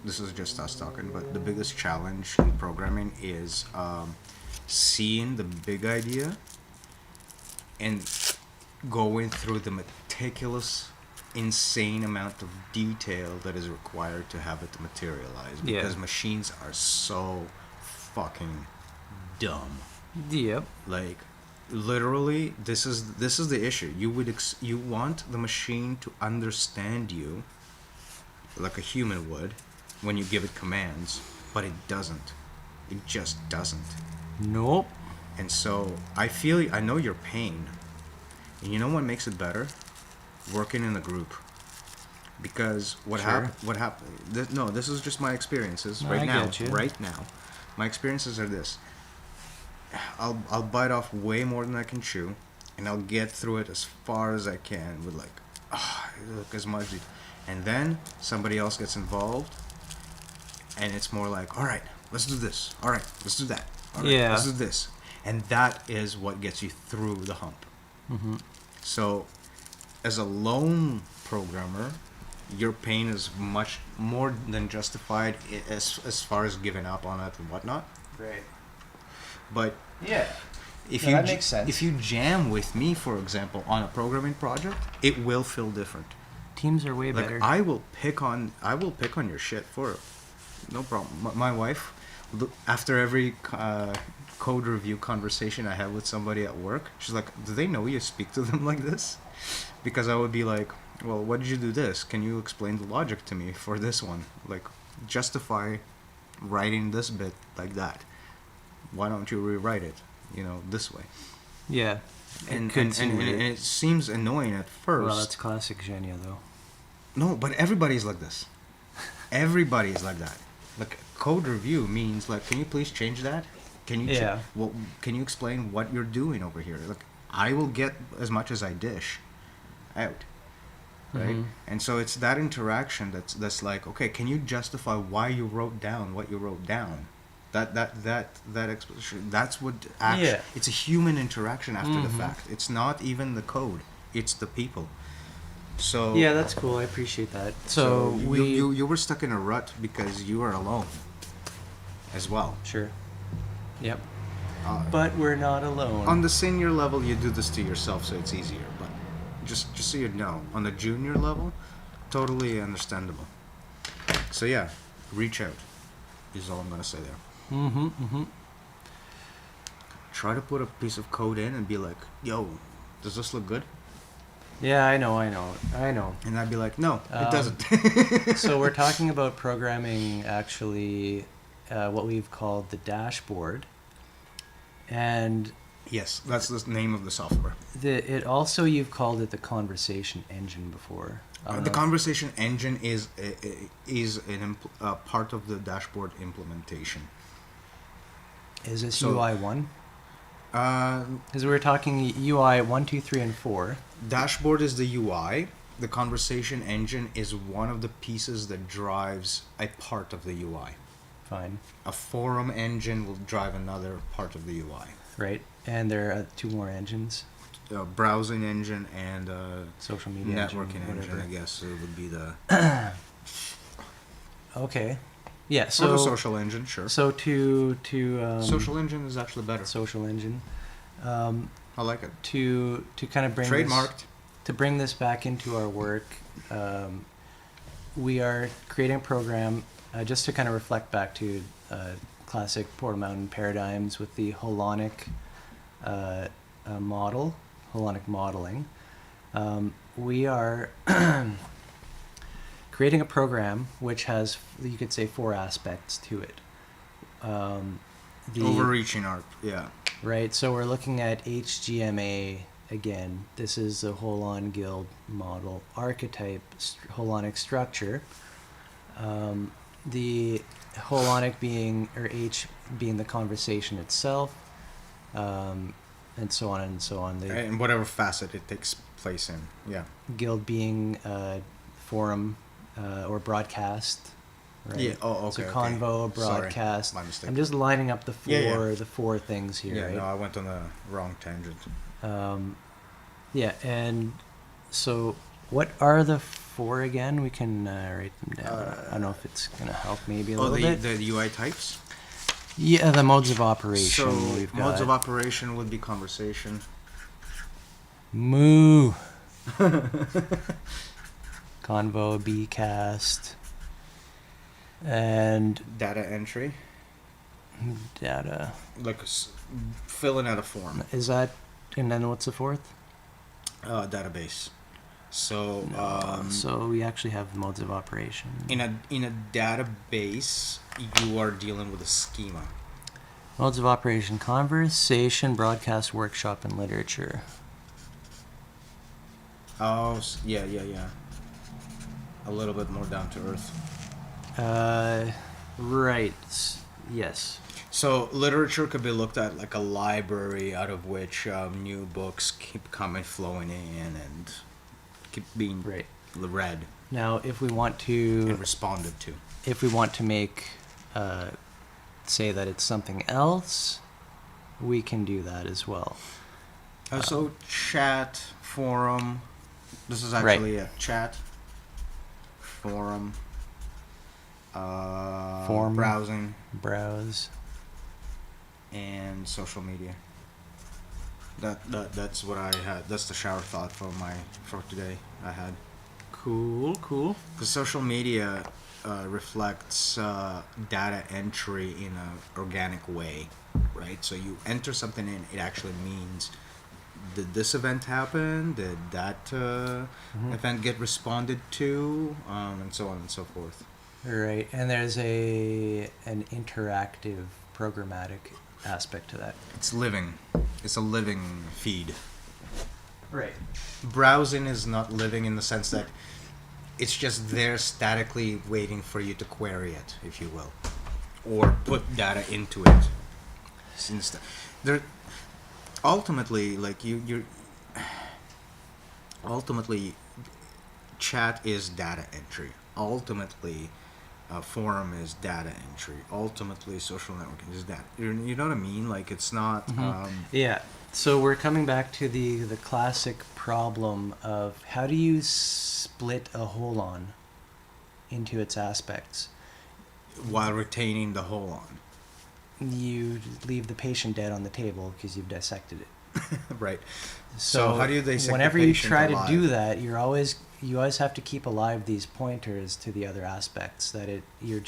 This is just us talking, but the biggest challenge in programming is seeing the big idea and going through the meticulous, insane amount of detail that is required to have it materialize. Because machines are so fucking dumb. Yep. Like, literally, this is the issue. You want the machine to understand you like a human would when you give it commands, but it doesn't. It just doesn't. Nope. And so I know your pain. And you know what makes it better? Working in a group. Because what happened? This is just my experiences right now. Right now, my experiences are this. I'll bite off way more than I can chew, and I'll get through it as far as I can with as much. And then somebody else gets involved, and it's more like, all right, let's do this. All right, let's do that. All right, let's do this. And that is what gets you through the hump. Mm-hmm. So, as a lone programmer, your pain is much more than justified as far as giving up on it and whatnot. Right. But If No, you that makes sense. if you jam with me, for example, on a programming project, it will feel different. Teams are way Like better. I will pick on your shit for it. No problem. My wife, after every code review conversation I have with somebody at work, she's like, "Do they know you speak to them like this?" Because I would be like, "Well, why did you do this? Can you explain the logic to me for this one? Like, justify writing this bit like that. Why don't you rewrite it, this way?" Yeah. And could and, seem and, and weird. it seems annoying at first. Well, that's classic zhenya, though. No, but everybody's like this. Everybody's like that. Like code review means like, can you please change that? Can you? Yeah. Can you explain what you're doing over here? Like, I will get as much as I dish out, right? Mhm. And so it's that interaction that's like, okay, can you justify why you wrote down what you wrote down? That exposition. That's what actually. Yeah. It's a human interaction after the Mhm. fact. It's not even the code. It's the people. So Yeah, that's cool. I appreciate that. So you were stuck in a rut because you were alone as well. Sure. Yep. Uh, But we're not alone. on the senior level, you do this to yourself, so it's easier. But just so you know, on the junior level, totally understandable. So yeah, reach out is all I'm gonna say there. Mm-hmm. Mm-hmm. Try to put a piece of code in and be like, "Yo, does this look good?" Yeah, I know. And I'd be like, "No, it Um, doesn't." So we're talking about programming, actually, what we've called the dashboard, and Yes, that's the name of the software. it also, you've called it the conversation engine before. The conversation engine is part of the dashboard implementation. Is this so- UI 1? Uh, Because we were talking UI 1, 2, 3, and 4. Dashboard is the UI. The conversation engine is one of the pieces that drives a part of the UI. Fine. A forum engine will drive another part of the UI. Right. And there are 2 more engines. Browsing engine and Social media networking engine, whatever. I guess, it would be the Okay. Yeah. or So the social engine, sure. So to Social engine is actually better. social engine. I like it. To kind of bring Trademarked. to bring this back into our work, we are creating a program just to kind of reflect back to classic Portal Mountain paradigms with the holonic model, holonic modeling. We are creating a program which has, you could say, 4 aspects to it. Overreaching art, yeah. Right, so we're looking at HGMA again. This is the Holon Guild model archetype holonic structure. The holonic being, or H being the conversation itself, and so on and so on. The And whatever facet it takes place in, yeah. guild being forum or broadcast. Right? Yeah. Oh, okay. So convo, okay. broadcast. Sorry, my mistake. I'm just lining up the 4 Yeah. the 4 things here. Yeah, right? no, I went on the wrong tangent. Yeah, and so what are the 4 again? We can write them down. I don't know if it's going to help maybe a little bit. the UI types? Yeah, the modes of operation. So, We've modes got of operation would be conversation. Moo, Convo, Bcast, and Data entry. data. Like filling out a form. Is that, and then what's the 4th? Database. So, So we actually have modes of operation. in a database, you are dealing with a schema. Modes of operation: conversation, broadcast, workshop, and literature. Oh, yeah. A little bit more down to earth. Right. Yes. So literature could be looked at like a library out of which new books keep flowing in and keep being Right. read Now, if we want and to, responded to. make, say that it's something else, we can do that as well. So chat, forum. This is Right. actually a chat, forum, Form. browsing, Browse. and social media. That's what I had. That's the shower thought for today. I had. Cool. Because social media reflects data entry in an organic way, right? So you enter something in, it actually means, did this event happen? Did that event get responded to? And so on and so forth. Right, and there's an interactive programmatic aspect to that. It's living. It's a living feed. Right. Browsing is not living in the sense that it's just there statically waiting for you to query it, if you will, or put data into it. Since there, ultimately, like you're ultimately, chat is data entry. Ultimately, forum is data entry. Ultimately, social networking is data. You know what I mean? Like it's not. Yeah. So we're coming back to the classic problem of how do you split a holon into its aspects while retaining the holon. You leave the patient dead on the table because you've dissected it. Right. So how do you dissect whenever the you patient try alive? to do that, you always have to keep alive these pointers to the other aspects that you're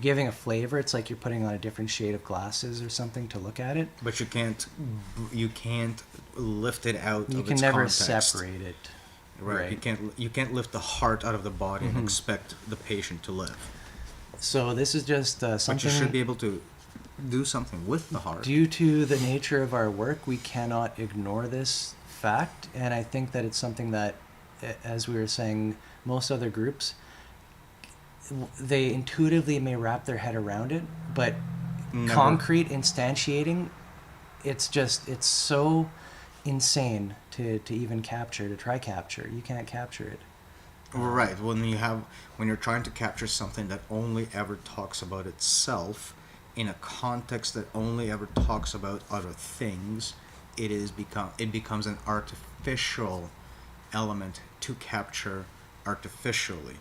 giving a flavor. It's like you're putting on a different shade of glasses or something to look at it. But you can't lift it out You of can its never context. separate it. Right. You can't lift the heart out of the body and expect the patient to live. So this is just something. But you should be able to do something with the heart. Due to the nature of our work, we cannot ignore this fact, and I think that it's something that, as we were saying, most other groups, they intuitively may wrap their head around it, but Never. Concrete instantiating, it's so insane to even to try capture. You can't capture it. Right. When you're trying to capture something that only ever talks about itself in a context that only ever talks about other things, it becomes an artificial element to capture artificially.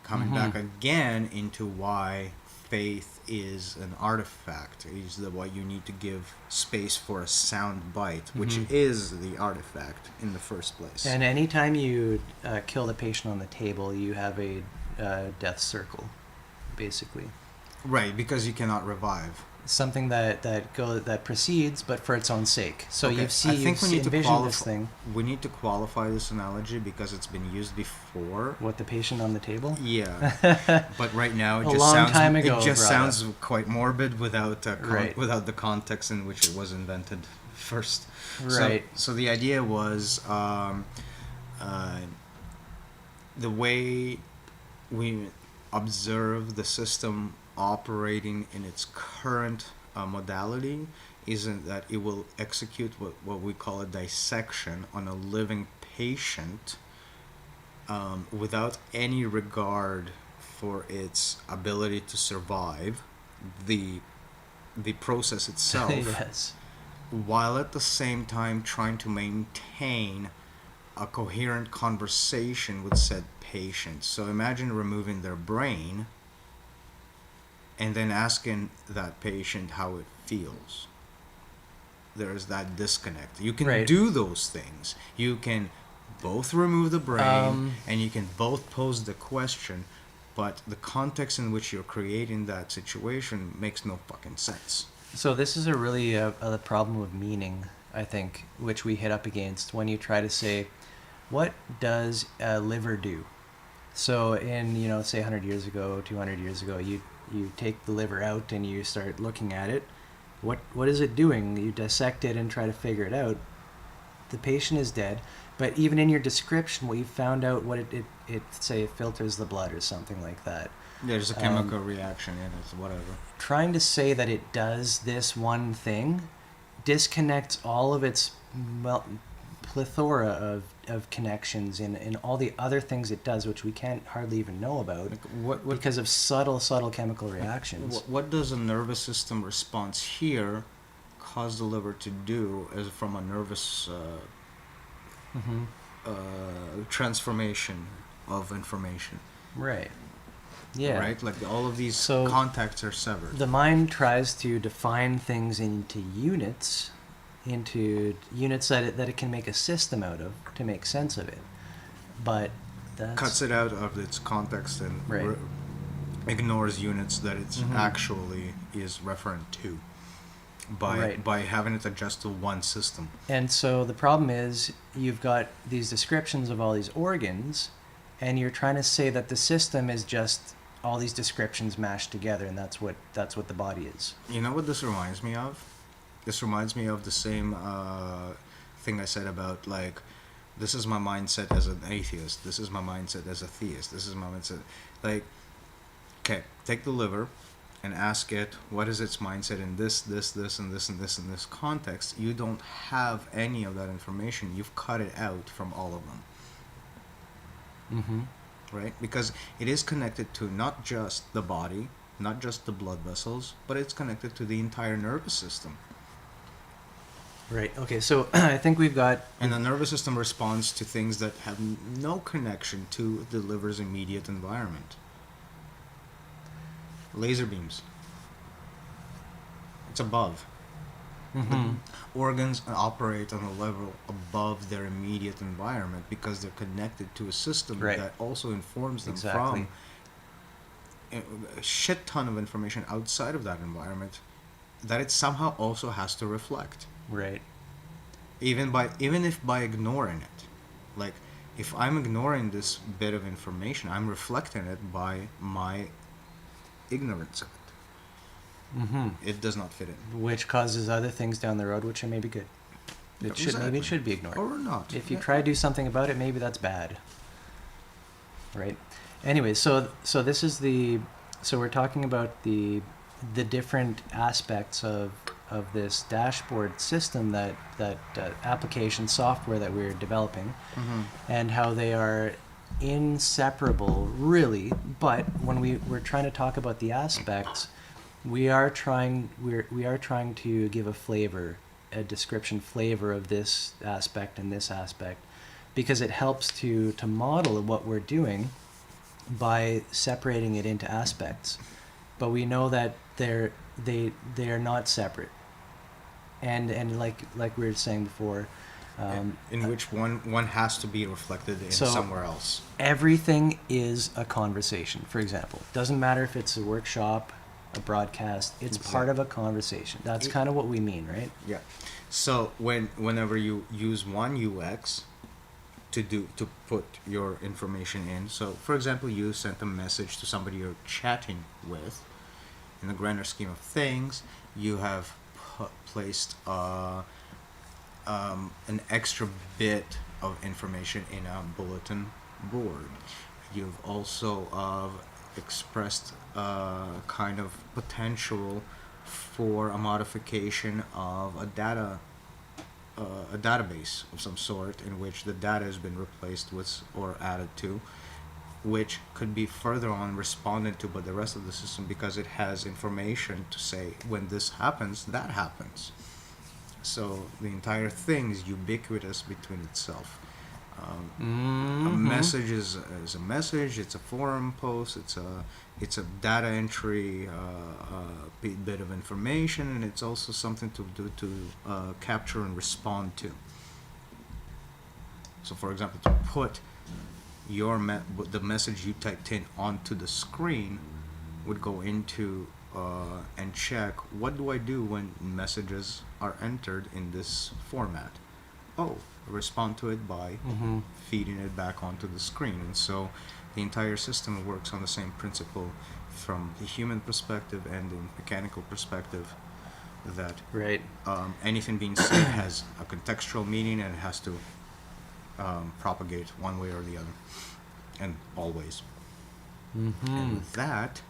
Coming back again into why faith is an artifact, is what you need to give space for a sound bite, which is the artifact in the first place. And anytime you kill the patient on the table, you have a death circle, basically. Right, because you cannot revive. Something that proceeds, but for its own sake. So Okay, you've envisioned this thing. We need to qualify this analogy because it's been used before. What, the patient on the table? Yeah, but right now it just sounds quite morbid without without the context in which it was invented first. Right. So the idea was the way we observe the system operating in its current modality isn't that it will execute what we call a dissection on a living patient without any regard for its ability to survive the process itself. Yes. While at the same time trying to maintain a coherent conversation with said patient. So imagine removing their brain and then asking that patient how it feels. There's that disconnect. You can do those things. You can both remove the brain and you can both pose the question, but the context in which you're creating that situation makes no fucking sense. So this is a really a problem of meaning, I think, which we hit up against when you try to say, what does a liver do? So in, say 100 years ago, 200 years ago, you take the liver out and you start looking at it. What is it doing? You dissect it and try to figure it out. The patient is dead, but even in your description, what you found out, what it say it filters the blood or something like that. There's a chemical reaction in it, whatever. Trying to say that it does this one thing disconnects all of its plethora of connections in all the other things it does, which we can't hardly even know about because of subtle chemical reactions. What does a nervous system response here cause the liver to do as from a nervous transformation of information? Right. Yeah. Right? Like all of these contacts are severed. The mind tries to define things into units into units that it can make a system out of to make sense of it. But that's Cuts it out of its context and Right. ignores units that it Mhm. actually is referent to by Right. by having it adjust to one system. And so the problem is you've got these descriptions of all these organs, and you're trying to say that the system is just all these descriptions mashed together, and that's what the body is. You know what this reminds me of? This reminds me of the same thing I said about, like, this is my mindset as an atheist. This is my mindset as a theist. This is my mindset. Like, okay, take the liver and ask it what is its mindset in this, and this context. You don't have any of that information. You've cut it out from all of them, Mm-hmm. right? Because it is connected to not just the body, not just the blood vessels, but it's connected to the entire nervous system. Right. Okay. So I think we've got. And the nervous system responds to things that have no connection to the liver's immediate environment. Laser beams. It's above. Mm-hmm. Organs operate on a level above their immediate environment because they're connected to a system Right. that also informs them Exactly. from a shit ton of information outside of that environment that it somehow also has to reflect. Right. Even if by ignoring it. Like, if I'm ignoring this bit of information, I'm reflecting it by my ignorance of it. Mm-hmm. It does not fit in. Which causes other things down the road, which are maybe good. Maybe Exactly. it should be ignored. Or not. If you Yeah. try to do something about it, maybe that's bad. Right. Anyway, so this is so we're talking about the different aspects of this dashboard system that application software that we're developing, Mhm. and how they are inseparable, really. But when we're trying to talk about the aspects, we are trying to give a description flavor of this aspect and this aspect, because it helps to model what we're doing by separating it into aspects. But we know that they are not separate, and like we were saying before, In which one has to be reflected in So- somewhere else. everything is a conversation. For example, doesn't matter if it's a workshop, a broadcast, it's part of a conversation. That's kind of what we mean, right? Yeah. So whenever you use one UX to put your information in, so for example, you sent a message to somebody you're chatting with. In the grander scheme of things, you have placed an extra bit of information in a bulletin board. You've also expressed kind of potential for a modification of a database of some sort in which the data has been replaced with or added to, which could be further on responded to by the rest of the system because it has information to say when this happens, that happens. So the entire thing is ubiquitous between itself. A message is a message. It's a forum post. It's a data entry bit of information, and it's also something to capture and respond to. So, for example, to put the message you typed in onto the screen would go into and check what do I do when messages are entered in this format. Oh, respond to it by feeding it back onto the screen. And so the entire system works on the same principle from the human perspective and the mechanical perspective, that Right. anything being said has a contextual meaning and it has to propagate one way or the other, and always. And with that,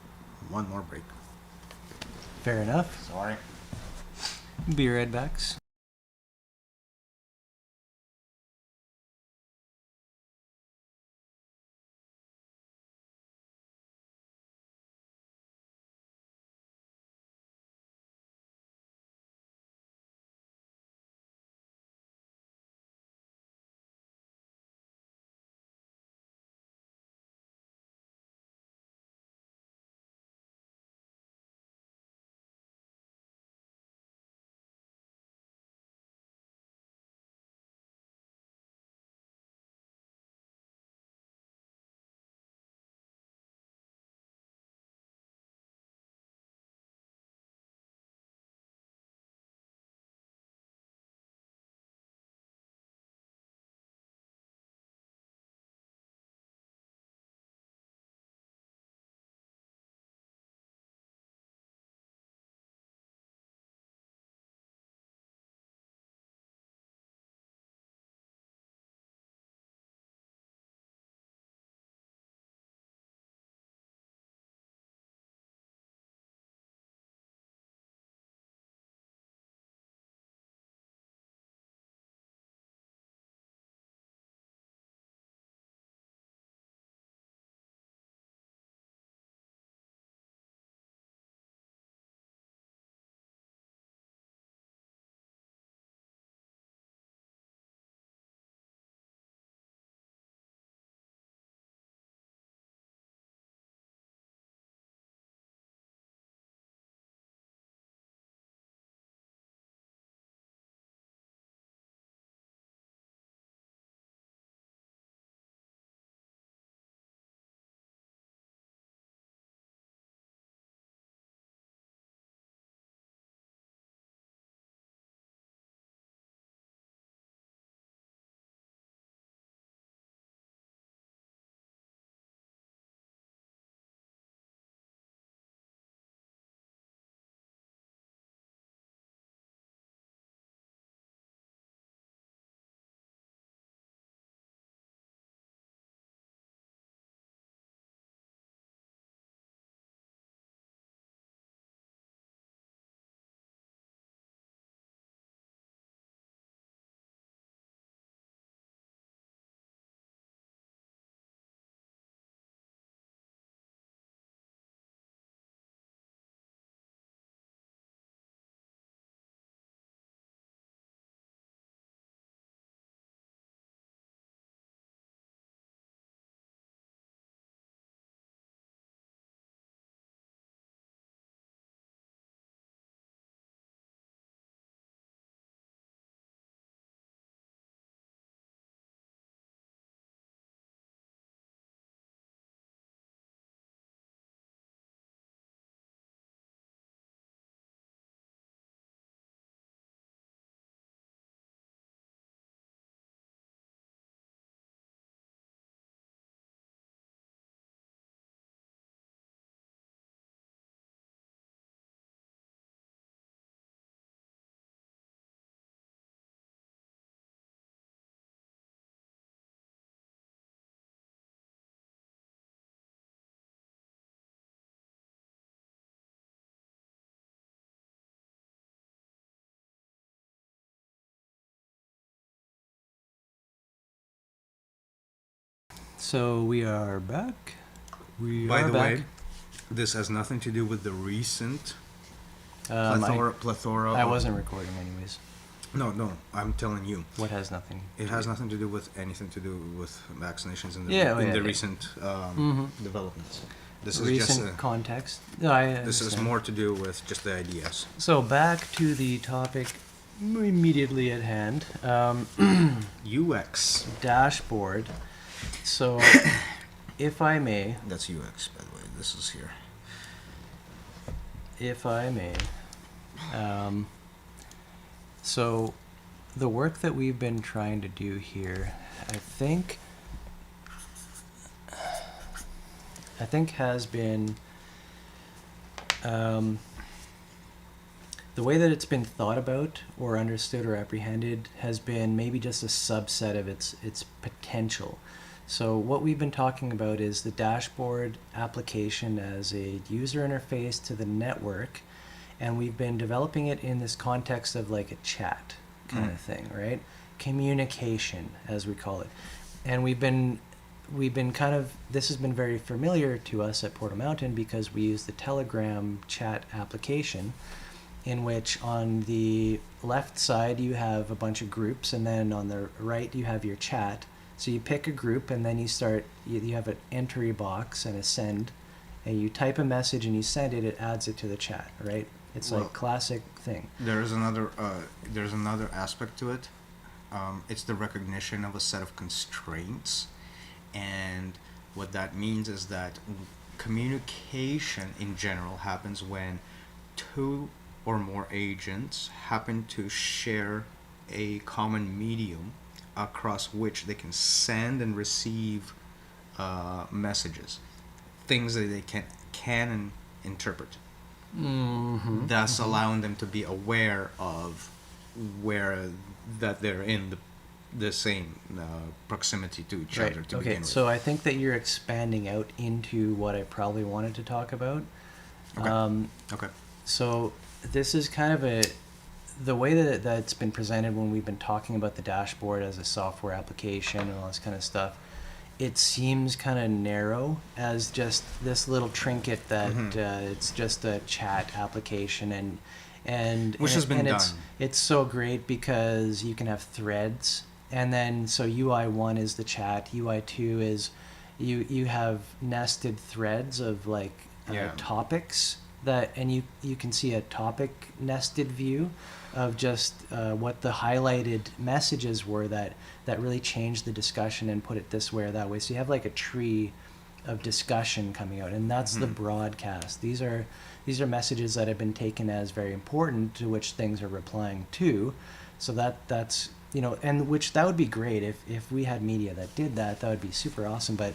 one more break. Fair enough. Sorry. Be right back. So we are back. By the way, this has nothing to do with the recent plethora. I wasn't recording anyways. No, I'm telling you. What has nothing? It has nothing to do with anything to do with vaccinations in the recent developments. This is recent just context. This is more to do with just the ideas. So back to the topic immediately at hand. UX Dashboard. So, if I may. That's UX, by the way. This is here. If I may. So, the work that we've been trying to do here, I think has been the way that it's been thought about or understood or apprehended has been maybe just a subset of its potential. So what we've been talking about is the dashboard application as a user interface to the network, and we've been developing it in this context of like a chat kind of thing, right? Communication, as we call it. And we've been kind of, this has been very familiar to us at Portal Mountain because we use the Telegram chat application, in which on the left side you have a bunch of groups, and then on the right you have your chat. So you pick a group, and then you have an entry box and a send, and you type a message and you send it. It adds it to the chat, right? It's like classic thing. There's another aspect to it. It's the recognition of a set of constraints, and what that means is that communication in general happens when two or more agents happen to share a common medium across which they can send and receive messages, things that they can interpret. Thus allowing them to be aware of that they're in the same proximity to each other to begin with. So I think that you're expanding out into what I probably wanted to talk about. Okay. So this is kind of the way that it's been presented when we've been talking about the dashboard as a software application and all this kind of stuff. It seems kind of narrow as just this little trinket that it's just a chat application, and which has been done. It's so great because you can have threads, and then so UI1 is the chat, UI2 is you have nested threads of like topics that, and you can see a topic nested view of just what the highlighted messages were that really changed the discussion and put it this way or that way. So you have like a tree of discussion coming out, and that's the broadcast. These are messages that have been taken as very important, to which things are replying to. So that's and which that would be great if we had media that did that. That would be super awesome. But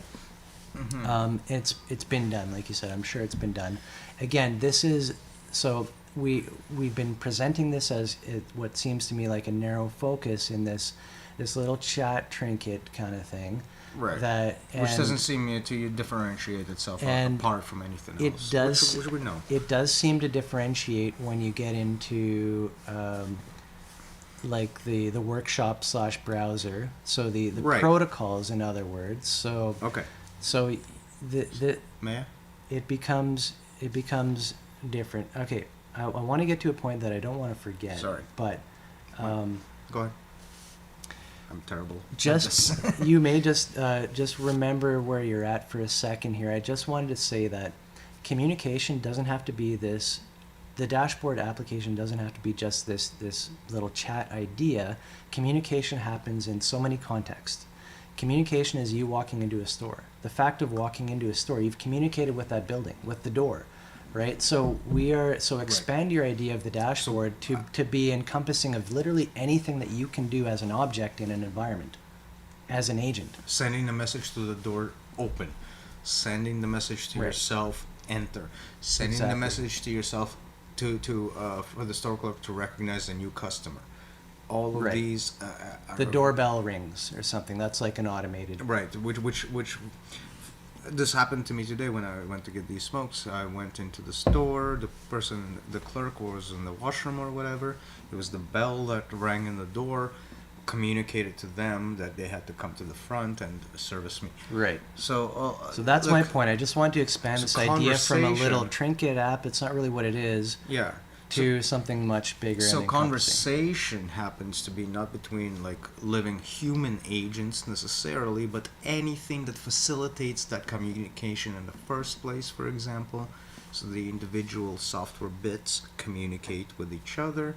it's been done, like you said. I'm sure it's been done. Again, this is so. We've been presenting this as what seems to me like a narrow focus in this little chat trinket kind of thing. Right. Which doesn't seem to differentiate itself apart from anything else. Which we know. It does seem to differentiate when you get into like the workshop / browser. So the protocols, in other words. So So May I? It becomes different. Okay. I want to get to a point that I don't want to forget. Sorry. But go ahead. I'm terrible. You may just remember where you're at for a second here. I just wanted to say that communication doesn't have to be this. The dashboard application doesn't have to be just this little chat idea. Communication happens in so many contexts. Communication is you walking into a store. The fact of walking into a store, you've communicated with that building, with the door. Right, so expand your idea of the dashboard to be encompassing of literally anything that you can do as an object in an environment, as an agent. Sending the message to the door, open. Sending the message to yourself, enter. Sending the message to yourself to for the store clerk to recognize a new customer. All of these. The doorbell rings or something. That's like an automated. Right, which. This happened to me today when I went to get these smokes. I went into the store. The clerk was in the washroom or whatever. It was the bell that rang in the door. communicated to them that they had to come to the front and service me. Right. So that's my look, point. I just want to expand so this idea from a little conversation- trinket app, it's not really what it is, Yeah. to something much bigger So and encompassing. conversation happens to be not between like living human agents necessarily, but anything that facilitates that communication in the first place, for example. So the individual software bits communicate with each other,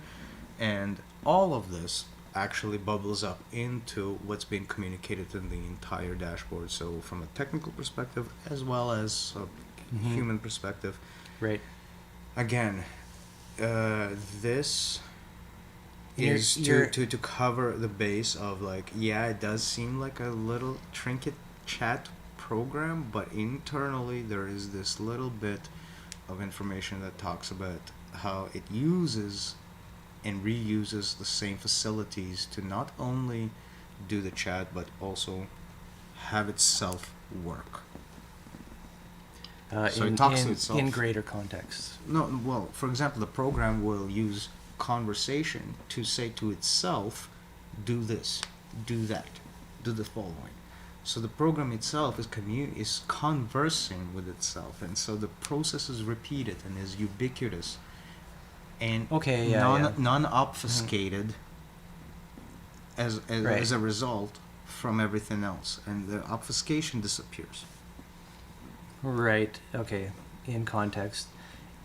and all of this actually bubbles up into what's being communicated in the entire dashboard. So from a technical perspective as well as a human perspective. Right. Again, this You're- is you're- to cover the base of like, yeah, it does seem like a little trinket chat program, but internally there is this little bit of information that talks about how it uses and reuses the same facilities to not only do the chat but also have itself work. So it talks to itself. In greater contexts. No, well, for example, the program will use conversation to say to itself, do this, do that, do the following. So the program itself is conversing with itself, and so the process is repeated and is ubiquitous and non-obfuscated as a result from everything else, and the obfuscation disappears. Right. Okay. In context,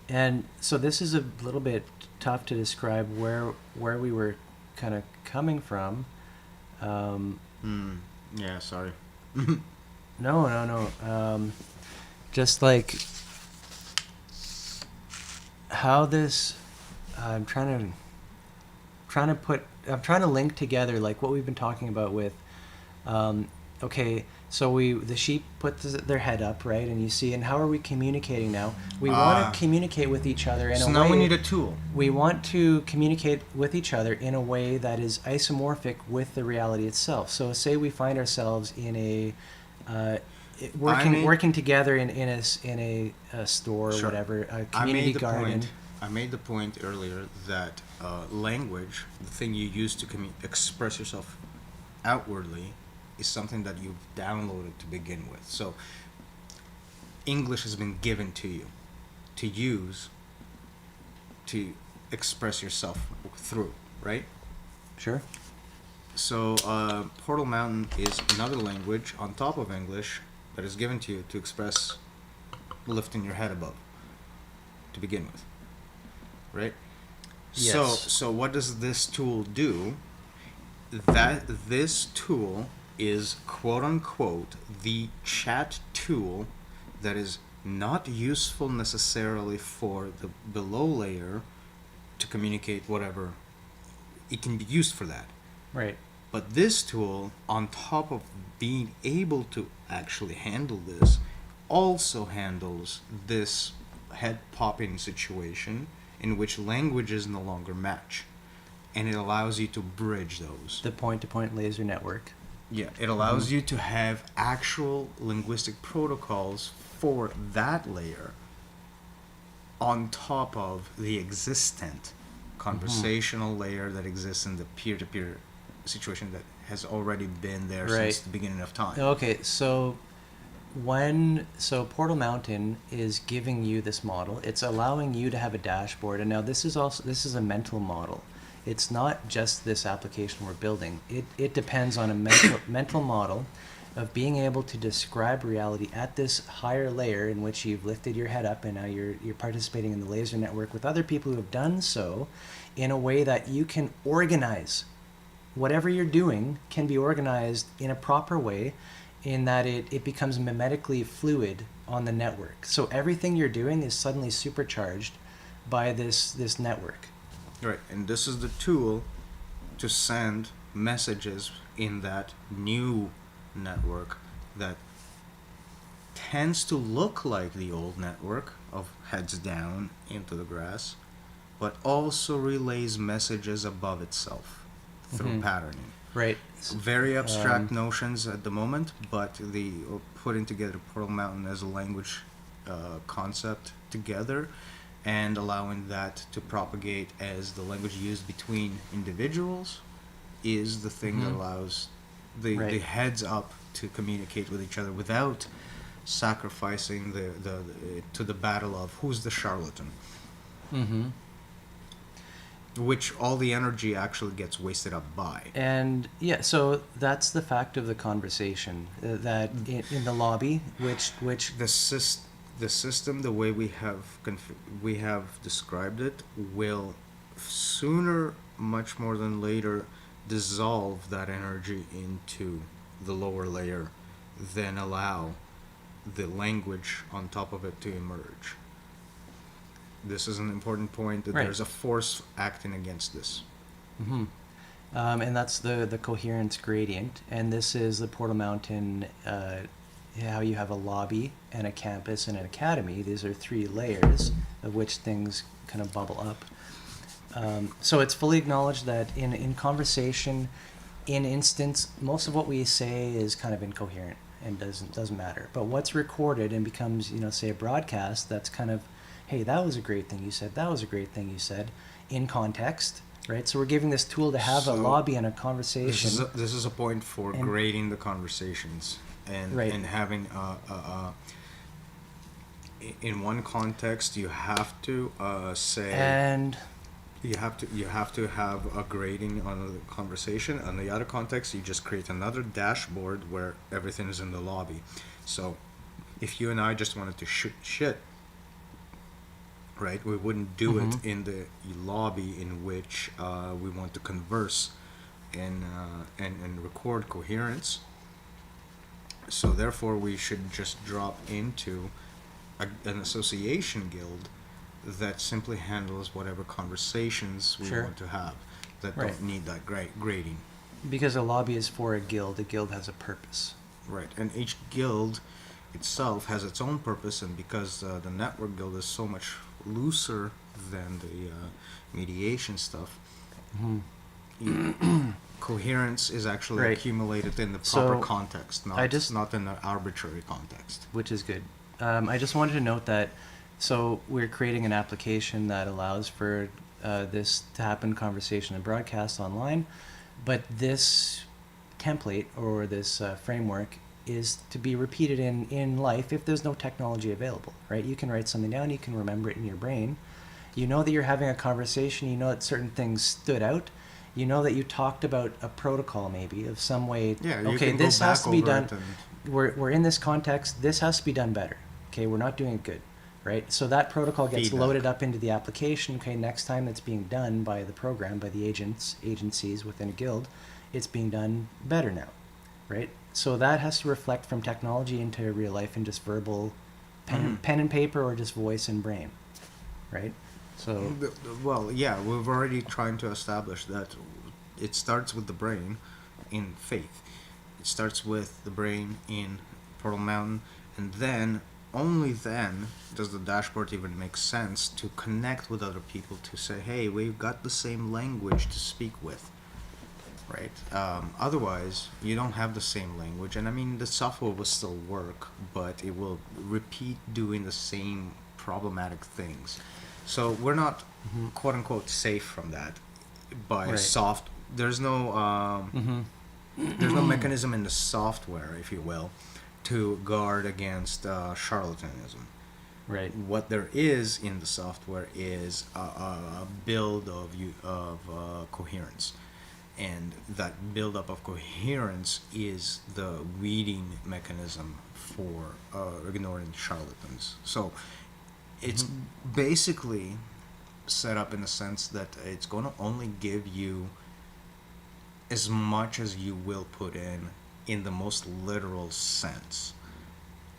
and so this is a little bit tough to describe where we were kind of coming from. Yeah. Sorry. No. Just like how this, I'm trying to link together like what we've been talking about with. Okay, so the sheep put their head up, right? And you see, and how are we communicating now? We want to communicate with each other in a way. So now we need a tool. We want to communicate with each other in a way that is isomorphic with the reality itself. So say we find ourselves in a working together in a store or whatever, a community garden. I made the point earlier that language, the thing you use to express yourself outwardly, is something that you've downloaded to begin with. So English has been given to you to use to express yourself through, right? Sure. So Portal Mountain is another language on top of English that is given to you to express lifting your head above to begin with, right? Yes. So what does this tool do? That this tool is quote unquote the chat tool that is not useful necessarily for the below layer to communicate whatever. It can be used for that. Right. But this tool, on top of being able to actually handle this, also handles this head popping situation in which languages no longer match. And it allows you to bridge those. The point-to-point laser network. Yeah, it allows you to have actual linguistic protocols for that layer on top of the existent conversational layer that exists in the peer-to-peer situation that has already been there since the beginning of time. Okay, so Portal Mountain is giving you this model. It's allowing you to have a dashboard, and now this is a mental model. It's not just this application we're building. It depends on a mental model of being able to describe reality at this higher layer in which you've lifted your head up and now you're participating in the laser network with other people who have done so in a way that you can organize. Whatever you're doing can be organized in a proper way in that it becomes mimetically fluid on the network. So everything you're doing is suddenly supercharged by this network. Right, and this is the tool to send messages in that new network that tends to look like the old network of heads down into the grass, but also relays messages above itself through patterning. Right. Very abstract notions at the moment, but the putting together Portal Mountain as a language concept together and allowing that to propagate as the language used between individuals is the thing that allows the Right. heads up to communicate with each other without sacrificing the to the battle of who's the charlatan, Mm-hmm. which all the energy actually gets wasted up by. And yeah, so that's the fact of the conversation, that in the lobby, which The system, the way we have described it, will sooner, much more than later, dissolve that energy into the lower layer, then allow the language on top of it to emerge. This is an important point, that Right. there's a force acting against this. Mm-hmm. And that's the coherence gradient, and this is the Portal Mountain, how you have a lobby and a campus and an academy. These are three layers of which things kind of bubble up. So it's fully acknowledged that in conversation, in instance, most of what we say is kind of incoherent and doesn't matter. But what's recorded and becomes, say a broadcast, that's kind of, hey, that was a great thing you said, that was a great thing you said, in context, right? So we're giving this tool to have a lobby and a conversation. This is a point for grading the conversations and Right. and having in one context you have to say. And You have to have a grading on the conversation. On the other context, you just create another dashboard where everything is in the lobby. So, if you and I just wanted to shoot shit, right, we wouldn't do it in the lobby in which we want to converse and record coherence. So therefore, we should just drop into an association guild that simply handles whatever conversations we Sure. want to have that Right. don't need that grading. because a lobby is for a guild has a purpose. Right, and each guild itself has its own purpose, and because the network guild is so much looser than the mediation stuff, coherence is actually Right. accumulated in the So, proper context, not in the arbitrary context. Which is good. I just wanted to note that, so we're creating an application that allows for this to happen, conversation and broadcast online, but this template or this framework is to be repeated in life if there's no technology available, right? You can write something down, you can remember it in your brain. You know that you're having a conversation, you know that certain things stood out, you know that you talked about a protocol maybe of some way. Yeah, you okay, can go this has back to be over done. it and- We're in this context. This has to be done better. Okay, we're not doing it good, right? So that protocol gets Feedback. loaded up into the application. Okay, next time it's being done by the program, by the agencies within a guild, it's being done better now, right? So that has to reflect from technology into real life and just verbal, pen and paper, or just voice and brain, right? So Well, yeah, we've already trying to establish that it starts with the brain in Faith. It starts with the brain in Portal Mountain, and then, only then, does the dashboard even make sense to connect with other people to say, hey, we've got the same language to speak with, right? Otherwise, you don't have the same language, and I mean, the software will still work, but it will repeat doing the same problematic things. So we're not, quote unquote, safe from that by Right. There's no there's no mechanism in the software, if you will, to guard against charlatanism. right, What there is in the software is a build of coherence, and that buildup of coherence is the weeding mechanism for ignoring charlatans. So it's basically set up in the sense that it's going to only give you as much as you will put in the most literal sense.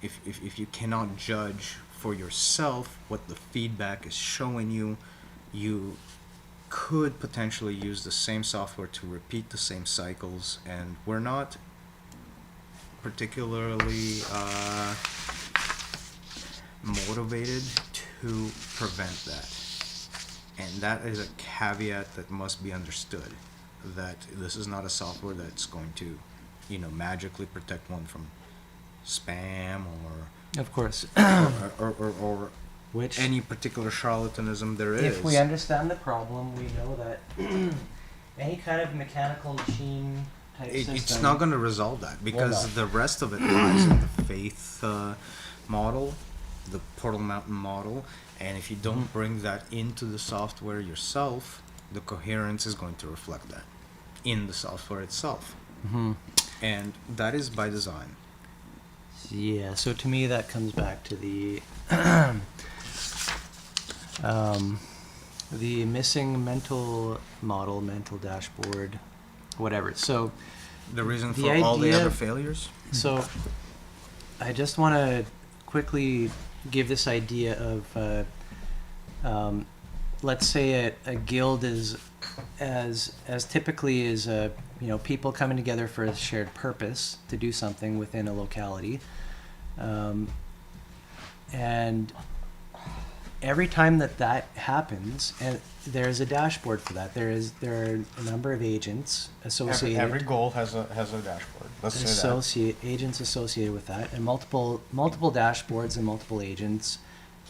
If you cannot judge for yourself what the feedback is showing you, you could potentially use the same software to repeat the same cycles, and we're not particularly motivated to prevent that. And that is a caveat that must be understood, that this is not a software that's going to, magically protect one from spam of course. or Which, any particular charlatanism there is. if we understand the problem, we know that any kind of mechanical machine type system. It's not going to resolve that because no. the rest of it lies in the faith model, the Portal Mountain model, and if you don't bring that into the software yourself, the coherence is going to reflect that in the software itself. And that is by design. Yeah, so to me that comes back to the the missing mental model, mental dashboard, whatever. So The reason The for all the idea- other failures? So I just want to quickly give this idea of let's say a guild is as typically is people coming together for a shared purpose to do something within a locality, and every time that happens, and there's a dashboard for that. There are a number of agents associated. Every goal has a dashboard. Let's say that. Agents associated with that, and multiple dashboards and multiple agents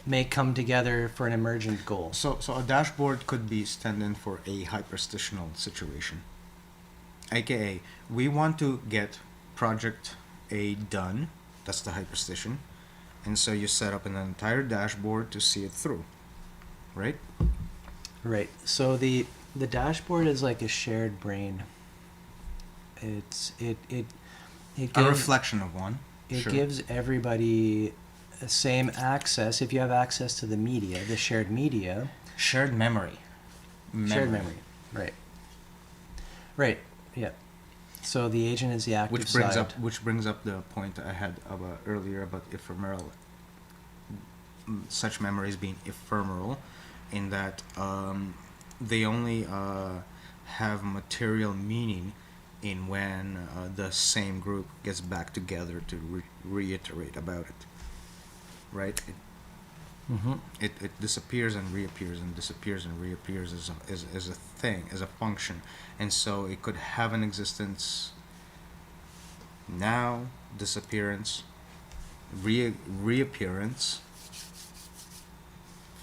may come together for an emergent goal. So a dashboard could be stand-in for a hyperstitional situation. AKA, we want to get project A done. That's the hyperstition. And so you set up an entire dashboard to see it through. Right? Right. So the dashboard is like a shared brain. It A gives, reflection of one. it Sure. gives everybody the same access. If you have access to the media, the shared media, Shared memory. shared memory. Right. Right. Yeah. So the agent is the active side. Which brings up the point I had about earlier about ephemeral, such memories being ephemeral, in that they only have material meaning in when the same group gets back together to reiterate about it. Right? It disappears and reappears and disappears and reappears as a thing, as a function, and so it could have an existence now, disappearance, reappearance.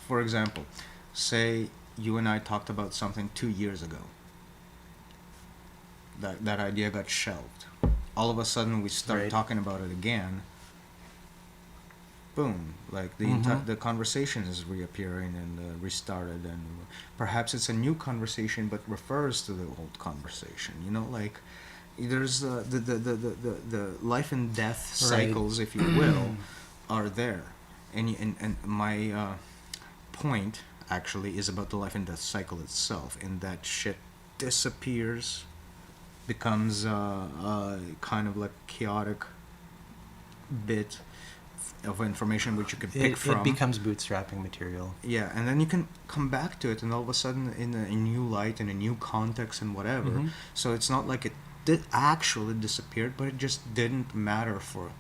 For example, say you and I talked about something 2 years ago. That idea got shelved. All of a sudden we start Right. talking about it again. Boom, like the conversation is reappearing and restarted, and perhaps it's a new conversation but refers to the old conversation, like there's the life and death cycles, if you will, are there, and my point actually is about the life and death cycle itself, and that shit disappears, becomes kind of like chaotic bit of information which you can pick from. It becomes bootstrapping material. Yeah, and then you can come back to it, and all of a sudden in a new light, in a new context, and whatever. So it's not like it did actually disappeared, but it just didn't matter for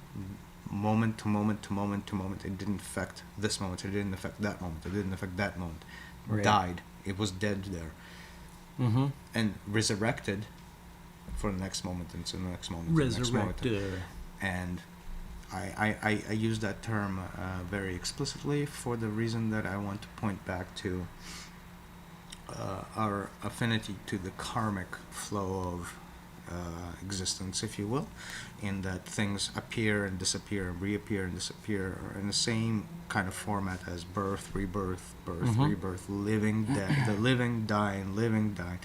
moment to moment to moment to moment. It didn't affect this moment. It didn't affect that moment. It didn't affect that moment. Right. Died. It was dead there. And resurrected for the next moment, and to the next moment, to the next moment. And I use that term very explicitly for the reason that I want to point back to our affinity to the karmic flow of existence, if you will, in that things appear and disappear and reappear and disappear in the same kind of format as birth, rebirth, birth, rebirth, living, death, the living, dying, living, dying.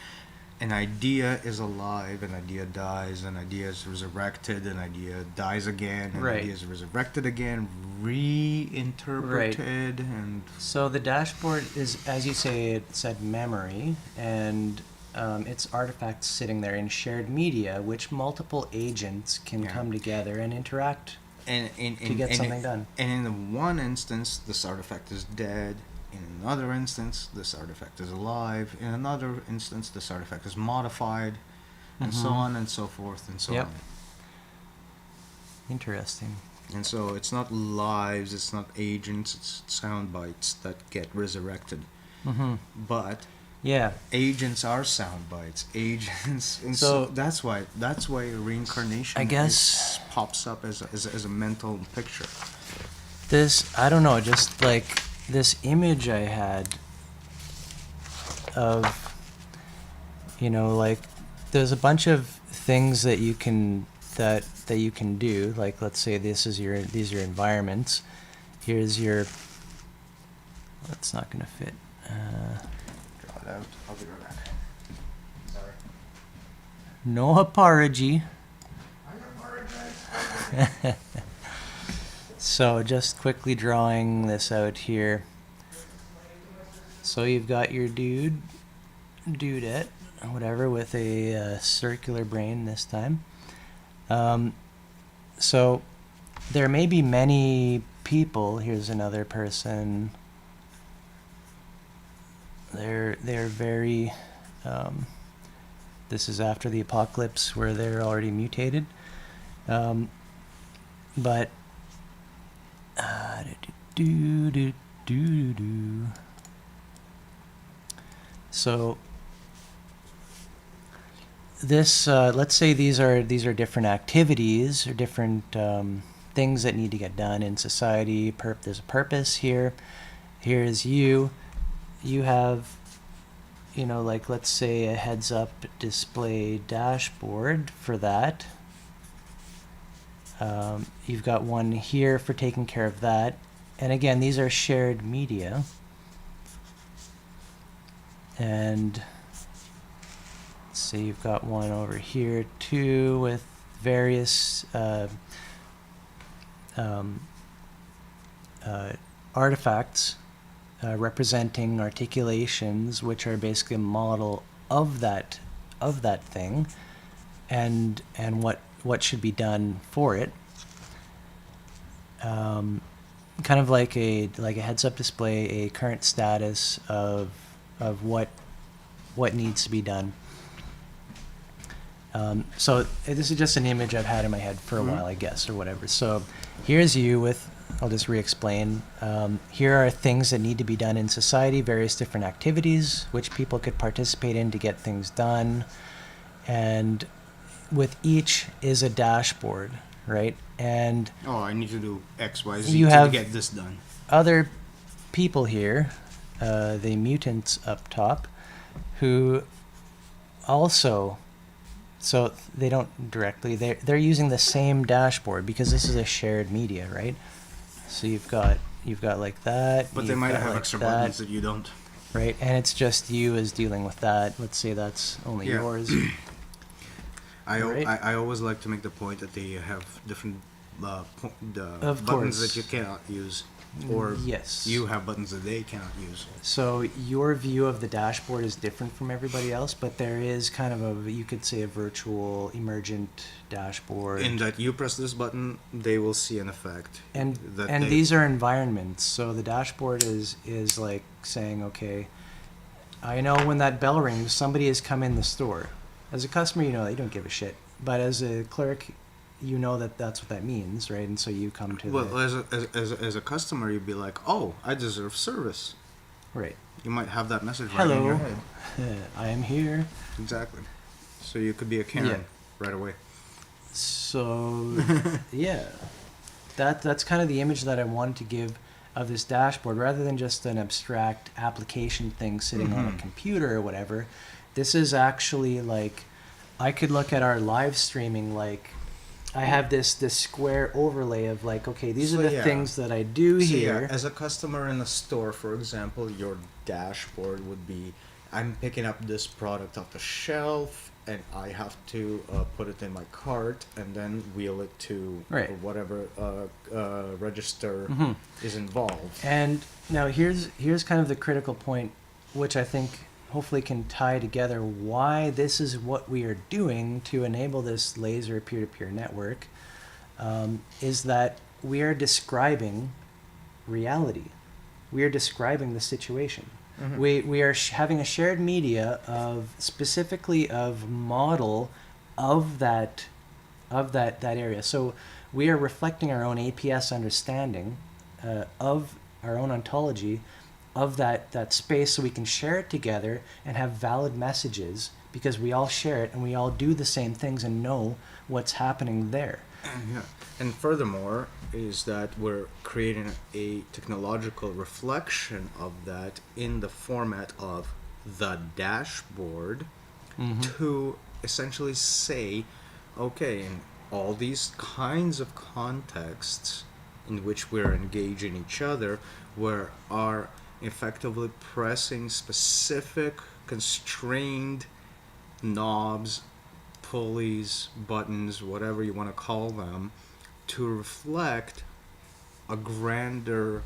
An idea is alive, an idea dies, an idea is resurrected, an idea dies again, an idea is resurrected again, reinterpreted, and... So the dashboard is, as you say, it said memory, and it's artifacts sitting there in shared media, which multiple agents can come together and interact to get something done. And in the one instance, this artifact is dead. In another instance, this artifact is alive. In another instance, this artifact is modified, and so on and so forth and so on. Interesting. And so it's not lives, it's not agents, it's sound bites that get resurrected. But agents are sound bites. Agents, and so that's why reincarnation, I guess, pops up as a mental picture. I don't know, just like this image I had of you know, like there's a bunch of things that you can that you can do. Like let's say these are your environments. Here's your. That's not gonna fit. Draw it out. I'll be right back. Sorry. No apology. So just quickly drawing this out here. So you've got your dudette, whatever, with a circular brain this time. So there may be many people. Here's another person. They're very. This is after the apocalypse, where they're already mutated. But so this, let's say these are different activities or different things that need to get done in society. There's a purpose here. Here's you. You have, you know, like let's say a heads-up display dashboard for that. You've got one here for taking care of that. And again, these are shared media. And let's see, you've got one over here too with various artifacts representing articulations, which are basically a model of that thing, and what should be done for it. Kind of like a heads-up display, a current status of what needs to be done. So this is just an image I've had in my head for a while, I guess, or whatever. So here's you with, I'll just re-explain. Here are things that need to be done in society, various different activities which people could participate in to get things done. And with each is a dashboard, right? And I need to do X, Y, Z you to have get this done. Other people here, the mutants up top, who also, so they don't directly, they're using the same dashboard because this is a shared media, right? So you've got like that. But they might have like extra that, buttons that you don't. right? And it's just you as dealing with that. Let's say that's only yours. I always like to make the point that they have different Of buttons course. that you cannot use, or yes, you have buttons that they cannot use. So your view of the dashboard is different from everybody else, but there is kind of you could say a virtual emergent dashboard. In that you press this button, they will see an effect. And these are environments. So the dashboard is like saying, okay, I know when that bell rings, somebody has come in the store. As a customer, you know that you don't give a shit, but as a clerk, you know that that's what that means, right? And so you come to as a customer, you'd be like, oh, I deserve service. Right. You might have that message right in your head. I am here. Exactly. So you could be a Karen right away. So yeah, that's kind of the image that I wanted to give of this dashboard, rather than just an abstract application thing sitting on a computer or whatever. This is actually like, I could look at our live streaming, like I have this square overlay of like, okay, these are the things that I do here. Yeah, as a customer in a store, for example, your dashboard would be, I'm picking up this product off the shelf and I have to put it in my cart and then wheel it to whatever register is involved. And now here's kind of the critical point, which I think hopefully can tie together why this is what we are doing to enable this laser peer-to-peer network, is that we are describing reality. We are describing the situation. We are having a shared media of specifically of model of that area. So we are reflecting our own APS understanding of our own ontology of that space, so we can share it together and have valid messages because we all share it and we all do the same things and know what's happening there. Yeah. And furthermore is that we're creating a technological reflection of that in the format of the dashboard, to essentially say, okay, in all these kinds of contexts in which we're engaging each other, we are effectively pressing specific constrained knobs, pulleys, buttons, whatever you want to call them, to reflect a grander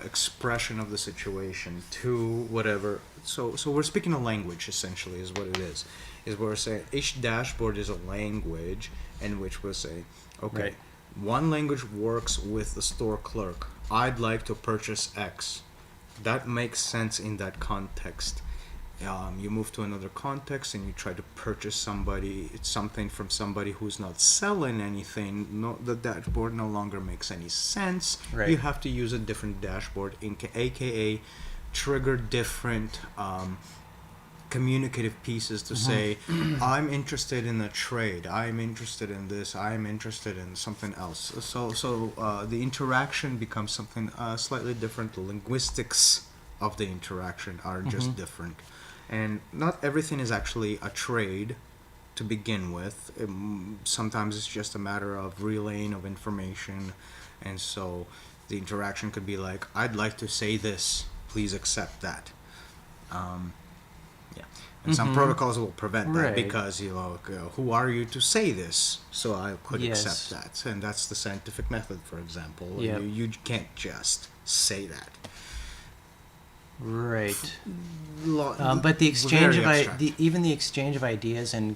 expression of the situation to whatever. So we're speaking a language, essentially, is what it is. Is we're saying each dashboard is a language in which we're saying, okay, Right. one language works with the store clerk. I'd like to purchase X. That makes sense in that context. You move to another context and you try to purchase something from somebody who's not selling anything. No, the dashboard no longer makes any sense. Right. You have to use a different dashboard, aka trigger different communicative pieces to say, I'm interested in a trade, I'm interested in this, I'm interested in something else. So the interaction becomes something slightly different. The linguistics of the interaction are just different. And not everything is actually a trade to begin with. Sometimes it's just a matter of relaying of information. And so the interaction could be like, I'd like to say this, please accept that. Yeah. And some protocols will prevent that Right. because, who are you to say this? So I could Yes. accept that. And that's the scientific method, for example. Yep. You can't just say that. Right. But But the exchange of even the exchange of ideas and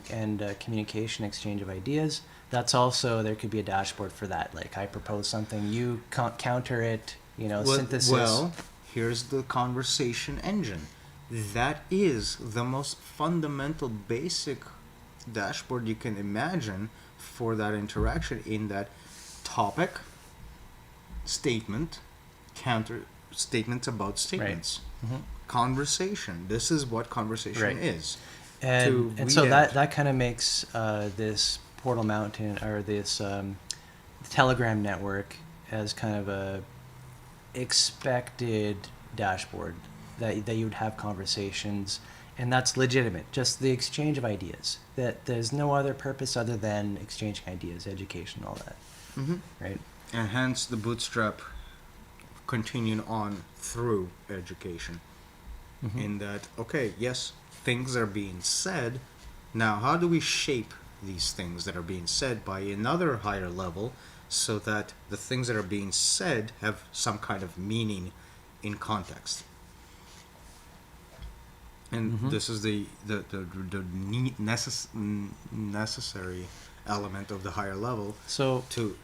communication exchange of ideas, that's also, there could be a dashboard for that. Like, I propose something, you counter it, synthesis. Well, here's the conversation engine. That is the most fundamental, basic dashboard you can imagine for that interaction, in that topic, statement, counter statements about statements. Conversation. This is what conversation Right. is. And so that kind of makes this Portal Mountain, or this Telegram network, as kind of a expected dashboard that you would have conversations, and that's legitimate. Just the exchange of ideas. That there's no other purpose other than exchanging ideas, education, all that. Right. And hence the Bootstrap continuing on through education. In that, okay, yes, things are being said. Now, how do we shape these things that are being said by another higher level, so that the things that are being said have some kind of meaning in context? And this is the necessary element of the higher level. So to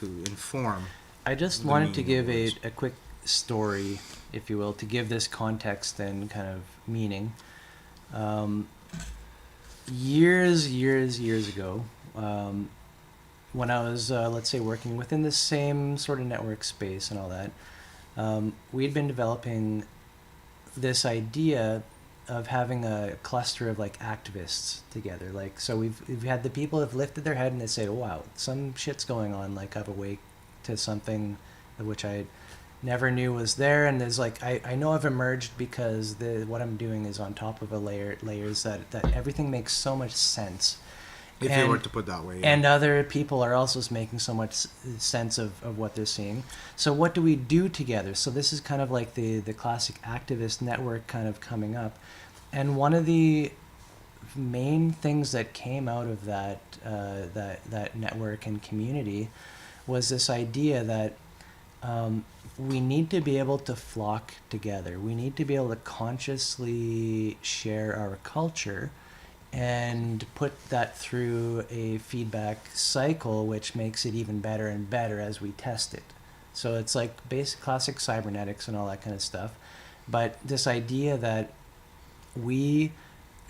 inform. I just the wanted to meaning of give words. a quick story, if you will, to give this context and kind of meaning. Years ago, when I was, let's say, working within the same sort of network space and all that, we'd been developing this idea of having a cluster of like activists together. Like, so we've had the people have lifted their head and they say, oh, wow, some shit's going on. Like, I've awake to something which I never knew was there, and there's like, I know I've emerged because what I'm doing is on top of layers that everything makes so much sense. If you were to put that way. And other people are also making so much sense of what they're seeing. So what do we do together? So this is kind of like the classic activist network kind of coming up. And one of the main things that came out of that network and community was this idea that we need to be able to flock together. We need to be able to consciously share our culture and put that through a feedback cycle, which makes it even better and better as we test it. So it's like basic classic cybernetics and all that kind of stuff. But this idea that we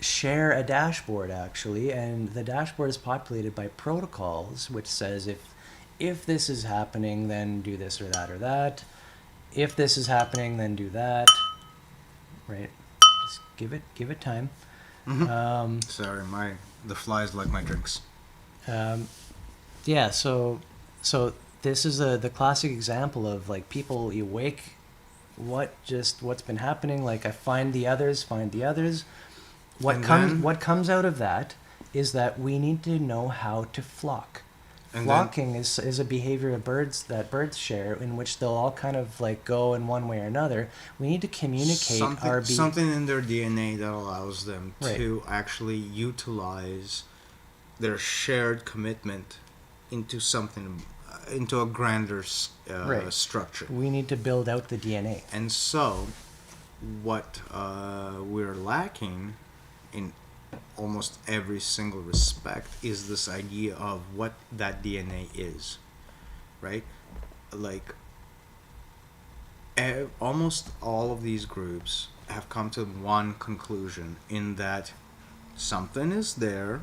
share a dashboard, actually, and the dashboard is populated by protocols, which says if this is happening, then do this or that or that. If this is happening, then do that. Right? Just give it time. Sorry, the flies like my drinks. Yeah, so this is the classic example of like people, you wake, what's been happening, like I find the others, what comes out of that is that we need to know how to flock. Flocking is a behavior of birds that birds share, in which they'll all kind of like go in one way or another. We need to communicate something in their DNA that allows them to actually utilize their shared commitment into something, into a grander structure. We need to build out the DNA. And so, what we're lacking in almost every single respect is this idea of what that DNA is, right? Like, almost all of these groups have come to one conclusion, in that something is there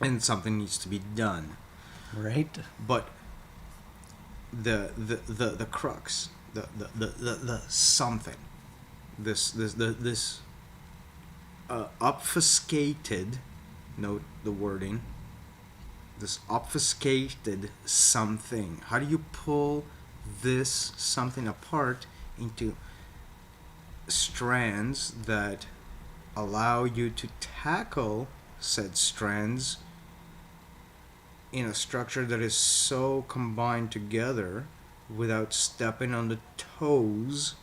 and something needs to be done. Right. But the crux, the something, this obfuscated, note the wording, this obfuscated something. How do you pull this something apart into strands that allow you to tackle said strands in a structure that is so combined together without stepping on the toes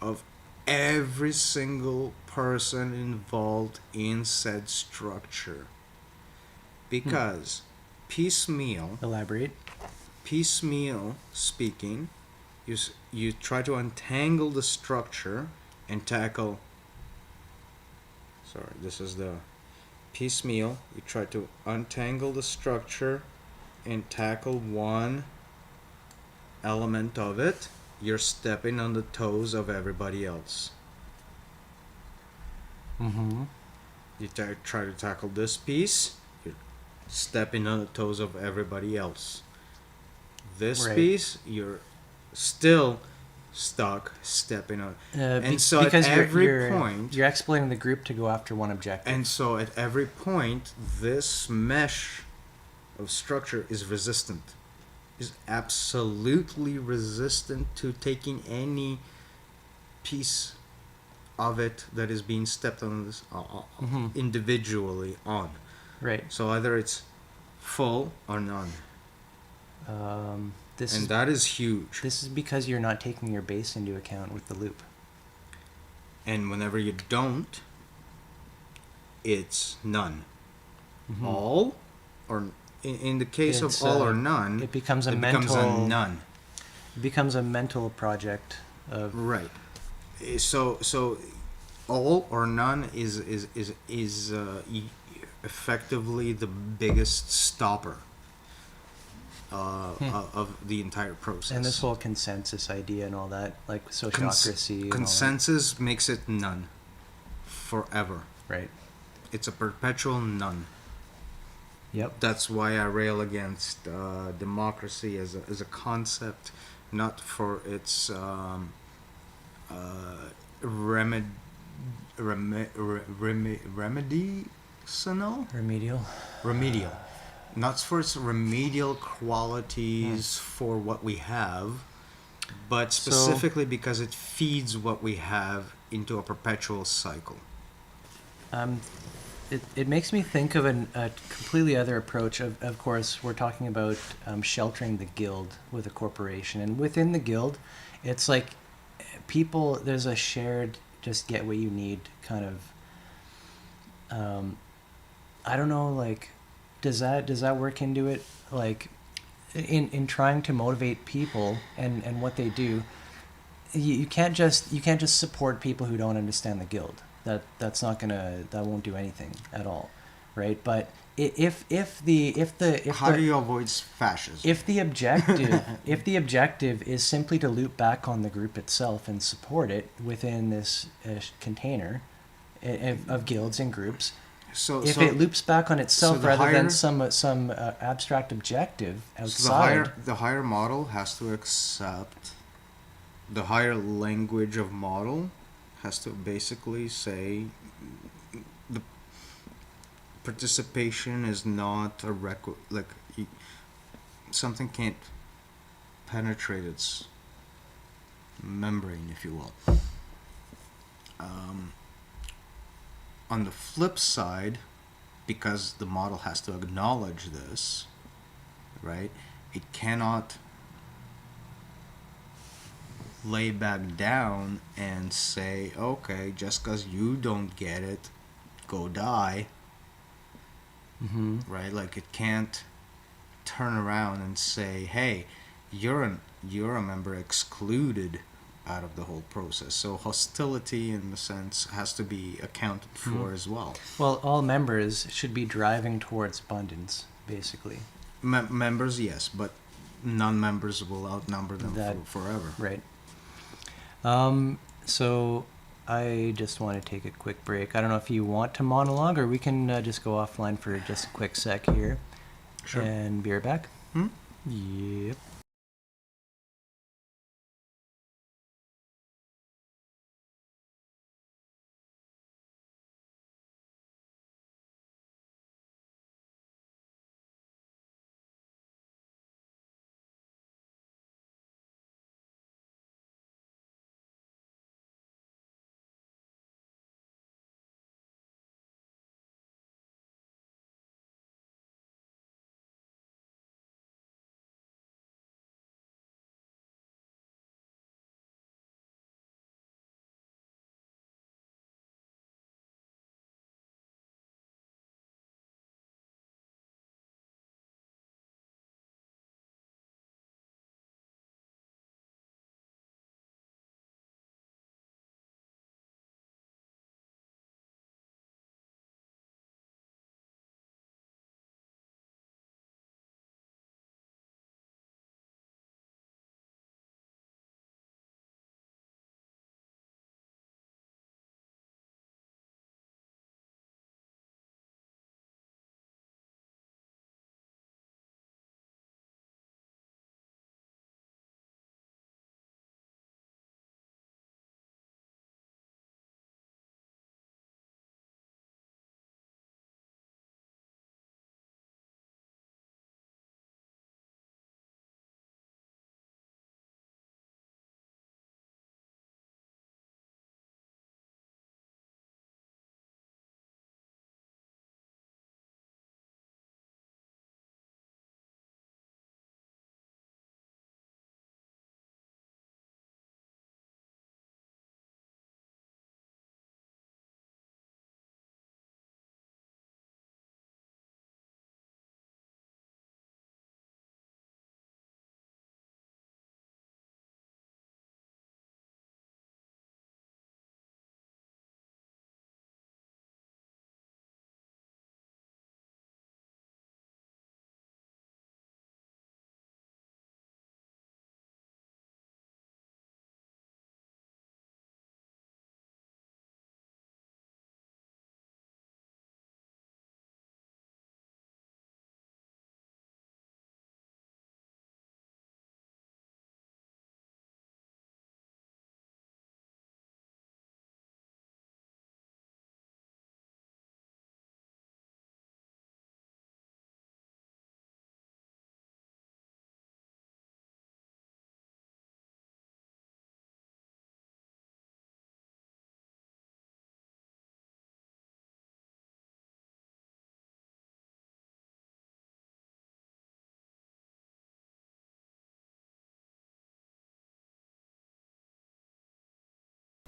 of every single person involved in said structure? Because piecemeal speaking, you try to untangle the structure and tackle, this is the piecemeal, you try to untangle the structure and tackle one element of it, you're stepping on the toes of everybody else. You try to tackle this piece, you're stepping on the toes of everybody else. This piece, you're still stuck stepping on. And so at every point, you're exploiting the group to go after one objective. And so at every point, this mesh of structure is resistant. Is absolutely resistant to taking any piece of it that is being stepped on this individually on. Right. So either it's full or none. That is huge. This is because you're not taking your base into account with the loop. And whenever you don't, it's none. All, or in the case of all or none, it becomes a none. It becomes a mental project of right. So all or none is effectively the biggest stopper of the entire process. And this whole consensus idea and all that, like sociocracy. Consensus makes it none forever. Right. It's a perpetual none. Yep. That's why I rail against democracy as a concept, not for its remedial, not for its remedial qualities for what we have, but specifically because it feeds what we have into a perpetual cycle. It makes me think of a completely other approach. Of course, we're talking about sheltering the guild with a corporation. And within the guild, it's like people, there's a shared just get what you need kind of, I don't know, like, does that work into it? Like, in trying to motivate people and what they do, you can't just support people who don't understand the guild. That won't do anything at all, right? But if how do you avoid fascism? If the objective is simply to loop back on the group itself and support it within this container of guilds and groups, if it loops back on itself rather than some abstract objective outside, so the higher model has to accept the higher language of model. Has to basically say the participation is not a something can't penetrate its membrane, if you will. on the flip side, because the model has to acknowledge this, right? It cannot lay back down and say, okay, just because you don't get it, go die. Right? Like, it can't turn around and say, hey, you're a member excluded out of the whole process. So hostility, in the sense, has to be accounted for as well. Well, all members should be driving towards abundance, basically. Members, yes, but non-members will outnumber them forever. Right. So I just want to take a quick break. I don't know if you want to monologue, or we can just go offline for just a quick sec here. Sure. And be right back. Yep.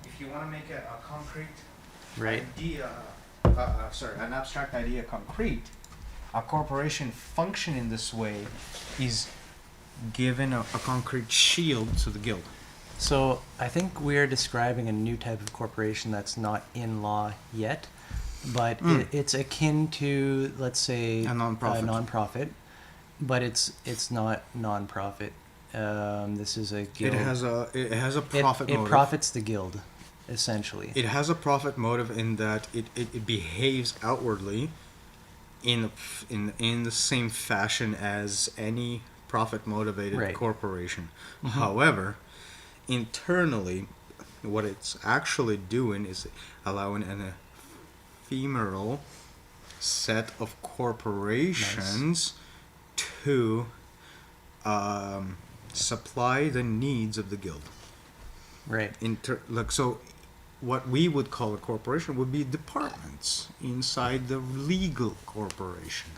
If you want to make a concrete Right. idea, an abstract idea concrete, a corporation function in this way is given a concrete shield to the guild. So I think we're describing a new type of corporation that's not in law yet, but it's akin to, let's say, A nonprofit. nonprofit, but it's not nonprofit. This is a guild. It has a profit It motive. profits the guild, essentially. It has a profit motive in that it behaves outwardly in the same fashion as any profit motivated Right. corporation. However, internally, what it's actually doing is allowing an ephemeral set of corporations to supply the needs of the guild. Right. So what we would call a corporation would be departments inside the legal corporation.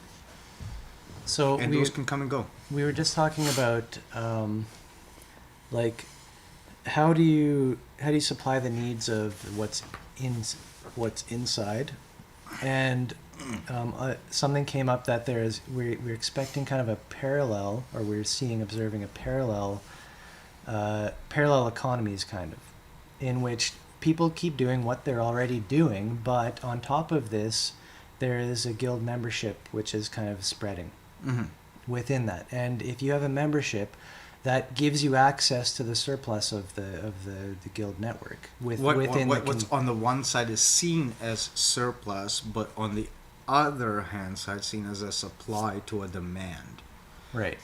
So And those can come and go. we were just talking about like how do you supply the needs of what's inside, and something came up that we're expecting kind of a parallel, or observing a parallel economies, kind of, in which people keep doing what they're already doing, but on top of this there is a guild membership which is kind of spreading within that. And if you have a membership, that gives you access to the surplus of the guild network. What's on the one side is seen as surplus, but on the other hand side seen as a supply to a demand. Right.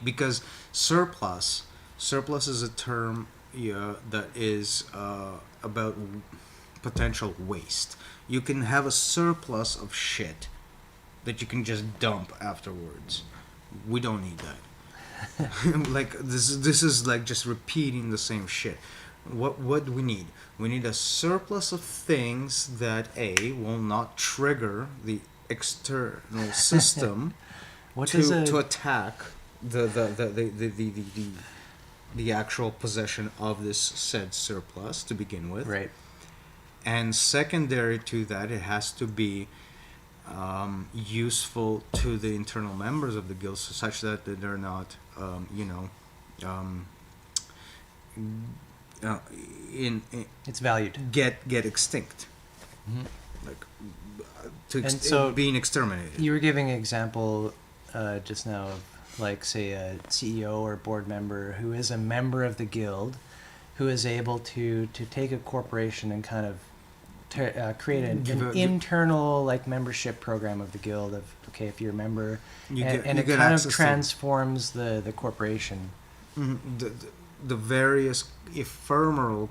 Because surplus is a term that is about potential waste. You can have a surplus of shit that you can just dump afterwards. We don't need that. Like this is like just repeating the same shit. What do we need? We need a surplus of things that will not trigger the external system to attack the actual possession of this said surplus to begin with. Right. And secondary to that, it has to be useful to the internal members of the guild, such that they're not, it's valued. Get extinct, being exterminated. You were giving an example just now of, like, say, a CEO or board member who is a member of the guild, who is able to take a corporation and kind of create an internal, like, membership program of the guild of, okay, if you're a member, and it kind of transforms the corporation. The various ephemeral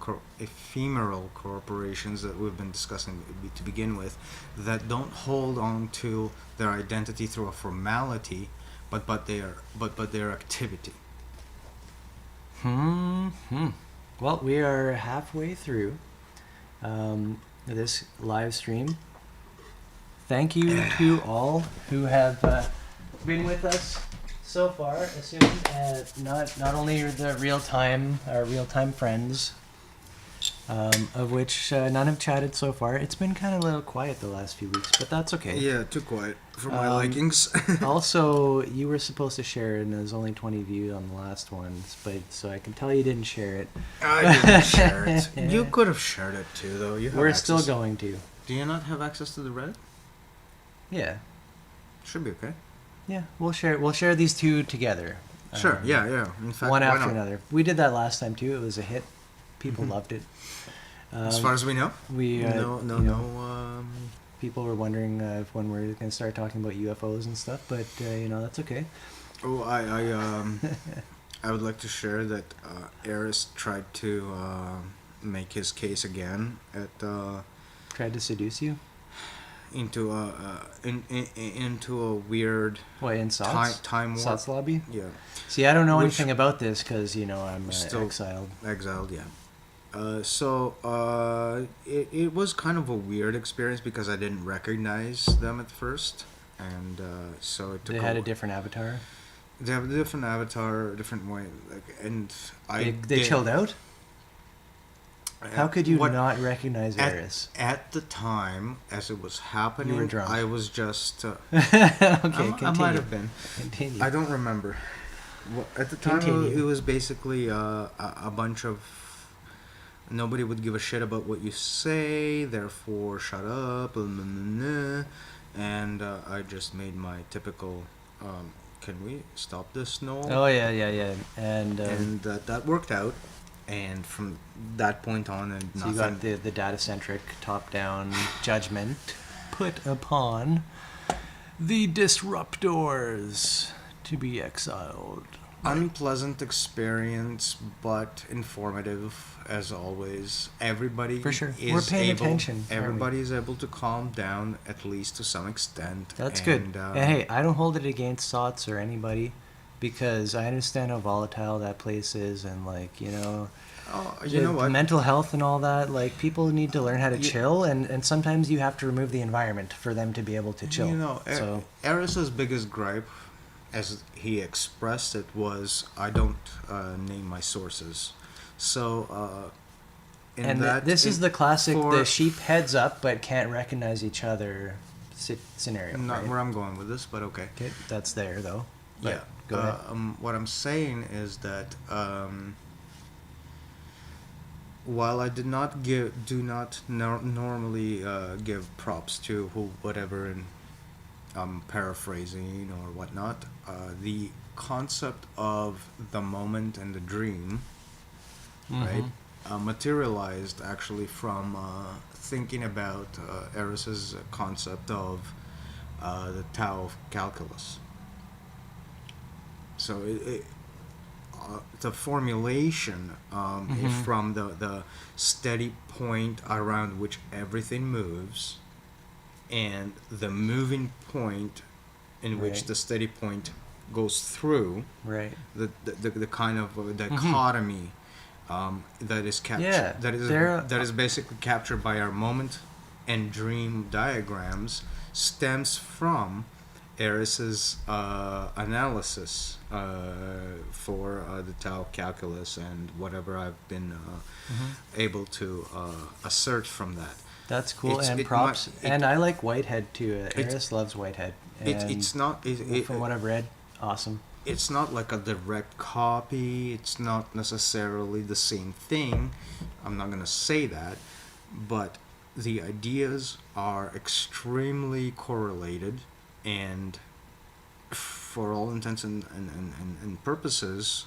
corporations that we've been discussing to begin with, that don't hold on to their identity through a formality, but their activity. Well, we are halfway through this live stream. Thank you to all who have been with us so far, assuming not only the our real-time friends, of which none have chatted so far. It's been kind of a little quiet the last few weeks, but that's okay. Yeah, too quiet for my likings. Also, you were supposed to share it, and there's only 20 views on the last one, but so I can tell you didn't share it. I didn't share it. You could have shared it too, though. We're still going to. Do you not have access to the Reddit? Yeah. Should be okay. Yeah, we'll share these two together. Sure. Yeah. In fact, one after another. We did that last time too. It was a hit. People loved it. As far as we know, no. People were wondering when we're going to start talking about UFOs and stuff, but that's okay. Oh, I would like to share that Eris tried to make his case again at. Tried to seduce you into a weird in time warp. Sots lobby. Yeah. See, I don't know anything about this because I'm still exiled. Yeah. So it was kind of a weird experience because I didn't recognize them at first, and so it took. They had a different avatar. They have a different avatar, different way, and they chilled out. How could you not recognize Eris? At the time, as it was happening, you were drunk. I was just. Okay, I might have been. Continue. I don't remember. Well, at the time, it was basically a bunch of. Nobody would give a shit about what you say, therefore shut up, and I just made my typical. Can we stop this, Noel? Oh yeah, and that worked out. And from that point on, and so you got the data-centric top-down judgment put upon the disruptors to be exiled. Unpleasant experience, but informative as always. Everybody for sure. We're paying attention. Everybody is able to calm down at least to some extent. That's good. And hey, I don't hold it against Sots or anybody. because I understand how volatile that place is, and like, you know, Oh, you know what? mental health and all that. Like, people need to learn how to You- chill, and sometimes you have to remove the environment for them to be able to chill. You know, So Eris's biggest gripe, as he expressed it, was I don't name my sources. So, in and that, this is the classic for- the sheep heads up but can't recognize each other scenario. not right? where I'm going with this, but okay. Okay, that's there though. But Yeah. go ahead. What I'm saying is that while I do not normally give props to whatever, and I'm paraphrasing or whatnot, the concept of the moment and the dream, right, materialized actually from thinking about Eris's concept of the Tao of calculus. So the formulation is from the steady point around which everything moves, and the moving point in which Right. the steady point goes through, Right. the kind of dichotomy that is captured, Yeah, that is basically captured by our moment and dream diagrams, stems from Eris's analysis for the Tau calculus and whatever I've been able to assert from that. That's cool, It's- and it props. might- And I like Whitehead too. It's- Eris loves Whitehead. And It's not from what I've read, awesome. it's not like a direct copy. It's not necessarily the same thing. I'm not going to say that, but the ideas are extremely correlated, and for all intents and purposes,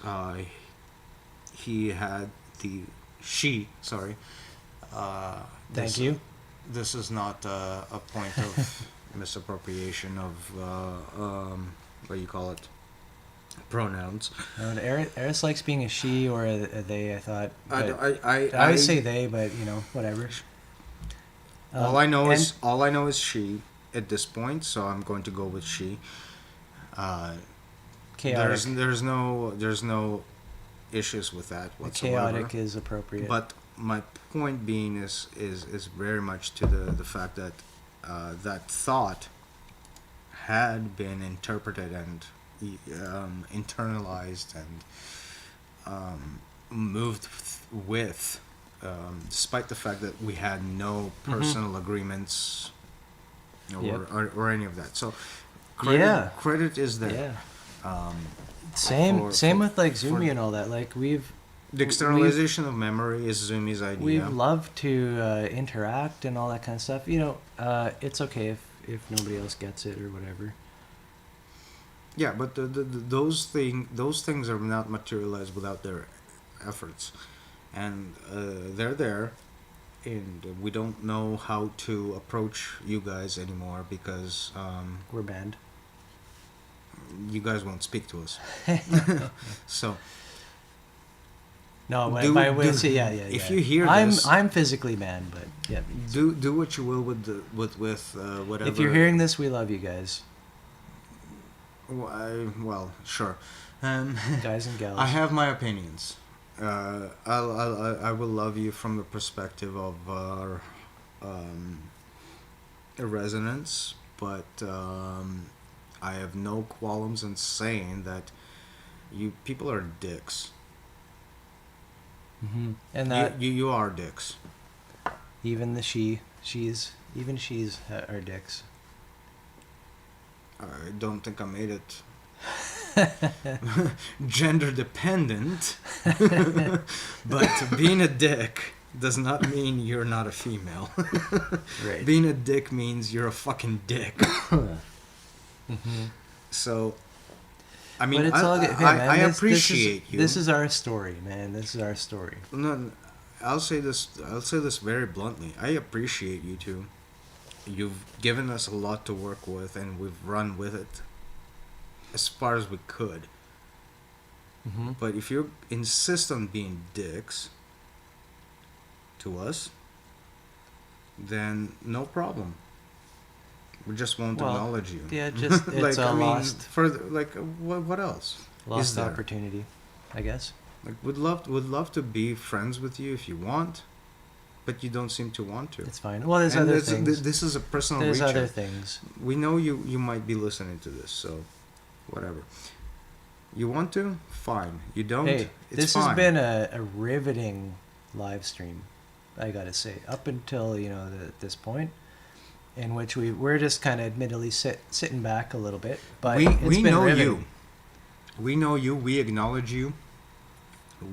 he had Thank you. This is not a point of misappropriation of what do you call it? Pronouns. Eris likes being a she or a they. I thought. I But I always say they, but you know, whatever. all I know and- is she at this point, so I'm going to go with she. Chaotic. There's no issues with that whatsoever. Chaotic is appropriate. But my point being is very much to the fact that that thought had been interpreted and internalized and moved with, despite the fact that we had no personal agreements or any of that. So credit is there. yeah. Same for- with like for- Zumi and all that. Like The externalization of memory is Zumi's idea. we've loved to interact and all that kind of stuff. You know, it's okay if nobody else gets it or whatever. Yeah, but those things are not materialized without their efforts, and they're there, and we don't know how to approach you guys anymore because We're banned. you guys won't speak to us. So No, Do- by do- which, yeah. if you hear I'm this- I'm physically banned, but yeah. do what you will with whatever. If you're hearing this, we love you guys, well, sure. guys and gals. I have my opinions. I will love you from the perspective of our resonance, but I have no qualms in saying that you people are dicks. And that You are dicks. even the she's are dicks. I don't think I made it gender dependent, but being a dick does not mean you're not a female. Right. Being a dick means you're a fucking dick. So, I mean, But it's all good. Hey, man, I this appreciate you. This is our story, man. This is our story. No, I'll say this very bluntly. I appreciate you two. You've given us a lot to work with, and we've run with it as far as we could. But if you insist on being dicks to us, then no problem. We just won't Well, acknowledge you. yeah, just it's a lost what else? lost opportunity, I guess. Like, would love to be friends with you if you want, but you don't seem to want to. It's fine. Well, there's And other things. This is a personal There's reach other out. things. We know you might be listening to this, so whatever. You want to? Fine. You don't? Hey, it's this fine. has been a riveting live stream, I gotta say, up until this point, in which we're just kind of admittedly sitting back a little bit, but we it's been know riveting. you. We know you. We acknowledge you.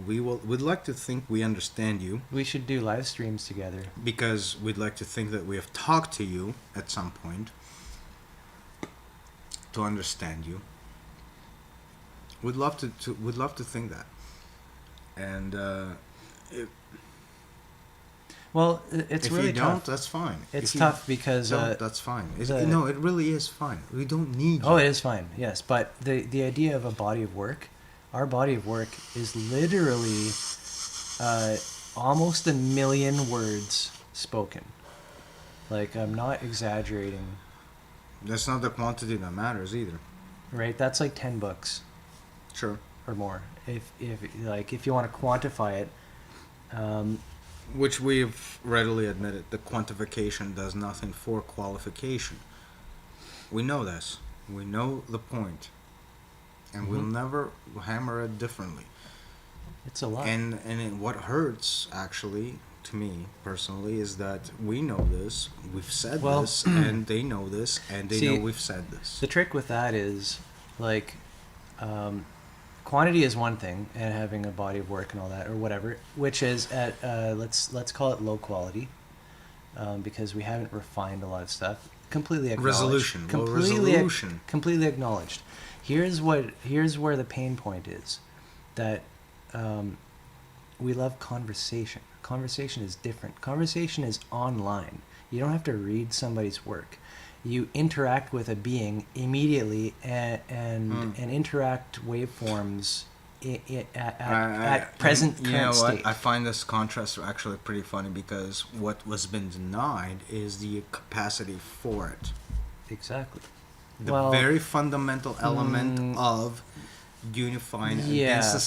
We'd like to think we understand you, We should do live streams together. because we'd like to think that we have talked to you at some point to understand you. We'd love to think that. And Well, it's if really you don't, tough. that's fine. It's If you tough because don't, that's fine. the- No, it really is fine. We don't need you. oh, it is fine, yes, but the idea of a body of work, our body of work is literally almost 1 million words spoken. Like, I'm not exaggerating, That's not the quantity that matters either. right? That's like 10 books Sure. or more. If you want to quantify it, Which we've readily admitted, the quantification does nothing for qualification. We know this. We know the point. And we'll Mhm. never hammer it differently. it's a lot. What hurts, actually, to me personally, is that we know this, we've said Well, this, and they know this, and they know see, we've said this. The trick with that is, like, quantity is one thing, and having a body of work and all that, or whatever, which is at let's call it low quality, because we haven't refined a lot of stuff. Completely acknowledged. Resolution. Low Completely, resolution. completely acknowledged. Here's where the pain point is, that we love conversation. Conversation is different. Conversation is online. You don't have to read somebody's work. You interact with a being immediately, and interact waveforms at present you know current what? state. I find this contrast actually pretty funny, because what was been denied is the capacity for it. Exactly. The Well, very fundamental element of unifying yeah. against the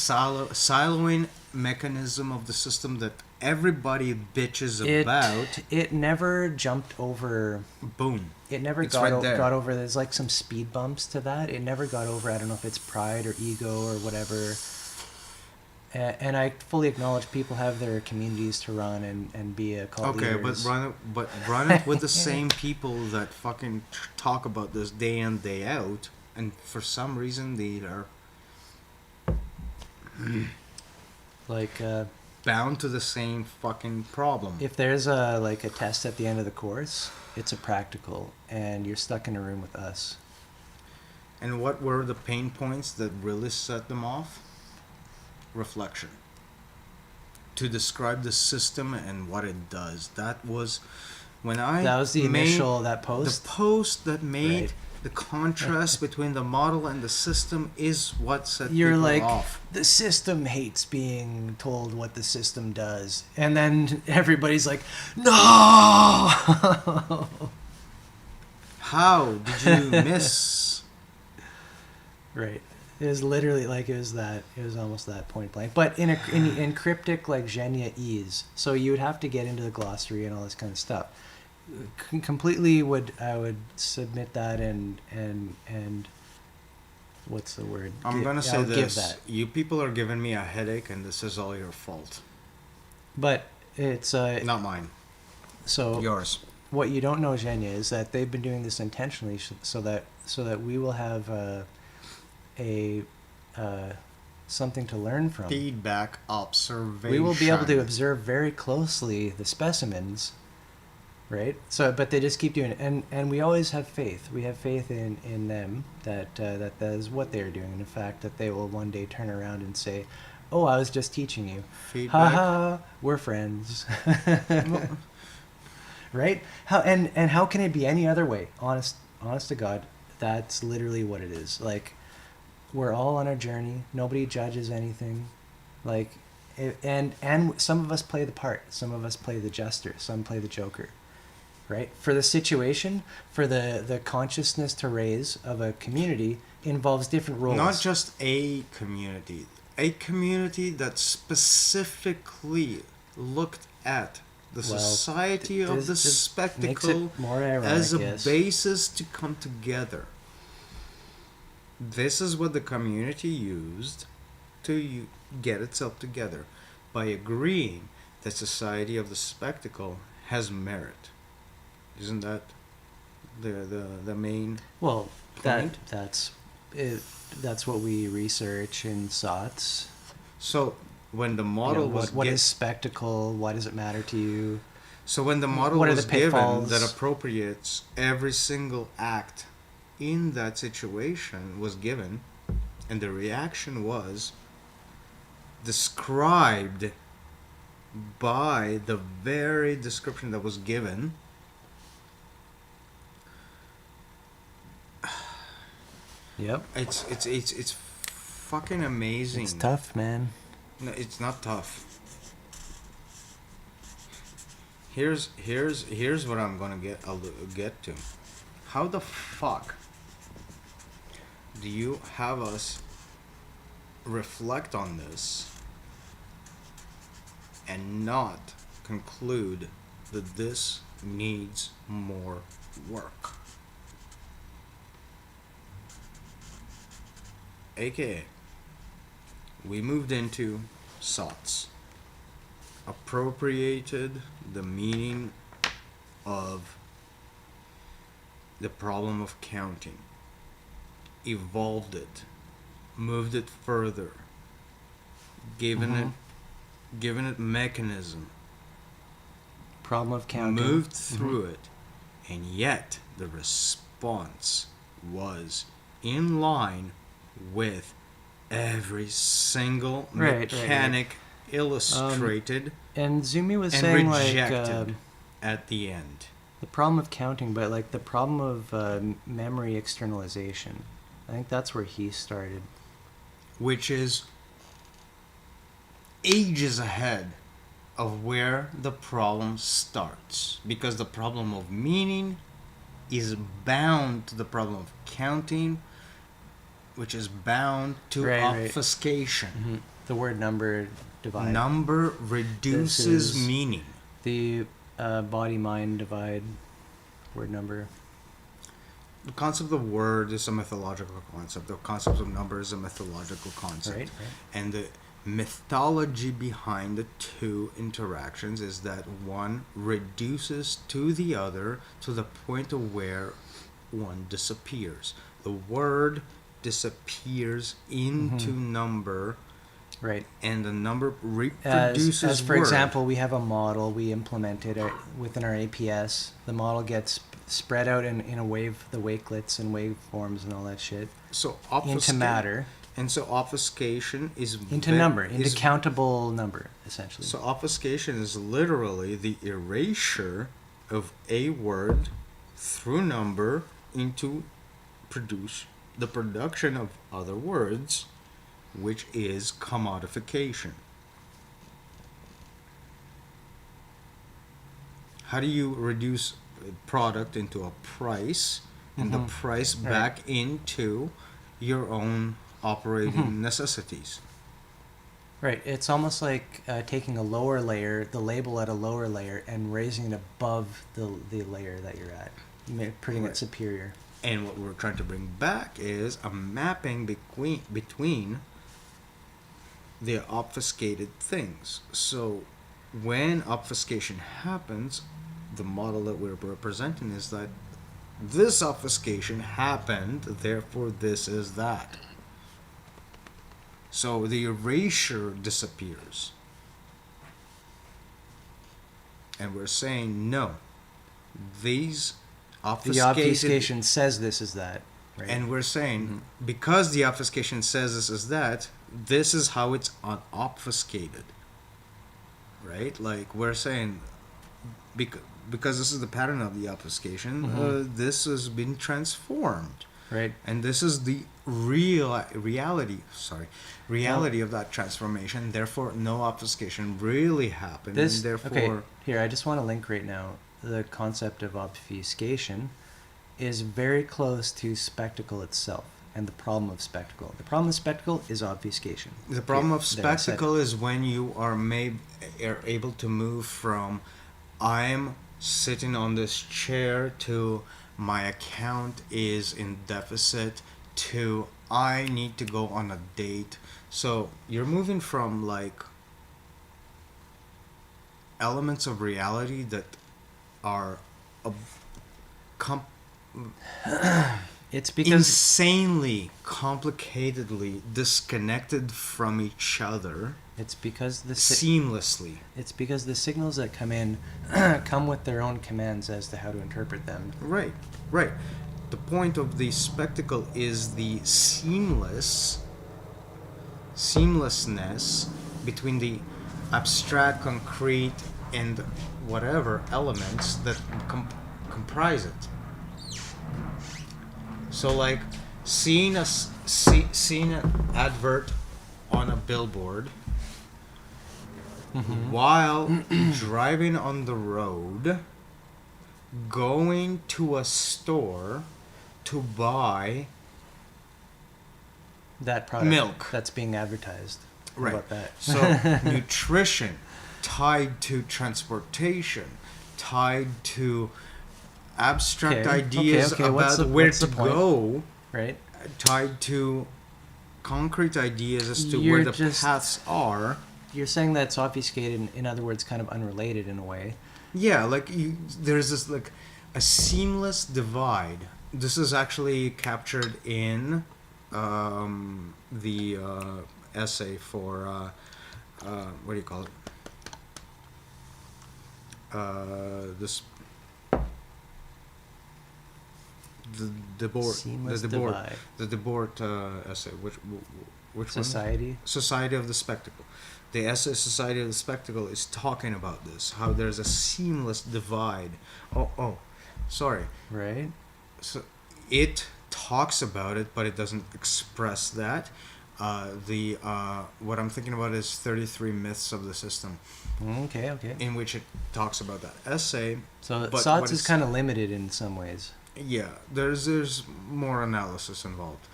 siloing mechanism of the system that everybody bitches about. It never jumped over. Boom. It never It's got, right there. got over. There's like some speed bumps to that. It never got over. I don't know if it's pride or ego or whatever. And I fully acknowledge people have their communities to run and be a cult Okay, leaders. but run it with the same people that fucking talk about this day in, day out, and for some reason they are Like, bound to the same fucking problem. if there's a test at the end of the course, it's a practical, and you're stuck in a room with us. And what were the pain points that really set them off? Reflection. To describe the system and what it does. That was when That was the made initial, that post. The post that made Right. the contrast between the model and the system is what set You're people like, off. the system hates being told what the system does. And then everybody's like, no! How did you miss? Right. It was literally like, it was almost that point blank. But in cryptic, like zhenya ease. So you would have to get into the glossary and all this kind of stuff. Completely I would submit that and what's the word? I'm gonna say I'll this. give that. You people are giving me a headache, and this is all your fault. But it's Not mine. so Yours. what you don't know, zhenya, is that they've been doing this intentionally so that we will have something to learn from. Feedback, observation. We will be able to observe very closely the specimens, right? So, but they just keep doing it, and we always have faith. We have faith in them that that is what they are doing, and in fact that they will one day turn around and say, "Oh, I was just teaching you. Feedback. Ha, we're friends." Right? How can it be any other way? Honest to God, that's literally what it is. Like, we're all on our journey. Nobody judges anything. Like, and some of us play the part. Some of us play the jester. Some play the joker. right? For the situation, for the consciousness to raise of a community involves different roles. Not just a community that specifically looked at the society of the spectacle ironic, as a basis to come together. This is what the community used to get itself together by agreeing that society of the spectacle has merit. Isn't that the main point? That's what we research in SOTS. So when the model what is spectacle? Why does it matter to you? So when the model was given that appropriates every single act in that situation was given, and the reaction was described by the very description that was given, Yep. It's fucking amazing. It's tough, man. No, it's not tough. Here's what I'm gonna get to. How the fuck do you have us reflect on this and not conclude that this needs more work? AKA, we moved into SOTS, appropriated the meaning of the problem of counting, evolved it, moved it further, given it mechanism, problem of counting, moved through it, and yet the response was in line with every single mechanic illustrated and Zumi was and saying rejected at the end. The problem of counting, but like the problem of memory externalization. I think that's where he started. Which is ages ahead of where the problem starts. Because the problem of meaning is bound to the problem of counting, which is bound to obfuscation. Mm-hmm. The word number divide. Number reduces meaning. The body-mind divide, word number. The concept of word is a mythological concept. The concept of number is a mythological concept. Right. And the mythology behind the two interactions is that one reduces to the other to the point of where one disappears. The word disappears into number, right? And the number reproduces as for example, we have a model, we implement it within our APS. The model gets spread out in the wakelets and waveforms and all that shit. So into matter. And so obfuscation is into countable number, essentially. So obfuscation is literally the erasure of a word through number into the production of other words, which is commodification. How do you reduce a product into a price and the price back into your own operating necessities? Right. It's almost like taking a lower layer, the label at a lower layer, and raising it above the layer that you're at, putting it superior. And what we're trying to bring back is a mapping between the obfuscated things. So when obfuscation happens, the model that we're representing is that this obfuscation happened, therefore this is that. So the erasure disappears. And we're saying no. These obfuscated... The obfuscation says this is that. Right? And we're saying, because the obfuscation says this is that, this is how it's obfuscated. Right? Like, we're saying, because this is the pattern of the obfuscation, this has been transformed. Right. And this is the reality of that transformation. Therefore, no obfuscation really happened. And therefore, okay, here, I just want to link right now. the concept of obfuscation is very close to spectacle itself and the problem of spectacle. The problem of spectacle is obfuscation. The problem of There, I said spectacle is when you are able to move from I'm sitting on this chair to my account is in deficit to I need to go on a date. So you're moving from like elements of reality that are it's because insanely complicatedly disconnected from each other it's because the seamlessly. It's because the signals that come in come with their own commands as to how to interpret them. Right. The point of the spectacle is the seamlessness between the abstract, concrete, and whatever elements that comprise it. So, like seeing an advert on a billboard while driving on the road, going to a store to buy that product milk that's being advertised. Right. About that. So nutrition tied to transportation, tied to abstract ideas about where to go, right? Tied to concrete ideas as to where the paths are. You're saying that's obfuscated, in other words, kind of unrelated in a way. Yeah, like there's this like a seamless divide. This is actually captured in the essay for what do you call it? This the Debord essay. Which Society? one? Society of the Spectacle. The essay Society of the Spectacle is talking about this, how there's a seamless divide. Sorry. Right. So it talks about it, but it doesn't express that. What I'm thinking about is 33 Myths of the System. Okay. In which it talks about that essay. So SOTS is kind of limited in some ways. Yeah, there's more analysis involved.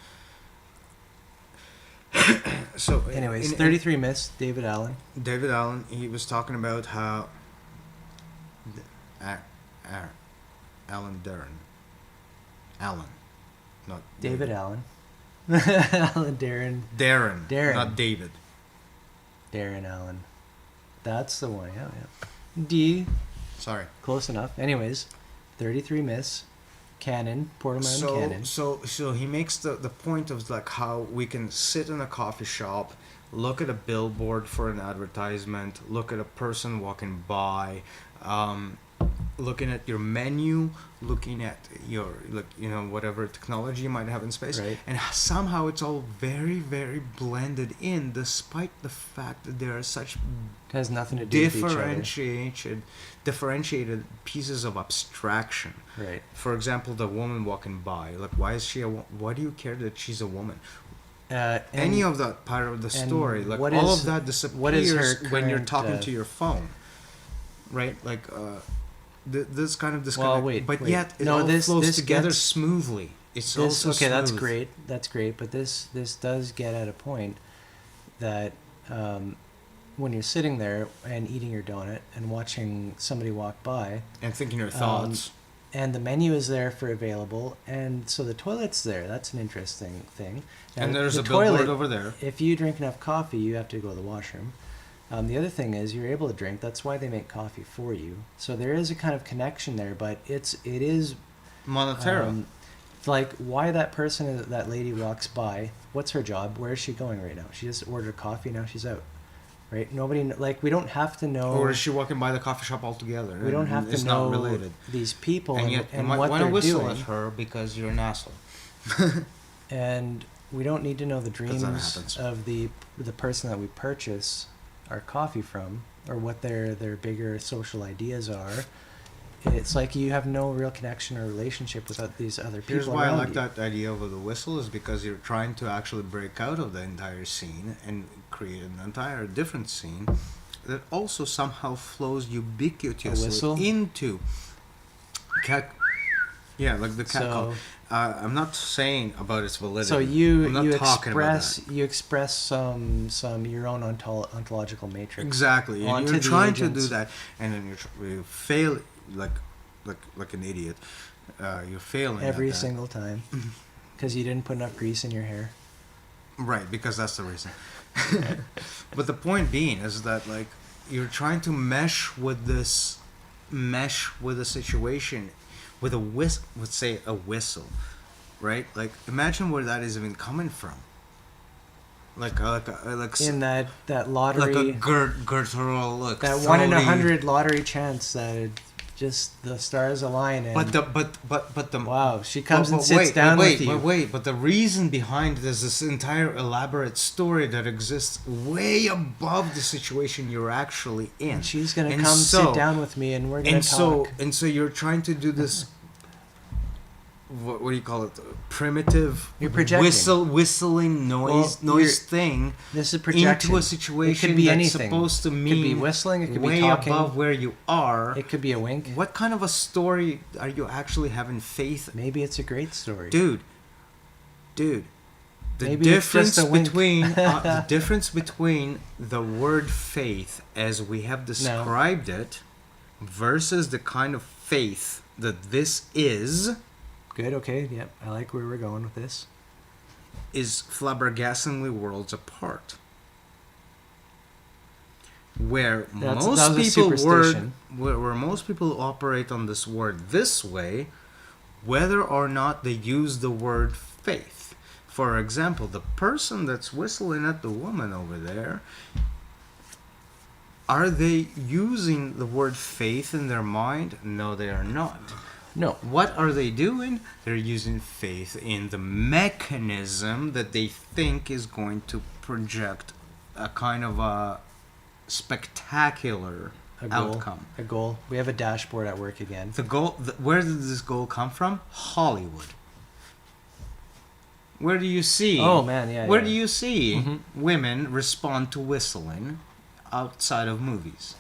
So anyways, 33 Myths, David Allen, he was talking about how Alan, not David Allen. Alan Darren, not David. Darren Allen. That's the one. Yeah. D. Sorry. Close enough. Anyways, 33 Myths. Canon, Portal Mountain Canon. So he makes the point of like how we can sit in a coffee shop, look at a billboard for an advertisement, look at a person walking by, looking at your menu, looking at your whatever technology you might have in space, right. And somehow it's all very, very blended in, despite the fact that there are such it has nothing to do with each other. Differentiated pieces of abstraction. Right. For example, the woman walking by. Like, why is she why do you care that she's a woman? Any of that part of the story, like all of that disappears when you're talking to your phone, right? Like, this kind of disconnect. Well, wait. Yet it all flows together smoothly. It's also okay. smooth. That's great. But this does get at a point that. When you're sitting there and eating your donut and watching somebody walk by and thinking your thoughts, and the menu is there for available, and so the toilet's there. That's an interesting thing. And there's a billboard over there. If you drink enough coffee, you have to go to the washroom. The other thing is you're able to drink. That's why they make coffee for you. So there is a kind of connection there, but it is monetary. Like why that lady walks by. What's her job? Where is she going right now? She just ordered coffee. Now she's out. Right? We don't have to know. Or is she walking by the coffee shop altogether? We don't have to know not related. These people and yet and you what might they're whistle doing. at her because you're an asshole. And we don't need to know the dreams of the person that we purchase our coffee from, or what their bigger social ideas are. It's like you have no real connection or relationship with these other people. Here's why I like that idea of the whistle, is because you're trying to actually break out of the entire scene and create an entire different scene that also somehow flows ubiquitously into cat. Yeah, like the cat call. So, I'm not saying about its validity. so I'm not talking about that. you express some your own ontological matrix. Exactly, and onto you're the trying to agents. do that, and then you fail like an idiot. You're failing Every at that. single time. Because you didn't put enough grease in your hair. Right, because that's the reason. But the point being is that like you're trying to mesh with a situation with a with say a whistle, right? Like imagine where that is even coming from. In that lottery, like a guttural look. that 1 in 100 lottery chance that just the stars align and But the wow, she comes and but sits down with you. But the reason behind this entire elaborate story that exists way above the situation you're actually in. And she's gonna come sit down with me, and we're gonna talk. So you're trying to do this. What do you call it? Primitive You're projecting. whistling noise thing. This is projection. Into a situation it could be that's anything. supposed to mean It could be whistling. It could way be talking. above where you are. It could be a wink. What kind of a story are you actually having faith? Maybe it's a great story, Dude. The Maybe it's just a wink. the difference between the word faith as we have described it versus the kind of faith that this is. Good. Okay. Yep. I like where we're going with this. Is flabbergastingly worlds apart. Where most people operate on this word this way, whether or not they use the word faith. For example, the person that's whistling at the woman over there, are they using the word faith in their mind? No, they are not. No. What are they doing? They're using faith in the mechanism that they think is going to project a kind of a spectacular outcome. A goal. We have a dashboard at work again. The goal. Where did this goal come from? Hollywood. Where do you see? Oh man, yeah. Where do you see women respond to whistling outside of movies?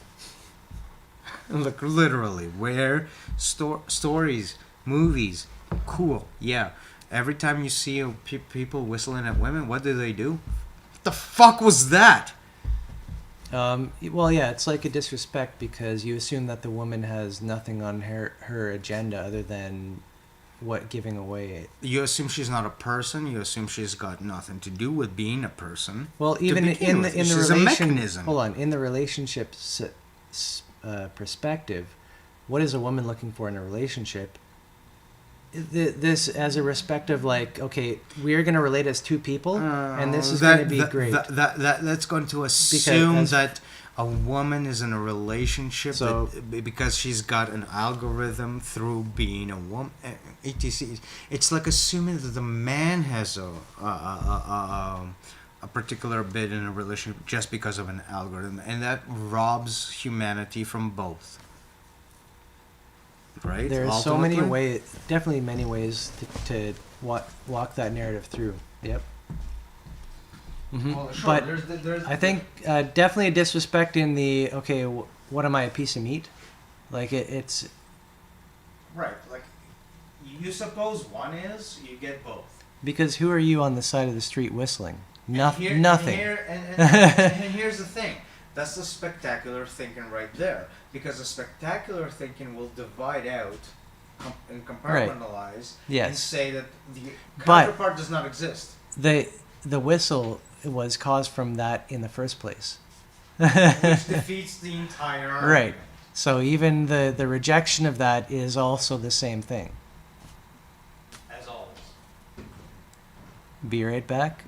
Look, literally, where stories, movies, cool, yeah. Every time you see people whistling at women, what do? What the fuck was that? Well, yeah, it's like a disrespect because you assume that the woman has nothing on her agenda other than giving away. You assume she's not a person. You assume she's got nothing to do with being a person. Well, even in the she's a mechanism. Hold on, in the relationship perspective, what is a woman looking for in a relationship? This as a respect of like, okay, we're going to relate as two people, and this is going to be great. That's going to assume that a woman is in a relationship because she's got an algorithm through being a woman. etc. It's like assuming that the man has a particular bit in a relationship just because of an algorithm, and that robs humanity from both. Right? There's so many ways, definitely many ways to walk that narrative through. Yep. Mm-hmm. Well, sure, but there's I think definitely a disrespect in the, okay, what am I, a piece of meat? Like it's... Right, like you suppose one is, you get both. Because who are you on the side of the street whistling? Nothing. And here's the thing. That's the spectacular thinking right there. Because the spectacular thinking will divide out and compartmentalize and say that the counterpart does not exist. The whistle was caused from that in the first place. Which defeats the entire argument. Right. So even the rejection of that is also the same thing. As always. Be right back.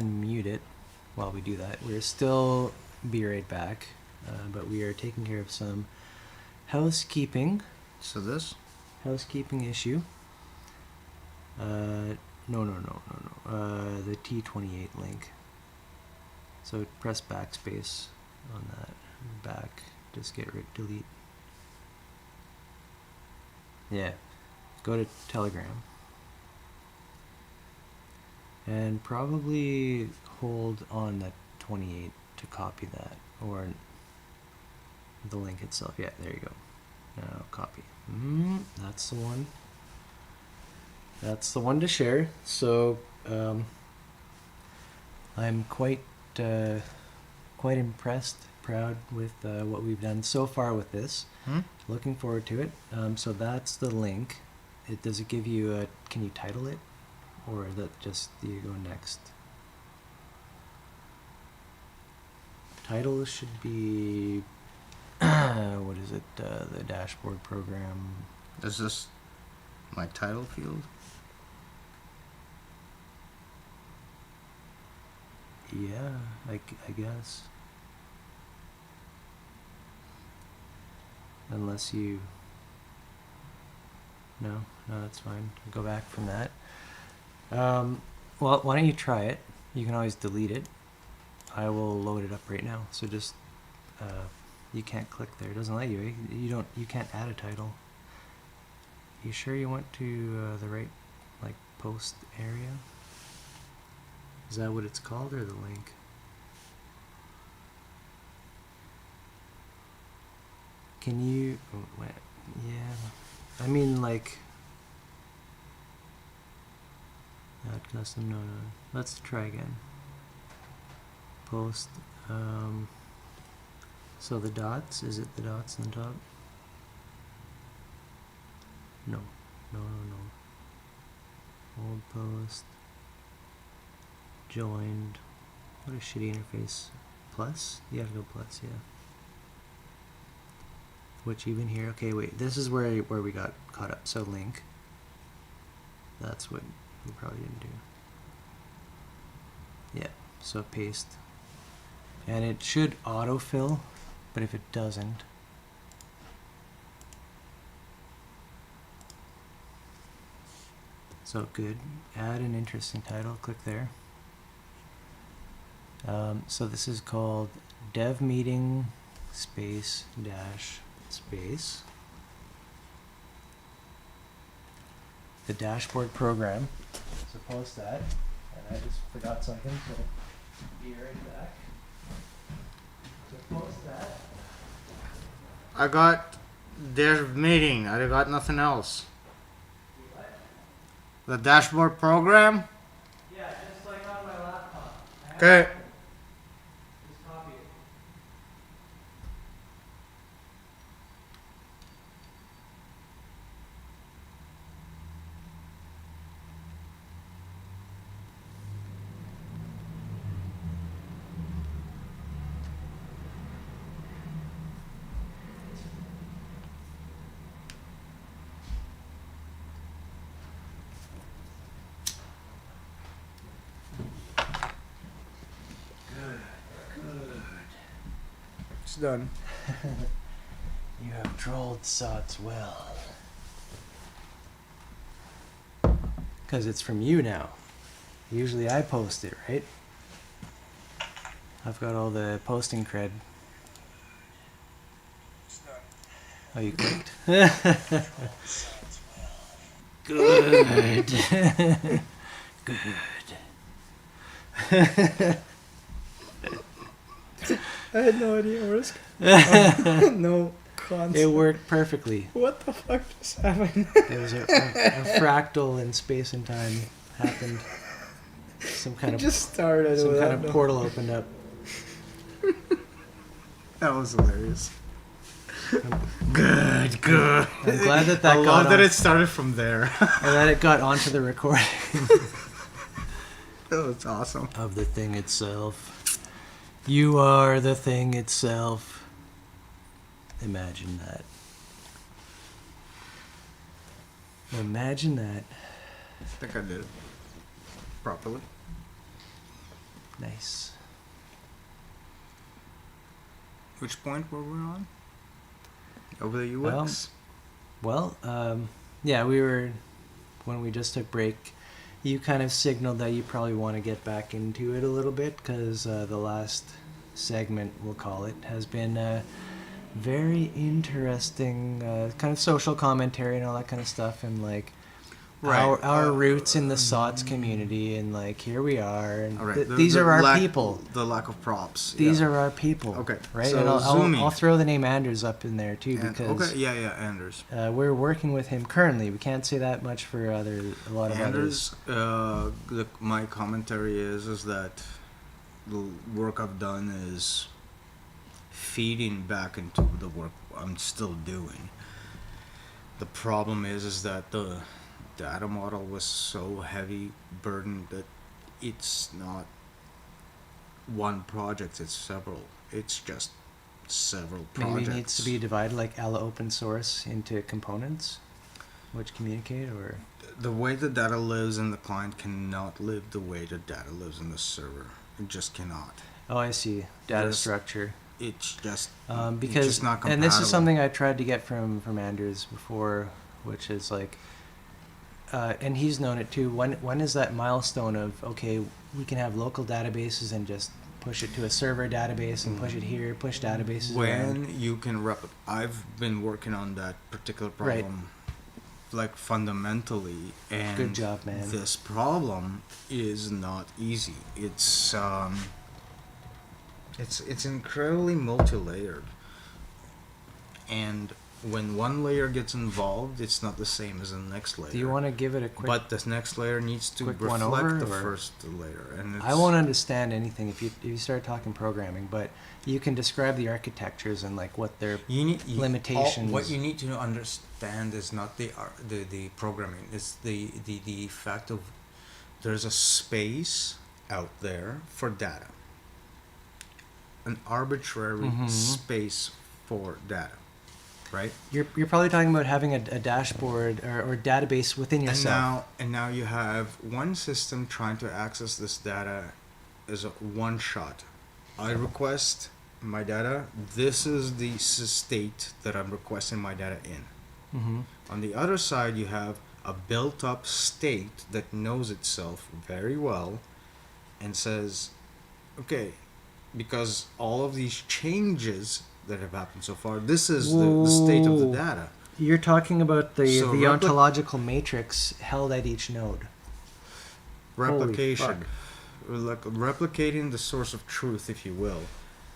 unmute it while we do that. We're still be right back, but we are taking care of some housekeeping So this? housekeeping issue. No. The T28 link. So press backspace on that. Back. Just get rid. Delete. Yeah. Go to Telegram. And probably hold on the 28 to copy that, or the link itself. Yeah, there you go. Now copy. That's the one. That's the one to share. So I'm quite impressed, proud with what we've done so far with this. Looking forward to it. So that's the link. Does it give you a? Can you title it, or that just you go next? Title should be what is it? The dashboard program. Is this my title field? Yeah, I guess. Unless you... No, that's fine. Go back from that. Well, why don't you try it? You can always delete it. I will load it up right now. So just... you can't click there. It doesn't let you. You can't add a title. You sure you went to the right, like, post area? Is that what it's called, or the link? Can you... Oh, wait, yeah. I mean, like... Add custom... No. Let's try again. Post... So the dots, is it the dots on the top? No. Old post. Joined. What a shitty interface. Plus? You have to go plus, yeah. Which even here, okay, wait, this is where we got caught up. So link. That's what we probably didn't do. Yeah, so paste. And it should autofill, but if it doesn't, so good. Add an interesting title, click there. So this is called dev meeting space dash space. The dashboard program. So post that. And I just forgot something, so be right back. So post that. I got dev meeting. I got nothing else. The dashboard program? Yeah, just like on my laptop. Okay. Just copy it. It's done. You have trolled sots well. Because it's from you now. Usually I post it, right? I've got all the posting cred. It's done. Oh, you clicked? Good. Good. I had no idea where it's going. No concept. It worked perfectly. What the fuck just happened? There was a fractal in space and time happened. Some kind of just started some with kind that, of portal opened up. That was hilarious. Good. I'm glad that I got love that on, it started from there. and that it got onto the recording That was awesome. of the thing itself. You are the thing itself. Imagine that. Imagine that. I think I did it properly. Nice. Which point were we on? Over the UX? Well, yeah, when we just took break, you kind of signaled that you probably want to get back into it a little bit because the last segment, we'll call it, has been very interesting kind of social commentary and all that kind of stuff, and like our roots in the SOTS community, and like here we are, and these are our people. The lack of props. These are our people. Okay, right. So and I'll throw the name Anders up in there too because Anders. We're working with him currently. We can't say that much for a lot of Anders. others. My commentary is that the work I've done is feeding back into the work I'm still doing. The problem is that the data model was so heavy burdened that it's not one project, it's several. It's just several projects. Maybe it needs to be divided like a la open source into components which communicate, or the way the data lives in the client cannot live the way the data lives in the server. It just cannot. Oh, I see. Data structure. It's just because it's just not compatible. And this is something I tried to get from Anders before, which is like and he's known it too. When is that milestone of, okay, we can have local databases and just push it to a server database and push it here, push databases when around. You can I've been working on that particular problem like fundamentally, and good job, man. This problem is not easy. It's incredibly multi-layered, and when one layer gets involved, it's not the same as the next layer. Do you want to give it a quick? But this next layer needs to reflect the first layer, and I won't understand anything if you start talking programming, but you can describe the architectures and like what their limitations. What you need to understand is not the programming. It's the fact of there's a space out there for data, an arbitrary space for data. Right. You're probably talking about having a dashboard or database within yourself. And now you have one system trying to access this data as a one shot. I request my data. This is the state that I'm requesting my data in. Mm-hmm. On the other side, you have a built-up state that knows itself very well and says, okay, because all of these changes that have happened so far, this is the state of the data. You're talking about the ontological matrix held at each node. Replication. Like replicating the source of truth, if you will,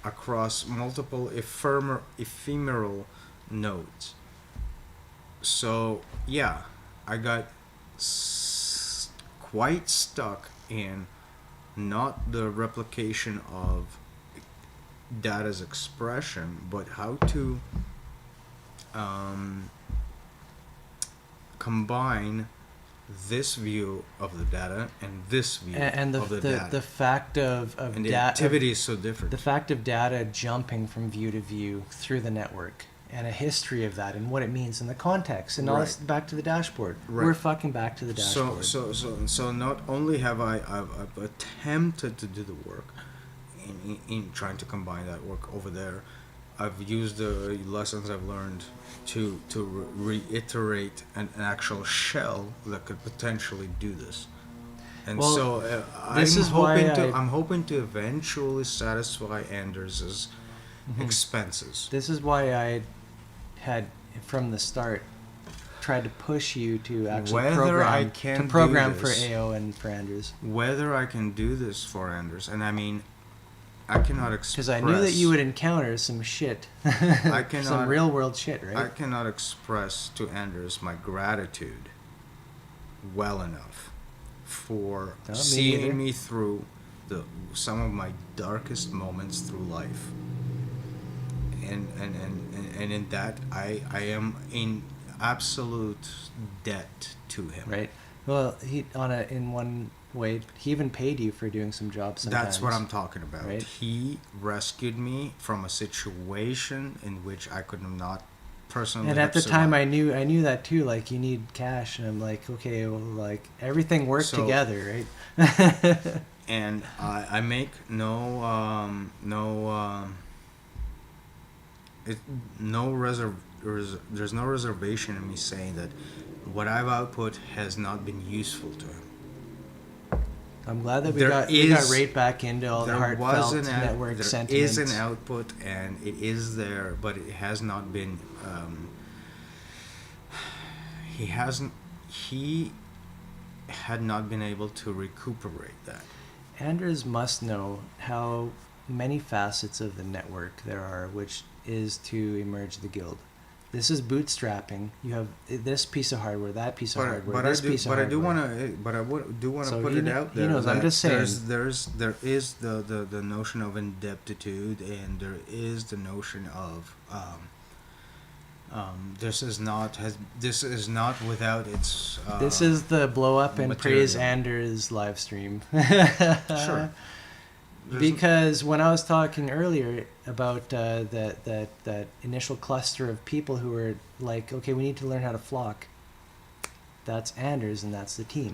across multiple ephemeral nodes. So, yeah, I got quite stuck in not the replication of data's expression, but how to combine this view of the data and this view of the data. The fact of and the activity is so different. The fact of data jumping from view to view through the network, and a history of that, and what it means in the context, and all this back to the dashboard. Right. We're fucking back to the dashboard. So not only have I've attempted to do the work in trying to combine that work over there, I've used the lessons I've learned to reiterate an actual shell that could potentially do this. And I'm hoping to eventually satisfy Anders's expenses. This is why I had from the start tried to push you to actually program for AO and for Anders. Whether I can do this for Anders, and I mean, I cannot express... Because I knew that you would encounter some shit. Some real world shit, right? I cannot express to Anders my gratitude well enough for seeing me through some of my darkest moments through life. And in that, I am in absolute debt to him. Right. Well, in one way, he even paid you for doing some jobs sometimes. That's what I'm talking about. Right? He rescued me from a situation in which I could not personally. And at the time, I knew that too. Like, you need cash, and I'm like, okay, well, like everything worked together, right? and I make there's no reservation in me saying that what I've output has not been useful to him. I'm glad that we There got right back into all the There heartfelt was network there sentiments. is an output, and it is there, but it has not been. He had not been able to recuperate that. Anders must know how many facets of the network there are, which is to emerge the guild. This is bootstrapping. You have this piece of hardware, that piece of hardware, this piece of hardware. I do want to put it out there. He knows. I'm just saying. There is the notion of indebtitude, and there is the notion of this is not without its. This is the blow up and material. praise Anders live stream. Sure. Because when I was talking earlier about that initial cluster of people who were like, okay, we need to learn how to flock. That's Anders, and that's the team,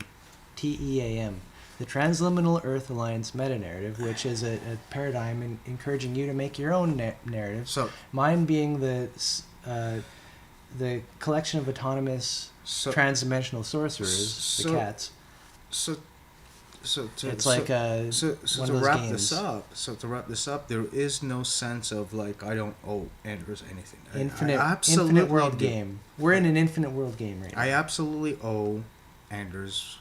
TEAM, the Transliminal Earth Alliance meta-narrative, which is a paradigm in encouraging you to make your own narrative. So mine being the collection of autonomous transdimensional sorcerers, the cats. So to wrap this up, there is no sense of like I don't owe Anders anything. Infinite world game. We're in an infinite world game right now. I absolutely owe Anders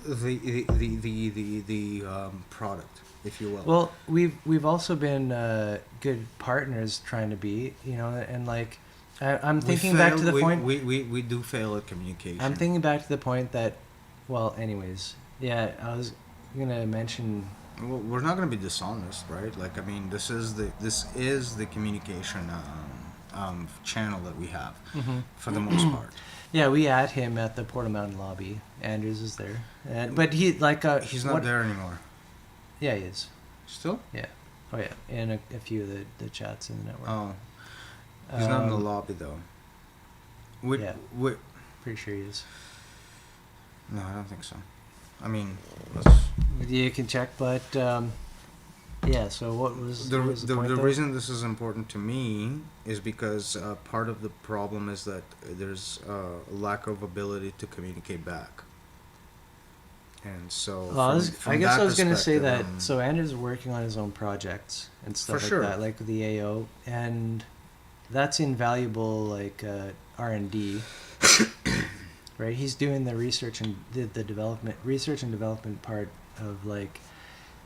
the product, if you will. Well, we've also been good partners trying to be, and like I'm thinking back to the point we do fail at communication. I'm thinking back to the point that, well, anyways. Yeah, I was gonna mention. Well, we're not gonna be dishonest, right? Like, I mean, this is the communication channel that we have for the most part. Yeah, we at him at the Portal Mountain lobby. Anders is there, but he he's not there anymore. Yeah, he is. Still? Yeah. Oh yeah, in a few of the chats in the network. Oh, he's not in the lobby though. Pretty sure he is. No, I don't think so. I mean, you can check, but yeah. So what was the point the reason this is important to me is because part of the problem is that there's a lack of ability to communicate back, and so. Well, I guess I was going to say that. So Anders is working on his own projects and stuff like that, like the AO, and that's invaluable, like R&D. Right, he's doing the research and the development part of like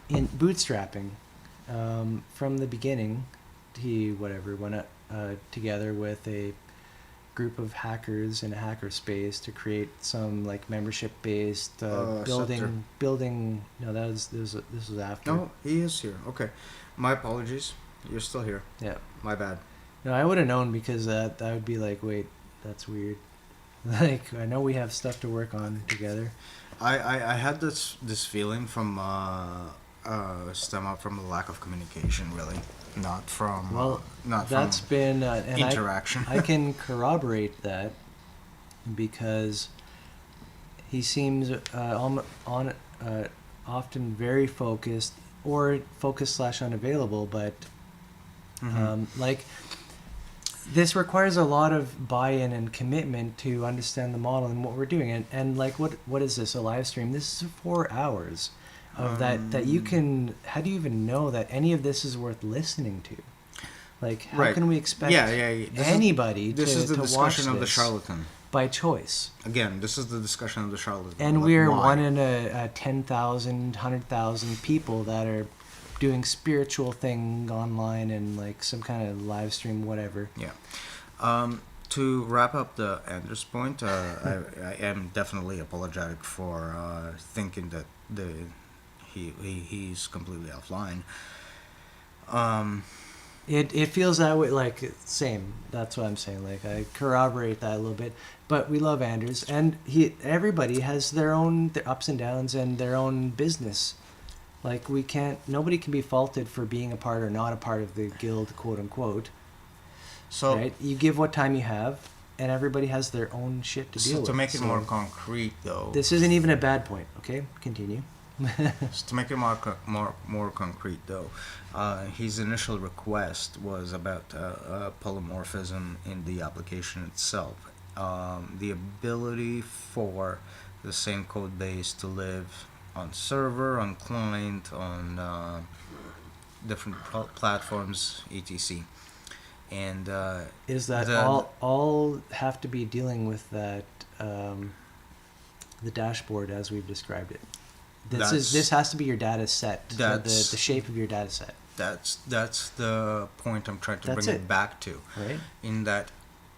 in bootstrapping. From the beginning, he went up together with a group of hackers in a hacker space to create some like membership based building. No, this was after. No, he is here. Okay, my apologies. You're still here. Yeah, my bad. No, I would have known because that would be like, wait, that's weird. Like, I know we have stuff to work on together. I had this feeling from stem out from a lack of communication, really, not from that's been interaction. I can corroborate that because he seems often very focused or focused / unavailable, but like. This requires a lot of buy-in and commitment to understand the model and what we're doing. And like, what is this, a live stream? This is 4 hours of that you can... How do you even know that any of this is worth listening to? Like, how can we expect anybody to watch this? This is the discussion of the charlatan. By choice. Again, this is the discussion of the charlatan. And we're one in a 10,000, 100,000 people that are... doing spiritual thing online and like some kind of live stream, whatever. Yeah. To wrap up the Anders point, I am definitely apologetic for thinking that he's completely offline. It feels that way. Like same. That's what I'm saying. Like I corroborate that a little bit. But we love Anders, and everybody has their ups and downs and their own business. Like nobody can be faulted for being a part or not a part of the guild, quote unquote. So right? You give what time you have, and everybody has their own shit to deal with. To make it more concrete, though. This isn't even a bad point. Okay, continue. So to make it more concrete, though, his initial request was about polymorphism in the application itself, the ability for the same code base to live on server, on client, on different platforms, etc. And Is that the- all have to be dealing with that the dashboard as we've described it? This has to be your data set, the shape of your data set. That's the point I'm trying to That's bring it. it back to. Right? In that,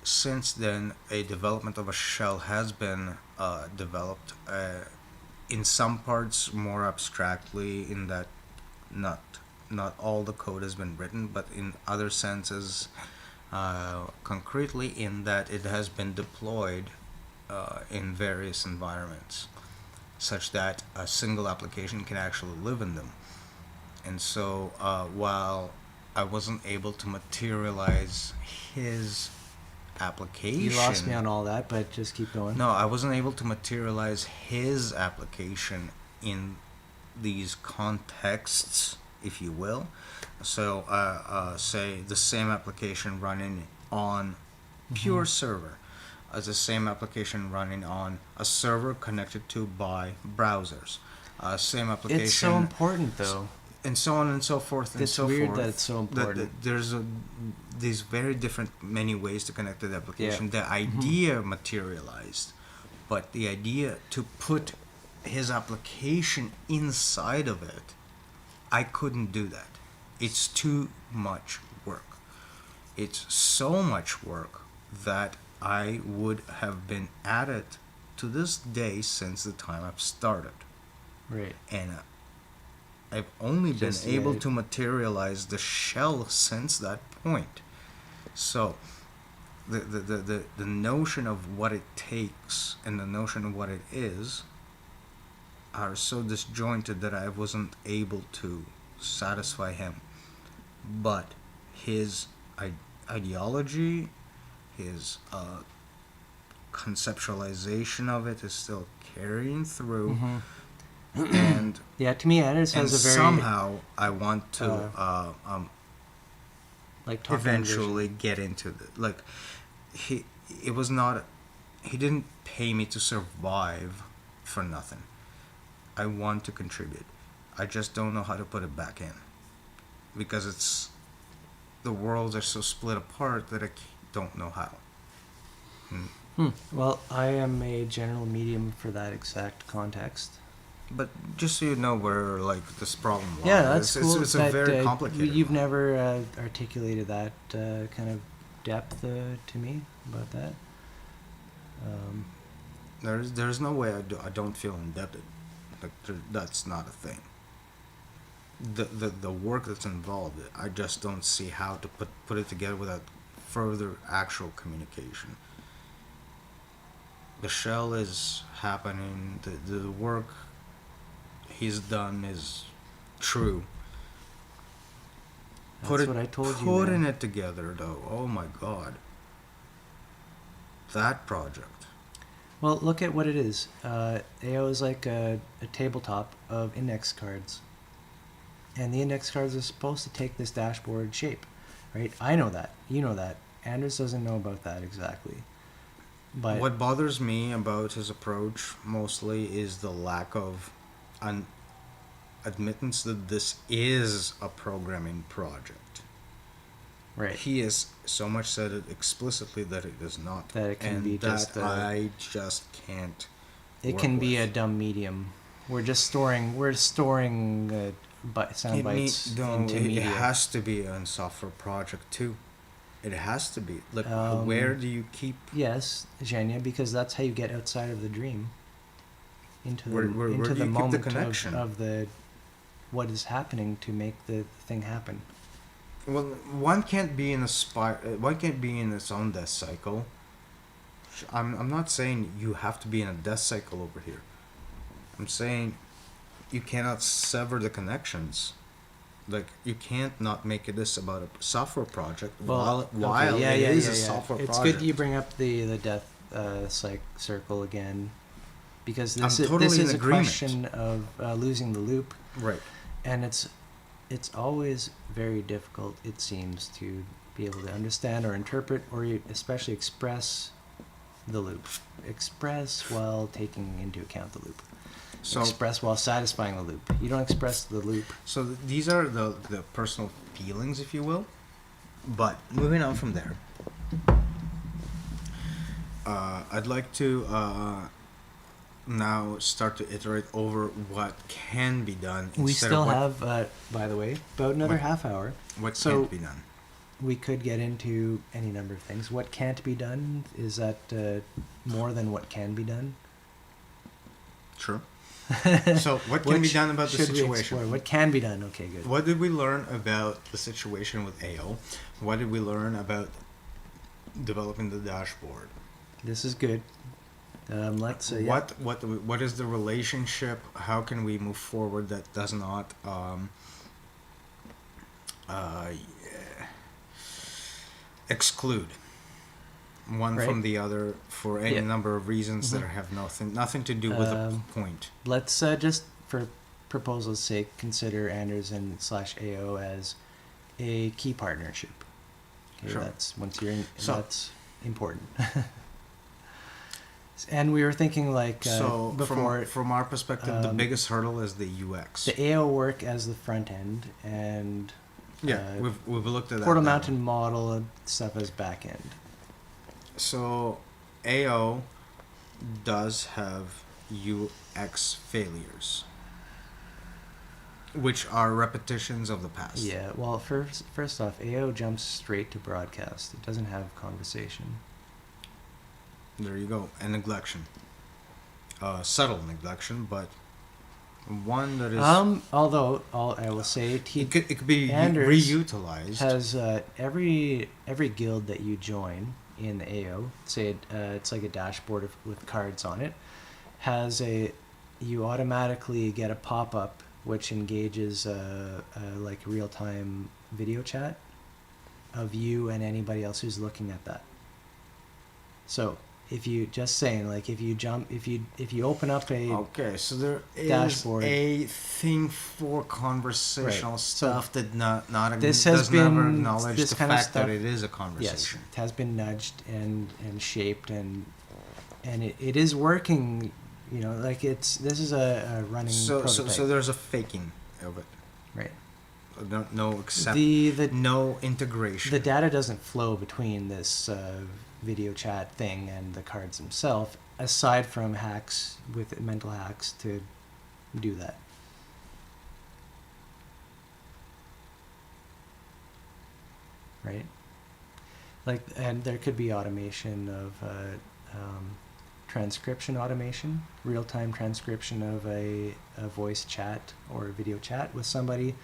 since then, a development of a shell has been developed, in some parts more abstractly, in that not all the code has been written, but in other senses, concretely, in that it has been deployed in various environments, such that a single application can actually live in them. And so, while I wasn't able to materialize his application, You lost me on all that, but just keep going. no, I wasn't able to materialize his application in these contexts, if you will. So, say the same application running on pure server as the same application running on a server connected to by browsers. Same application. It's so important, though. And so on and so forth and It's so weird forth. that it's so important. There's these very different many ways to connect to the application. The idea materialized, but the idea to put his application inside of it, I couldn't do that. It's too much work. It's so much work that I would have been at it to this day since the time I've started. Right. And I've only been Just able yet. to materialize the shell since that point. So the notion of what it takes and the notion of what it is are so disjointed that I wasn't able to satisfy him. But his ideology, his conceptualization of it is still carrying through. And Yeah, to me, Anders and has a very somehow I want to like top-down eventually get into the he didn't pay me to survive for nothing. I want to contribute. I just don't know how to put it back in, because the worlds are so split apart that I don't know how. Well, I am a general medium for that exact context. But just so you know where this problem lies. Yeah, that's cool. It's a that, very complicated. You've one. never articulated that kind of depth to me about that. There's no way I don't feel indebted. That's not a thing. The work that's involved, I just don't see how to put it together without further actual communication. The shell is happening. The work he's done is true. That's what I told you. Putting Man. it together, though, oh my god. That project. Well, look at what it is. AO is like a tabletop of index cards. And the index cards are supposed to take this dashboard shape, right? I know that. You know that. Anders doesn't know about that exactly. But What bothers me about his approach mostly is the lack of admittance that this is a programming project. right. He has so much said it explicitly that it is not. That it can and be that just a- I just can't. It work can be with. a dumb medium. We're storing sound bites into it media. has to be a software project too. It has to be. Like, Um, where do you keep? Yes, Zhenya, because that's how you get outside of the dream. Into the Where into do the you keep the moment connection? of the what is happening to make the thing happen. Well, one can't be in one can't be in its own death cycle. I'm not saying you have to be in a death cycle over here. I'm saying you cannot sever the connections. Like, you can't not make this about a software project while yeah, it is a yeah. software It's project. good you bring up the death circle again. because I'm this is totally this in is a agreement. question of losing the loop, Right. and it's always very difficult, it seems, to be able to understand or interpret or especially express the loop. Express while taking into account the loop. So Express while satisfying the loop. You don't express the loop. so these are the personal feelings, if you will. But moving on from there, I'd like to now start to iterate over what can be done. We instead still of have, by the way, about another what- half hour. what so- can't be done. We could get into any number of things. What can't be done, is that more than what can be done? True. So what can be Which done about the should we explore? situation? What can be done? Okay, good. What did we learn about the situation with AO? What did we learn about developing the dashboard? This is good. Let's. Yeah. What is the relationship? How can we move forward that does not exclude one Right. from the other for any Yeah. number of reasons that Mhm. have nothing to do with the point? Let's just for proposal's sake consider Anderson/AO as a key partnership. Okay, Sure. that's once you're in, So- that's important. And we were thinking like So before from our perspective, the um, biggest hurdle is the UX. the AO work as the front end and Yeah, we've looked at that. Portal now. Mountain model and stuff as back end. So AO does have UX failures, which are repetitions of the past. Yeah, well, first off, AO jumps straight to broadcast. It doesn't have conversation. There you go. And neglection. Subtle neglection, but one that is Although I will say it could be Anders reutilized. has every guild that you join in the AO, say it's like a dashboard with cards on it, you automatically get a pop-up which engages like real-time video chat of you and anybody else who's looking at that. So if you if you open up a Okay, so there is dashboard. a thing for conversational Right. stuff that This has does never been- acknowledge this the kind of fact that stuff- it is a yes, conversation. it has been nudged and shaped and it is working. You know, like this is a running prototype. So there's a faking of it. Right. No accept. The No integration. the data doesn't flow between this video chat thing and the cards themselves, aside from hacks with mental hacks to do that. Right? Like, and there could be automation of transcription automation, real-time transcription of a voice chat or a video chat with somebody,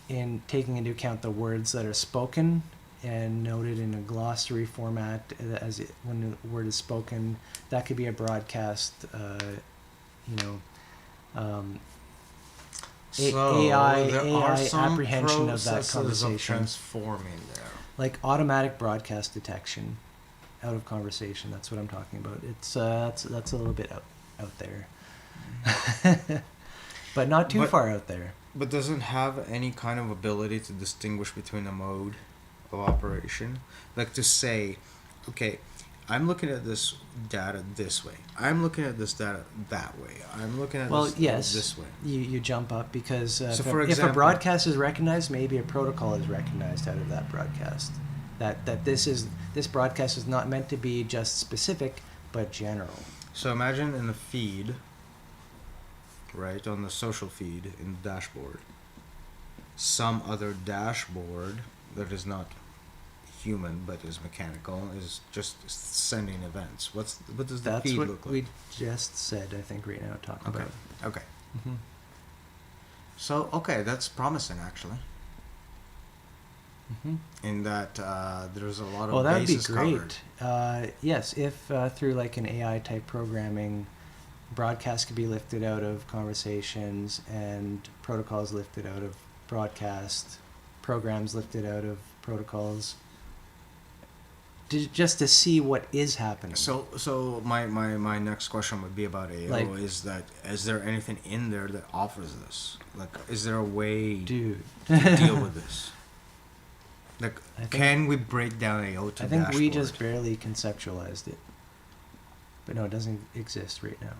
in taking into account the words that are spoken and noted in a glossary format when the word is spoken. That could be a broadcast, AI there are some apprehension of that processes conversation. of transforming there. Like automatic broadcast detection out of conversation. That's what I'm talking about. It's that's a little bit out there, but not too But- far out there. But doesn't have any kind of ability to distinguish between a mode of operation. Like to say, okay, I'm looking at this data this way. I'm looking at this data that way. I'm looking at Well, this yes, this way. you jump up because So if for a example- broadcast is recognized, maybe a protocol is recognized out of that broadcast. That this broadcast is not meant to be just specific, but general. So imagine in the feed, right, on the social feed in the dashboard, some other dashboard that is not human but is mechanical is just sending events. What does the That's feed what look like? we just said. I think right now talking Okay. about. Okay. Mm-hmm. So that's promising actually. Mm-hmm. In that there's a lot of Well, that would be bases covered. great. Yes, if through like an AI type programming, broadcast could be lifted out of conversations and protocols lifted out of broadcast, programs lifted out of protocols. just to see what is happening. So my next question would be about AO. Like- Is there anything in there that offers this? Like, is there a way Dude, to deal with this? Like, I think- can we break down AO to I think we dashboard? just barely conceptualized it. But no, it doesn't exist right now.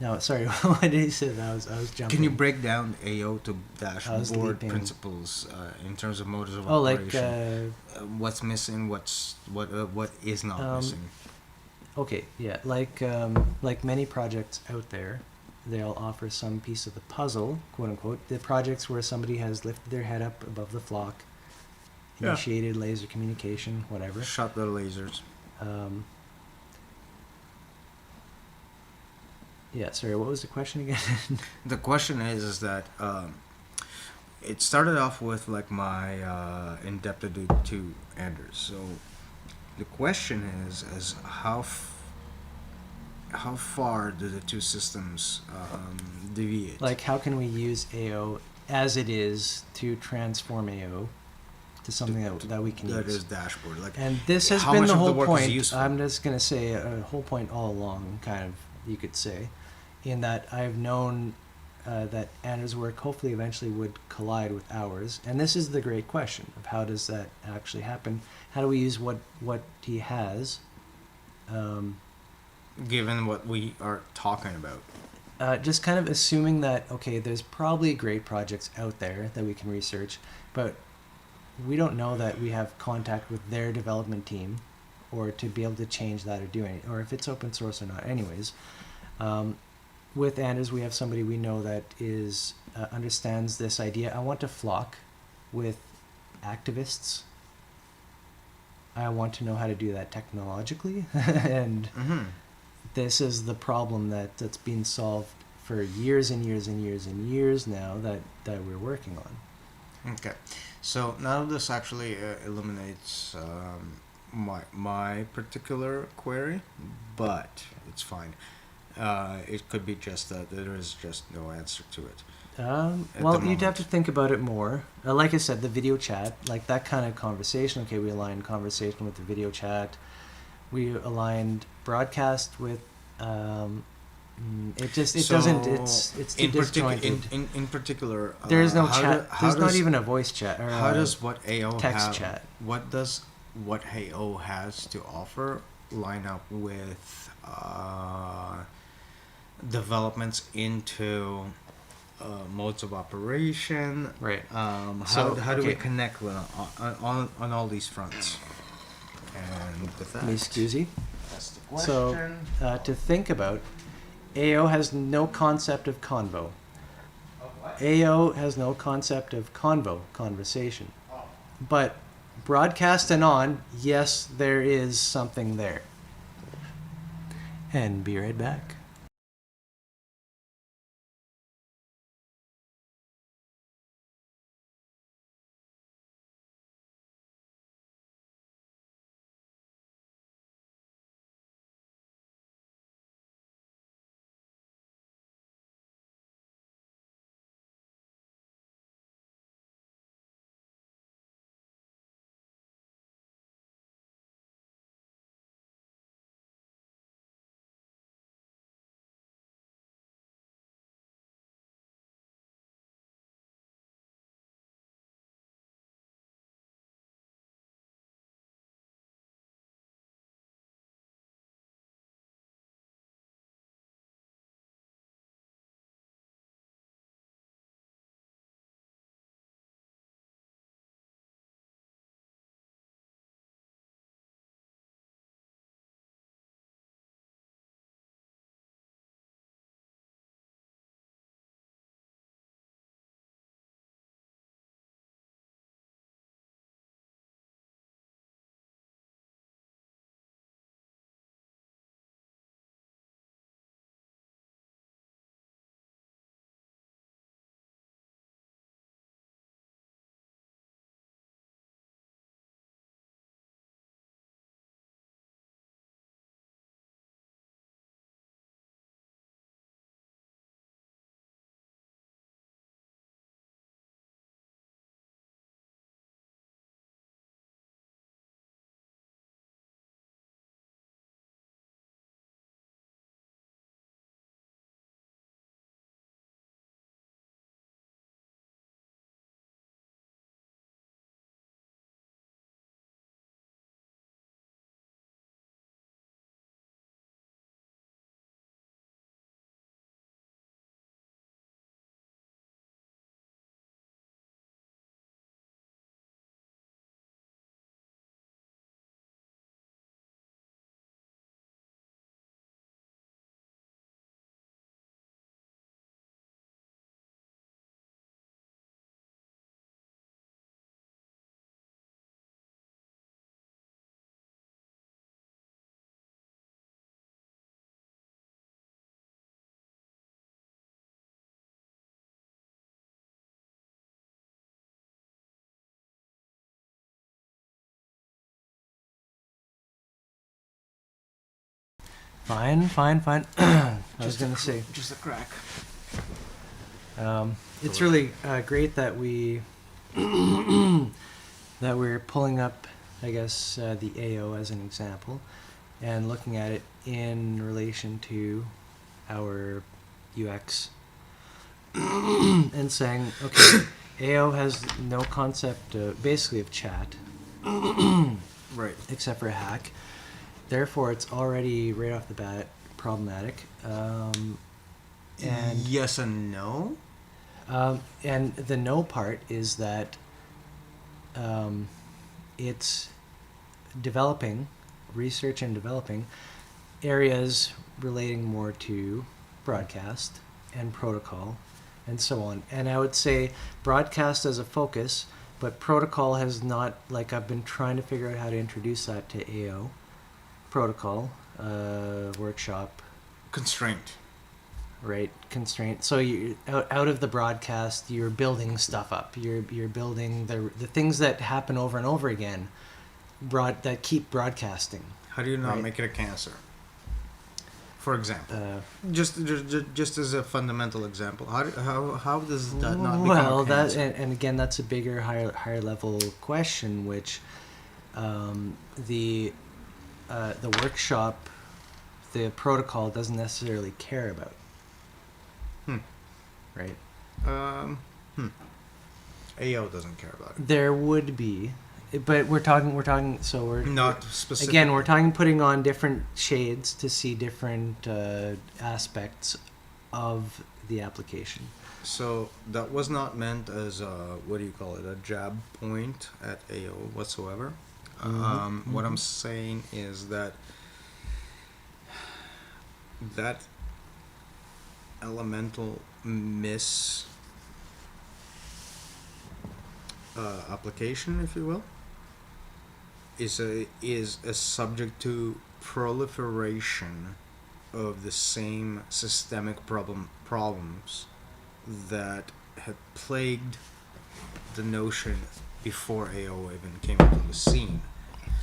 No, sorry, what did he say? I was jumping. Can you break down AO to dashboard leaping. principles in terms of modes of Oh, like, operation? What's missing? What is not missing? okay, yeah, like many projects out there, they'll offer some piece of the puzzle, quote unquote. The projects where somebody has lifted their head up above the flock, Yeah. initiated laser communication, whatever. Shot the lasers. Yeah, sorry, what was the question again? The question is that it started off with like my indebted to Anders. So the question is how far do the two systems deviate? Like, how can we use AO as it is to transform AO to something that we can that use? is dashboard. Like, And this has how been much the of the whole work is point. useful? I'm just going to say a whole point all along, kind of, you could say, in that I've known that Anna's work hopefully eventually would collide with ours. And this is the great question of how does that actually happen? How do we use what he has? Given what we are talking about. Just kind of assuming that, okay, there's probably great projects out there that we can research, but we don't know that we have contact with their development team or to be able to change that or do anything, or if it's open source or not. Anyways, with Anders, we have somebody we know that is understands this idea. I want to flock with activists. I want to know how to do that technologically, and this is the problem that's been solved for years and years and years and years now that we're working on. Okay, so now this actually eliminates my particular query, but it's fine. It could be just that there is just no answer to it. Well, you'd have to think about it more. Like I said, the video chat, like that kind of conversation. Okay, we aligned conversation with the video chat. We aligned broadcast with. It doesn't. It's too disjointed. In particular, There is no how chat. There's not even a voice chat. Or how does what AO text have, chat? What does what AO has to offer line up with developments into modes of operation? Right. How do we connect with on all these fronts? And with that, Miss Cusi. that's the So, question. to think about, AO has no concept of convo. AO has no concept of conversation. But broadcast and on, yes, there is something there. And be right back. Fine. I was going to say, just a crack. it's really great that we're pulling up, I guess, the AO as an example, and looking at it in relation to our UX, and saying, okay, AO has no concept, basically, of chat, Right. except for a hack. Therefore, it's already right off the bat problematic. And yes and no. and the no part is that it's research and developing areas relating more to broadcast and protocol and so on. And I would say broadcast as a focus, but protocol has not, like, I've been trying to figure out how to introduce that to AO. Protocol, workshop, Constraint. right? Constraint. So you out of the broadcast, you're building stuff up. You're building the things that happen over and over again, that keep broadcasting. How do you not Right. make it a cancer? For example, just as a fundamental example, how does that not become Well, a cancer? and again, that's a bigger, higher level question, which the workshop, the protocol doesn't necessarily care about. Right. AO doesn't care about it. There would be, but we're talking. So we're Not specific. again, we're talking putting on different shades to see different aspects of the application. So that was not meant as a, what do you call it, a jab point at AO whatsoever. What I'm saying is that elemental application, if you will, is a subject to proliferation of the same systemic problems that had plagued the notion before AO even came into the scene.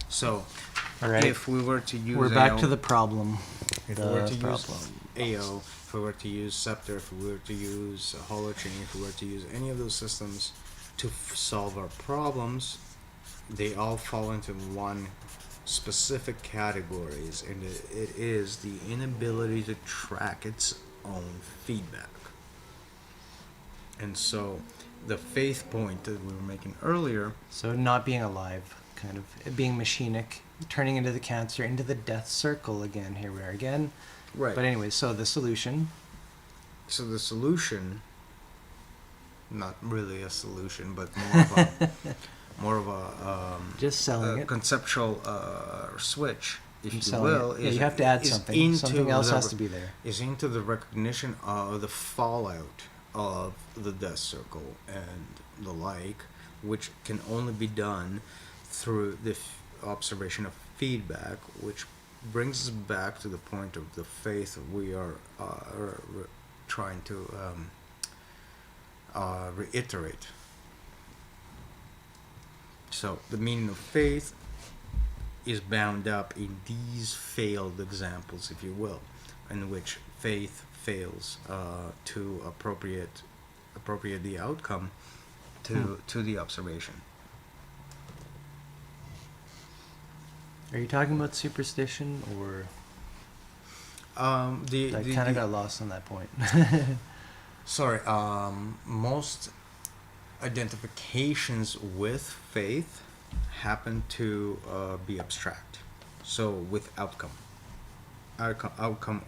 So, All right. if we were to use We're back AO, to the problem. if we were to use AO, if we were to use Scepter, if we were to use Holochain, if we were to use any of those systems to solve our problems, they all fall into one specific categories, and it is the inability to track its own feedback. And so the faith point that we were making earlier, So not being alive, kind of being machinic, turning into the cancer, into the death circle again. Here we are again. right? But anyway, so the solution. So the solution, not really a solution, but more of a Just selling it. conceptual switch, if you Selling will. it. Yeah, you have to add is something. into Something else the- has to be there. is into the recognition of the fallout of the death circle and the like, which can only be done through the observation of feedback, which brings us back to the point of the faith we are trying to reiterate. So the meaning of faith is bound up in these failed examples, if you will, in which faith fails to appropriate the outcome to the observation. Are you talking about superstition, or I kind of got lost on that point? Sorry, most identifications with faith happen to be abstract, so with outcome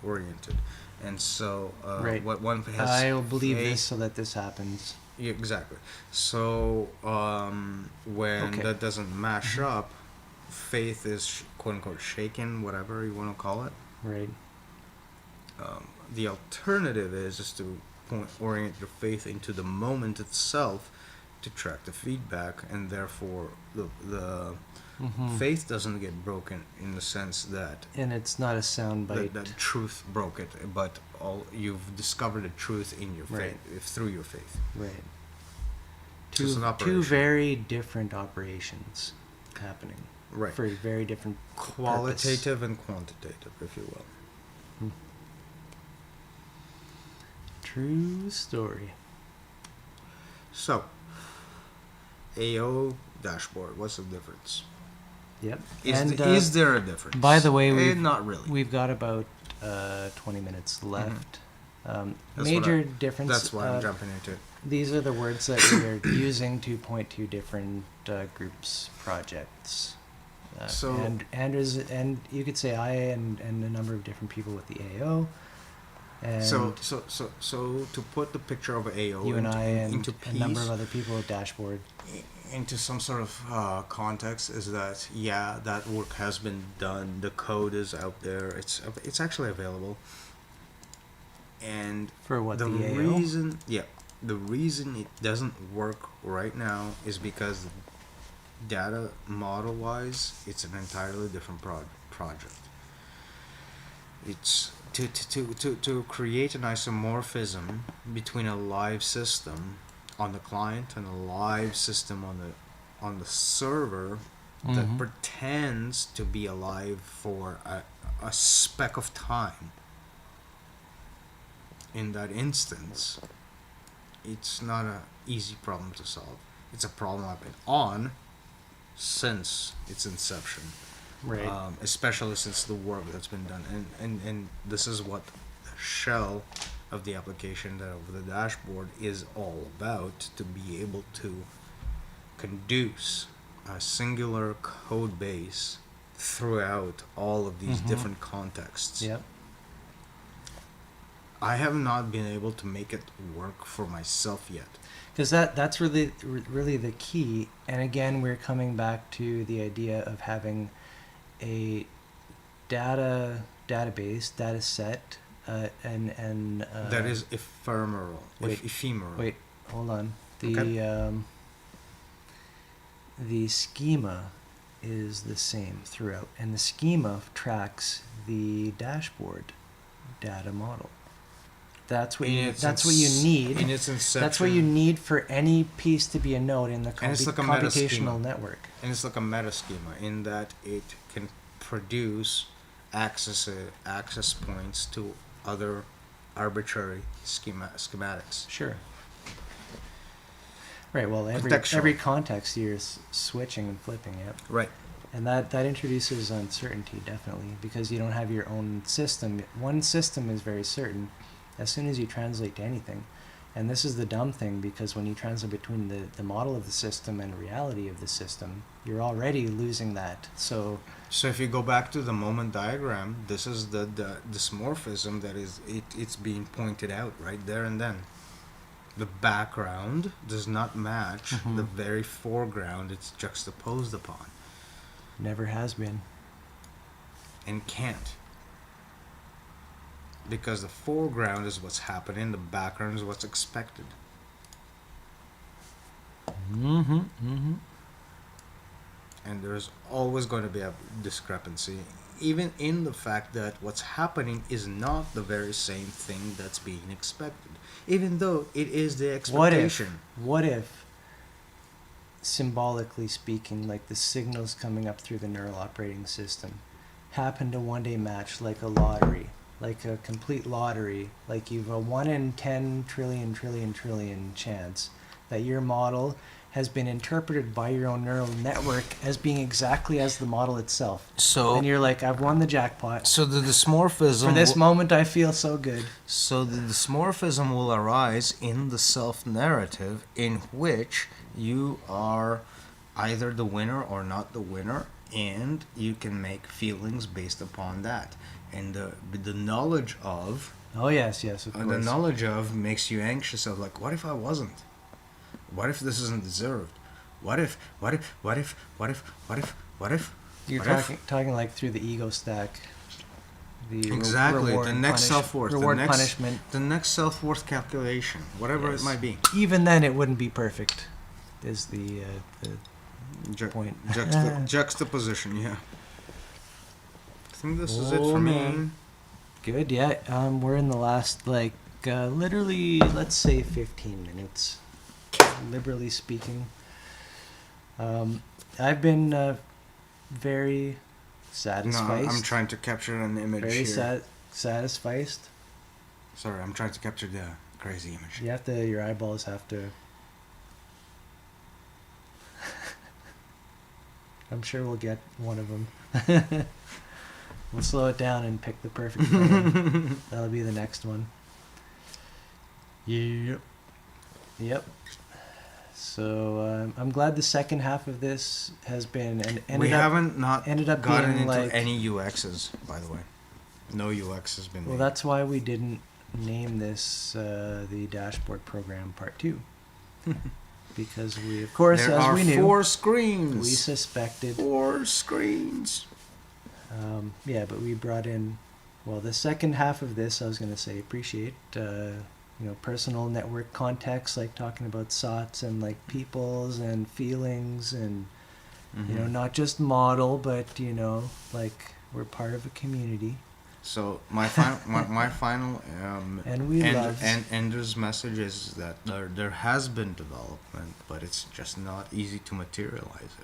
oriented, and so Right. what one has. I'll believe faith, this so that this happens. Yeah, exactly. So when Okay. that doesn't mash up, faith is quote unquote shaken, whatever you want to call it. Right. The alternative is to orient your faith into the moment itself to track the feedback, and therefore the faith doesn't get broken in the sense that And it's not a sound bite. that truth broke it, but you've discovered the truth in your Right. faith, through your faith. Right. So it's an Two operation. very different operations happening Right. for very different Qualitative and quantitative, if you will. True story. So, AO dashboard, what's the difference? Yep. Is there a difference? By the way, not really. we've got about 20 minutes left. That's Major difference. That's why I'm jumping into it. These are the words that we are using to point to different groups, projects. And you could say I and a number of different people with the AO. And So to put the picture of AO you and I and into a number of piece, other people with Dashboard. into some sort of context, is that that work has been done. The code is out there. It's actually available. And For what, the the AO? reason it doesn't work right now is because data model wise, it's an entirely different project. It's to create an isomorphism between a live system on the client and a live system on the server that Mhm. pretends to be alive for a speck of time. In that instance, it's not an easy problem to solve. It's a problem I've been on since its inception. Right. Especially since the work that's been done, and this is what the shell of the application that of the dashboard is all about, to be able to conduce a singular code base throughout all of these different contexts. Yep. I have not been able to make it work for myself yet. Because that's really the key. And again, we're coming back to the idea of having a database, data set, and That is ephemeral. Wait, ephemeral. Wait, hold on. Okay. The schema is the same throughout, and the schema tracks the dashboard data model. That's what you need. In its inception. That's what you need for any piece to be a node in the And it's like a meta schema. computational network. And it's like a meta schema in that it can produce access points to other arbitrary schematics. Sure. Right. Well, Contextual. every context you're switching and flipping. Yep. Right. And that introduces uncertainty, definitely, because you don't have your own system. One system is very certain. As soon as you translate to anything, and this is the dumb thing, because when you translate between the model of the system and reality of the system, you're already losing that. So if you go back to the moment diagram, this is the dysmorphism that is it's being pointed out right there and then. The background does not match the very foreground it's juxtaposed upon. never has been. And can't. Because the foreground is what's happening, the background is what's expected. And there's always going to be a discrepancy, even in the fact that what's happening is not the very same thing that's being expected, even though it is the expectation. What if, symbolically speaking, like the signals coming up through the neural operating system happen to one day match like a lottery, like a complete lottery, like you've a 1 in 10 trillion chance that your model has been interpreted by your own neural network as being exactly as the model itself. So, and you're like, I've won the jackpot. So the dysmorphism... For this moment, I feel so good. So the dysmorphism will arise in the self-narrative, in which you are either the winner or not the winner, and you can make feelings based upon that. And the knowledge of... Oh, yes, of course. The knowledge of makes you anxious of, like, what if I wasn't? What if this isn't deserved? What if? You're talking like through the ego stack. Exactly. The next self-worth. Punishment. The next self-worth calculation. Whatever it might be. Even then, it wouldn't be perfect, is the point. Juxtaposition, yeah. I think this is it for me. Good, yeah. We're in the last, literally, let's say 15 minutes. Liberally speaking. I've been very satisfied. No, I'm trying to capture an image very here. satisfied. Sorry, I'm trying to capture the crazy image. You have to. Your eyeballs have to. I'm sure we'll get one of them. We'll slow it down and pick the perfect frame. That'll be the next one. Yep. Yep. So I'm glad the second half of this has been and We haven't ended up gotten being into like any UXs, by the way. No UX has been well, made. that's why we didn't name this the dashboard program part 2. Because we, of course, there as are we knew, 4 screens. we suspected. 4 screens. Yeah, but we brought in, well, the second half of this, I was going to say, appreciate, personal network context, like talking about SOTs and like peoples and feelings and, not just model, but, like we're part of a community. So my final And we love Ender's message is that there has been development, but it's just not easy to materialize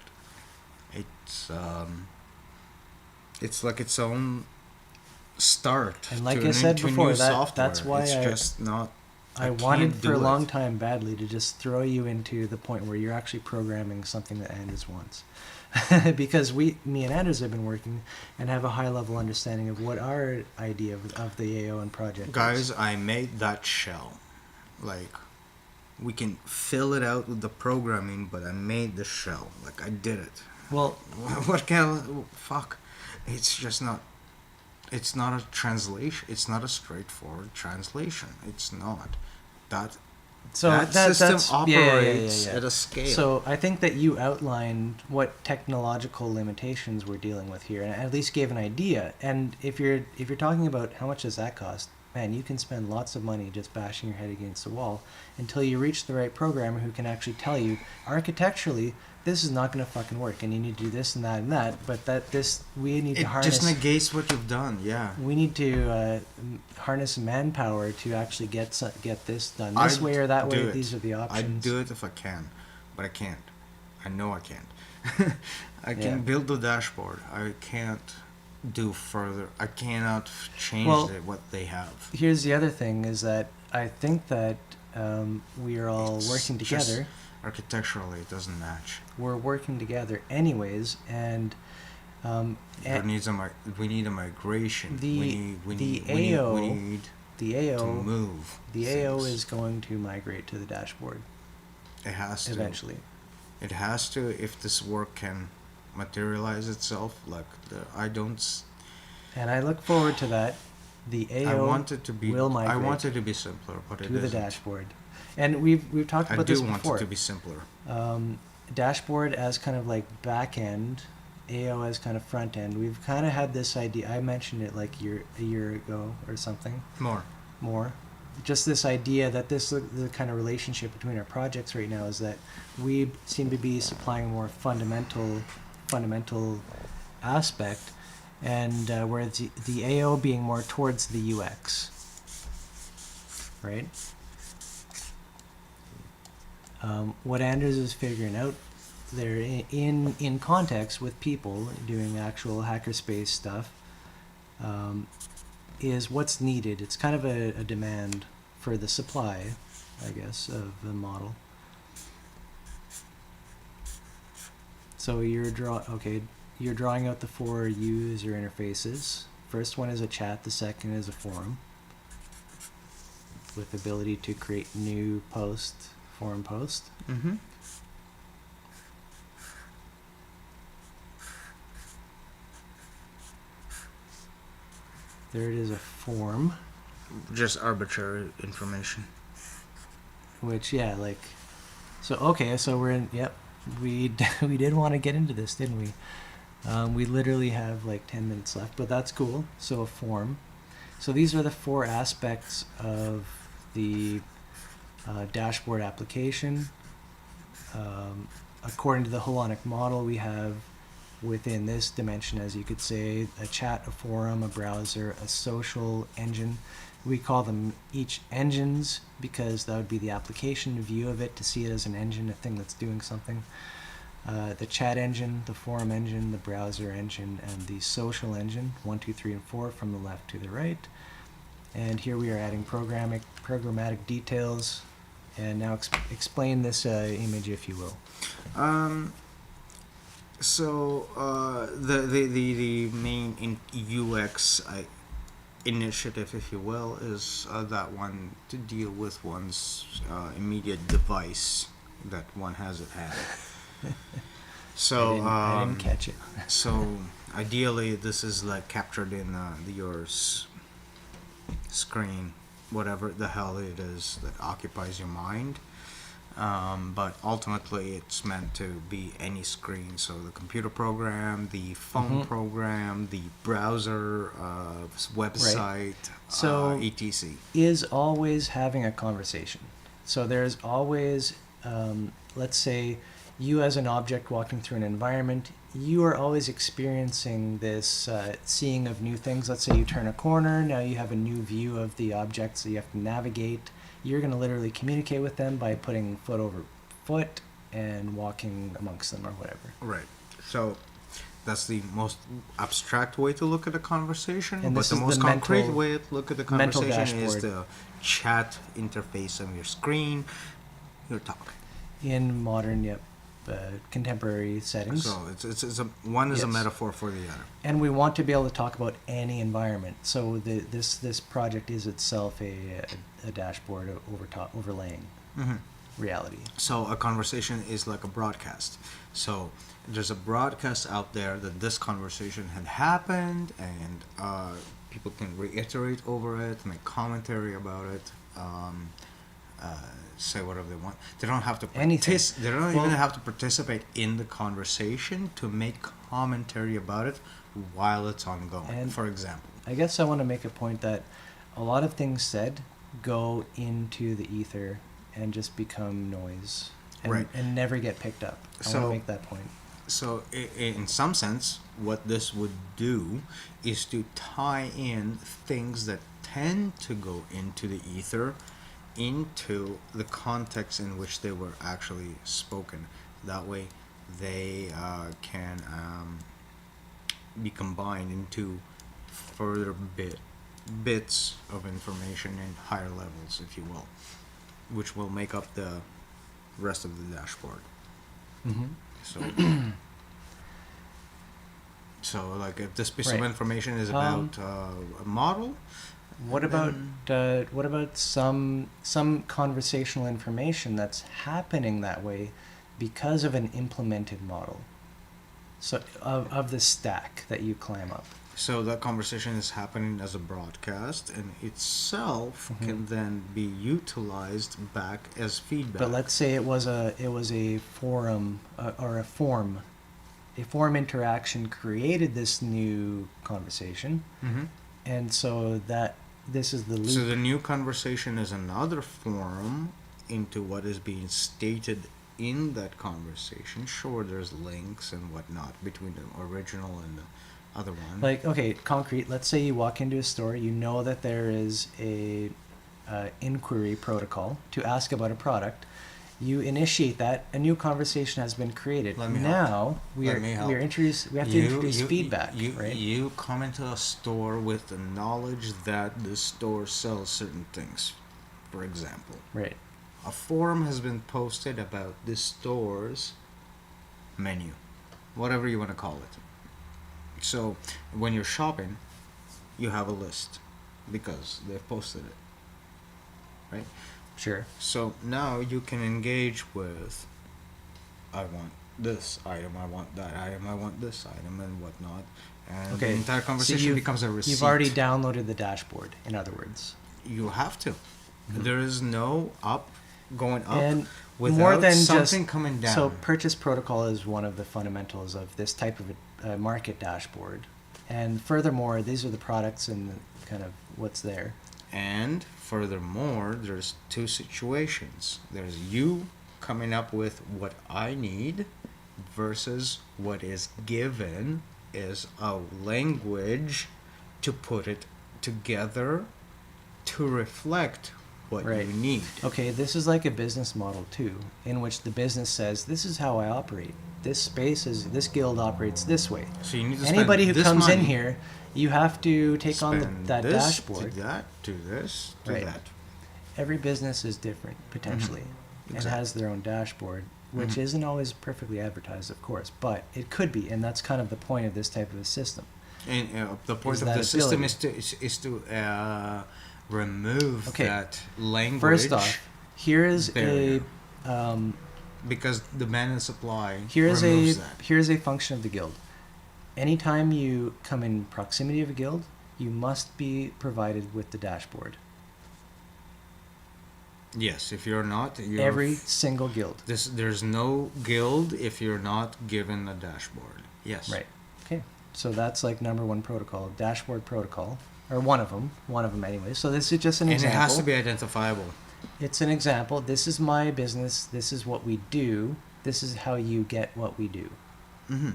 it. It's like its own start. And like to I said to before, new that's software. why it's I just not. I can't wanted for do a long it. time badly to just throw you into the point where you're actually programming something that Anders wants. Because me and Anders have been working and have a high level understanding of what our idea of the AO and project Guys, is. I made that shell. Like, we can fill it out with the programming, but I made the shell. Like, I did it. Well, What can fuck? It's just not. It's not a translation. It's not a straightforward translation. It's not. That system that's operates yeah. at a scale. So I think that you outlined what technological limitations we're dealing with here, and at least gave an idea. And if you're talking about how much does that cost, man, you can spend lots of money just bashing your head against the wall until you reach the right programmer who can actually tell you architecturally this is not going to fucking work, and you need to do this and that and that. But we need to it harness. just negates what you've done. Yeah. We need to harness manpower to actually get this done this way or that way. These are the options. I'd do it if I can, but I can't. I know I can't. I can build the dashboard. I can't do further. I cannot change what they have. Here's the other thing: is that I think that we are all working together. Architecturally, it doesn't match. We're working together, anyways, and. we need a migration. The AO to move. The AO is going to migrate to the dashboard. It has to. Eventually. It has to if this work can materialize itself. And I look forward to that. The AO I want it to be. will migrate. I want it to be simpler, but it to the isn't. dashboard. And we've talked about this before. I do want it to be simpler. Dashboard as kind of like back end, AO as kind of front end. We've kind of had this idea. I mentioned it like a year ago or something. More. Just this idea that the kind of relationship between our projects right now is that we seem to be supplying a more fundamental aspect, and where the AO being more towards the UX. Right? What Anders is figuring out there in context with people doing actual hackerspace stuff is what's needed. It's kind of a demand for the supply, I guess, of the model. So you're drawing out the 4 user interfaces. First one is a chat, the second is a forum with the ability to create new forum post. Mm-hmm. Third is a form. Just arbitrary information. Which, so we're in, we did want to get into this, didn't we? We literally have like 10 minutes left, but that's cool. So a form. So these are the 4 aspects of the dashboard application. According to the Holonic model, we have within this dimension, as you could say, a chat, a forum, a browser, a social engine. We call them each engines because that would be the application view of it, to see it as an engine, a thing that's doing something. the chat engine, the forum engine, the browser engine, and the social engine, 1, 2, 3, and 4 from the left to the right. And here we are adding programmatic details. And now explain this image, if you will. The main UX initiative, if you will, is that one to deal with one's immediate device that one has at hand. So I didn't catch it. So ideally, this is like captured in your screen, whatever the hell it is that occupies your mind. But ultimately, it's meant to be any screen. So the computer program, the phone program, the browser, website, So etc. is always having a conversation. So there's always, let's say, you as an object walking through an environment, you are always experiencing this seeing of new things. Let's say you turn a corner, now you have a new view of the objects that you have to navigate. You're going to literally communicate with them by putting foot over foot and walking amongst them or whatever. Right. So that's the most abstract way to look at a conversation, And but this the is most the concrete mental- way to look at the mental conversation is dashboard. the chat interface of your screen, your talk. In modern, contemporary settings. So it's one is a Yes. metaphor for the other. And we want to be able to talk about any environment. So this project is itself a dashboard overlaying reality. So a conversation is like a broadcast. So there's a broadcast out there that this conversation had happened, and people can reiterate over it, make commentary about it, say whatever they want. They don't have to Anything. They don't Well- even have to participate in the conversation to make commentary about it while it's ongoing. And- for example. I guess I want to make a point that a lot of things said go into the ether and just become noise and, Right. and never get picked up. I want So- to make that point. So, in some sense, what this would do is to tie in things that tend to go into the ether into the context in which they were actually spoken. That way, they can be combined into further bits of information in higher levels, if you will, which will make up the rest of the dashboard. Mm-hmm. So like if this piece Right. of information is about a model, What about some conversational information that's happening that way because of an implemented model? So of the stack that you climb up. so that conversation is happening as a broadcast, and itself can then be utilized back as feedback. But let's say it was a forum or a form interaction created this new conversation, and so that this is the loop. So the new conversation is another form into what is being stated in that conversation. Sure, there's links and whatnot between the original and the other one. Like, okay, concrete. Let's say you walk into a store. You know that there is a inquiry protocol to ask about a product. You initiate that. A new conversation has been created. Let me help. Now we Let are me help. we are introduce. We have to introduce feedback, right? You come into a store with the knowledge that the store sells certain things. For example, Right. a forum has been posted about this store's menu, whatever you want to call it. So when you're shopping, you have a list because they've posted it, right? Sure. So now you can engage with, I want this item, I want that item, I want this item, and whatnot. And Okay. the entire conversation becomes a receipt. You've already downloaded the dashboard. In other words. You have to. There is no going up And without more than something just, coming down. So purchase protocol is one of the fundamentals of this type of a market dashboard. And furthermore, these are the products and kind of what's there. And furthermore, there's two situations. There's you coming up with what I need versus what is given is a language to put it together to reflect what Right. you need. Okay, this is like a business model too, in which the business says, "This is how I operate. This guild operates this way." So you need to Anybody spend who this comes in money, here, you have to take on spend that this, dashboard. to that, to this, to Right. that. Every business is different potentially, and Exactly. has their own dashboard, which Mhm. isn't always perfectly advertised, of course, but it could be, and that's kind of the point of this type of a system. And the point Is of that the system ability. is to remove Okay. that language. First off, here is barrier. a Because demand and supply here's removes that. here's a function of the guild. Anytime you come in proximity of a guild, you must be provided with the dashboard. Yes, if you're not, Every single guild. there's no guild if you're not given a dashboard. Yes. Right. Okay. So that's like number one protocol, dashboard protocol, or one of them anyway. So this is just an And example. it has to be identifiable. It's an example. This is my business. This is what we do. This is how you get what we do. Mm-hmm.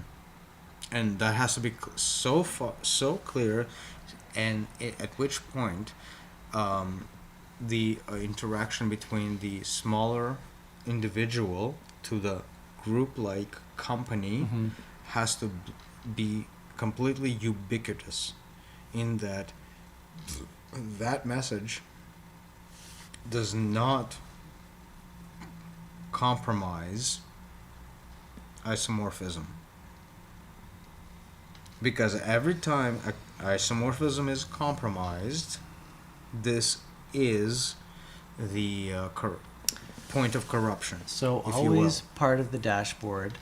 And that has to be so clear, and at which point, the interaction between the smaller individual to the group-like company Mm-hmm. has to be completely ubiquitous, in that message does not compromise isomorphism. Because every time isomorphism is compromised, this is the point of corruption. So if you always will. part of the dashboard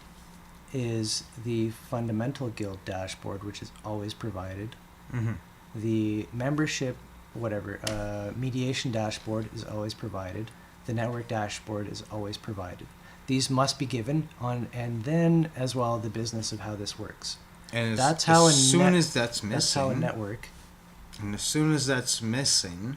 is the fundamental guild dashboard, which is always provided. Mm-hmm. The membership, mediation dashboard is always provided. The network dashboard is always provided. These must be given on, and then as well the business of how this works. And That's how a as soon net- as that's missing, That's how a network. and as soon as that's missing,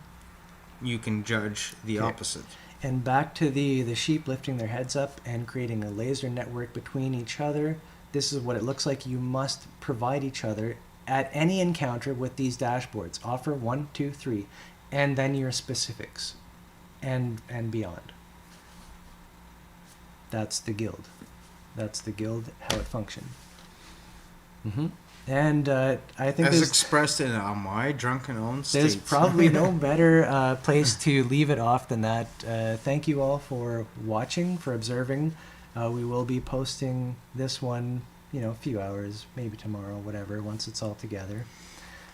you can judge the Okay. opposite. And back to the sheep lifting their heads up and creating a laser network between each other. This is what it looks like. You must provide each other at any encounter with these dashboards. Offer 1, 2, 3, and then your specifics, and beyond. That's the guild. That's the guild, how it functions. Mm-hmm. And I think As expressed in my drunken own state. there's probably no better place to leave it off than that. Thank you all for watching, for observing. We will be posting this one, a few hours, maybe tomorrow, whatever, once it's all together.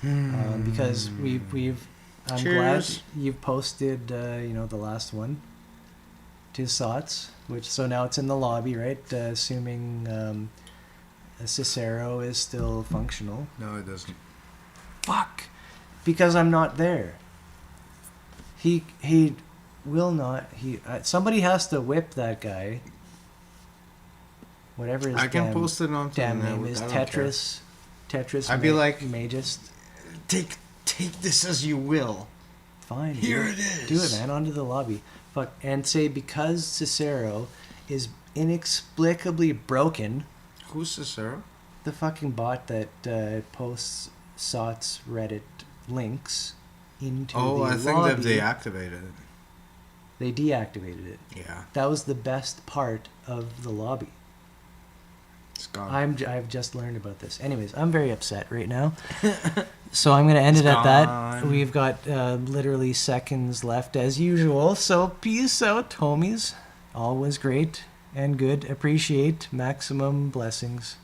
Because I'm glad Cheers. you've posted, the last one to Sots, so now it's in the lobby, right? Assuming Cicero is still functional. No, it doesn't. Fuck, because I'm not there. He will not. Somebody has to whip that guy. Whatever his I can post it onto damn the name network, is, I don't care. Tetris. I'd be like, Magist. Take this as you will. Fine. Here do it is. Do it, man. Onto the lobby. Fuck, and say because Cicero is inexplicably broken. Who's Cicero? The fucking bot that posts Sots Reddit links into the Oh, I think lobby. they've deactivated it. They deactivated it. Yeah, That was the best part of the lobby. it's gone. I've just learned about this. Anyways, I'm very upset right now. So I'm going to end It's it at that. gone. We've got literally seconds left as usual. So peace out, homies. All was great and good. Appreciate maximum blessings.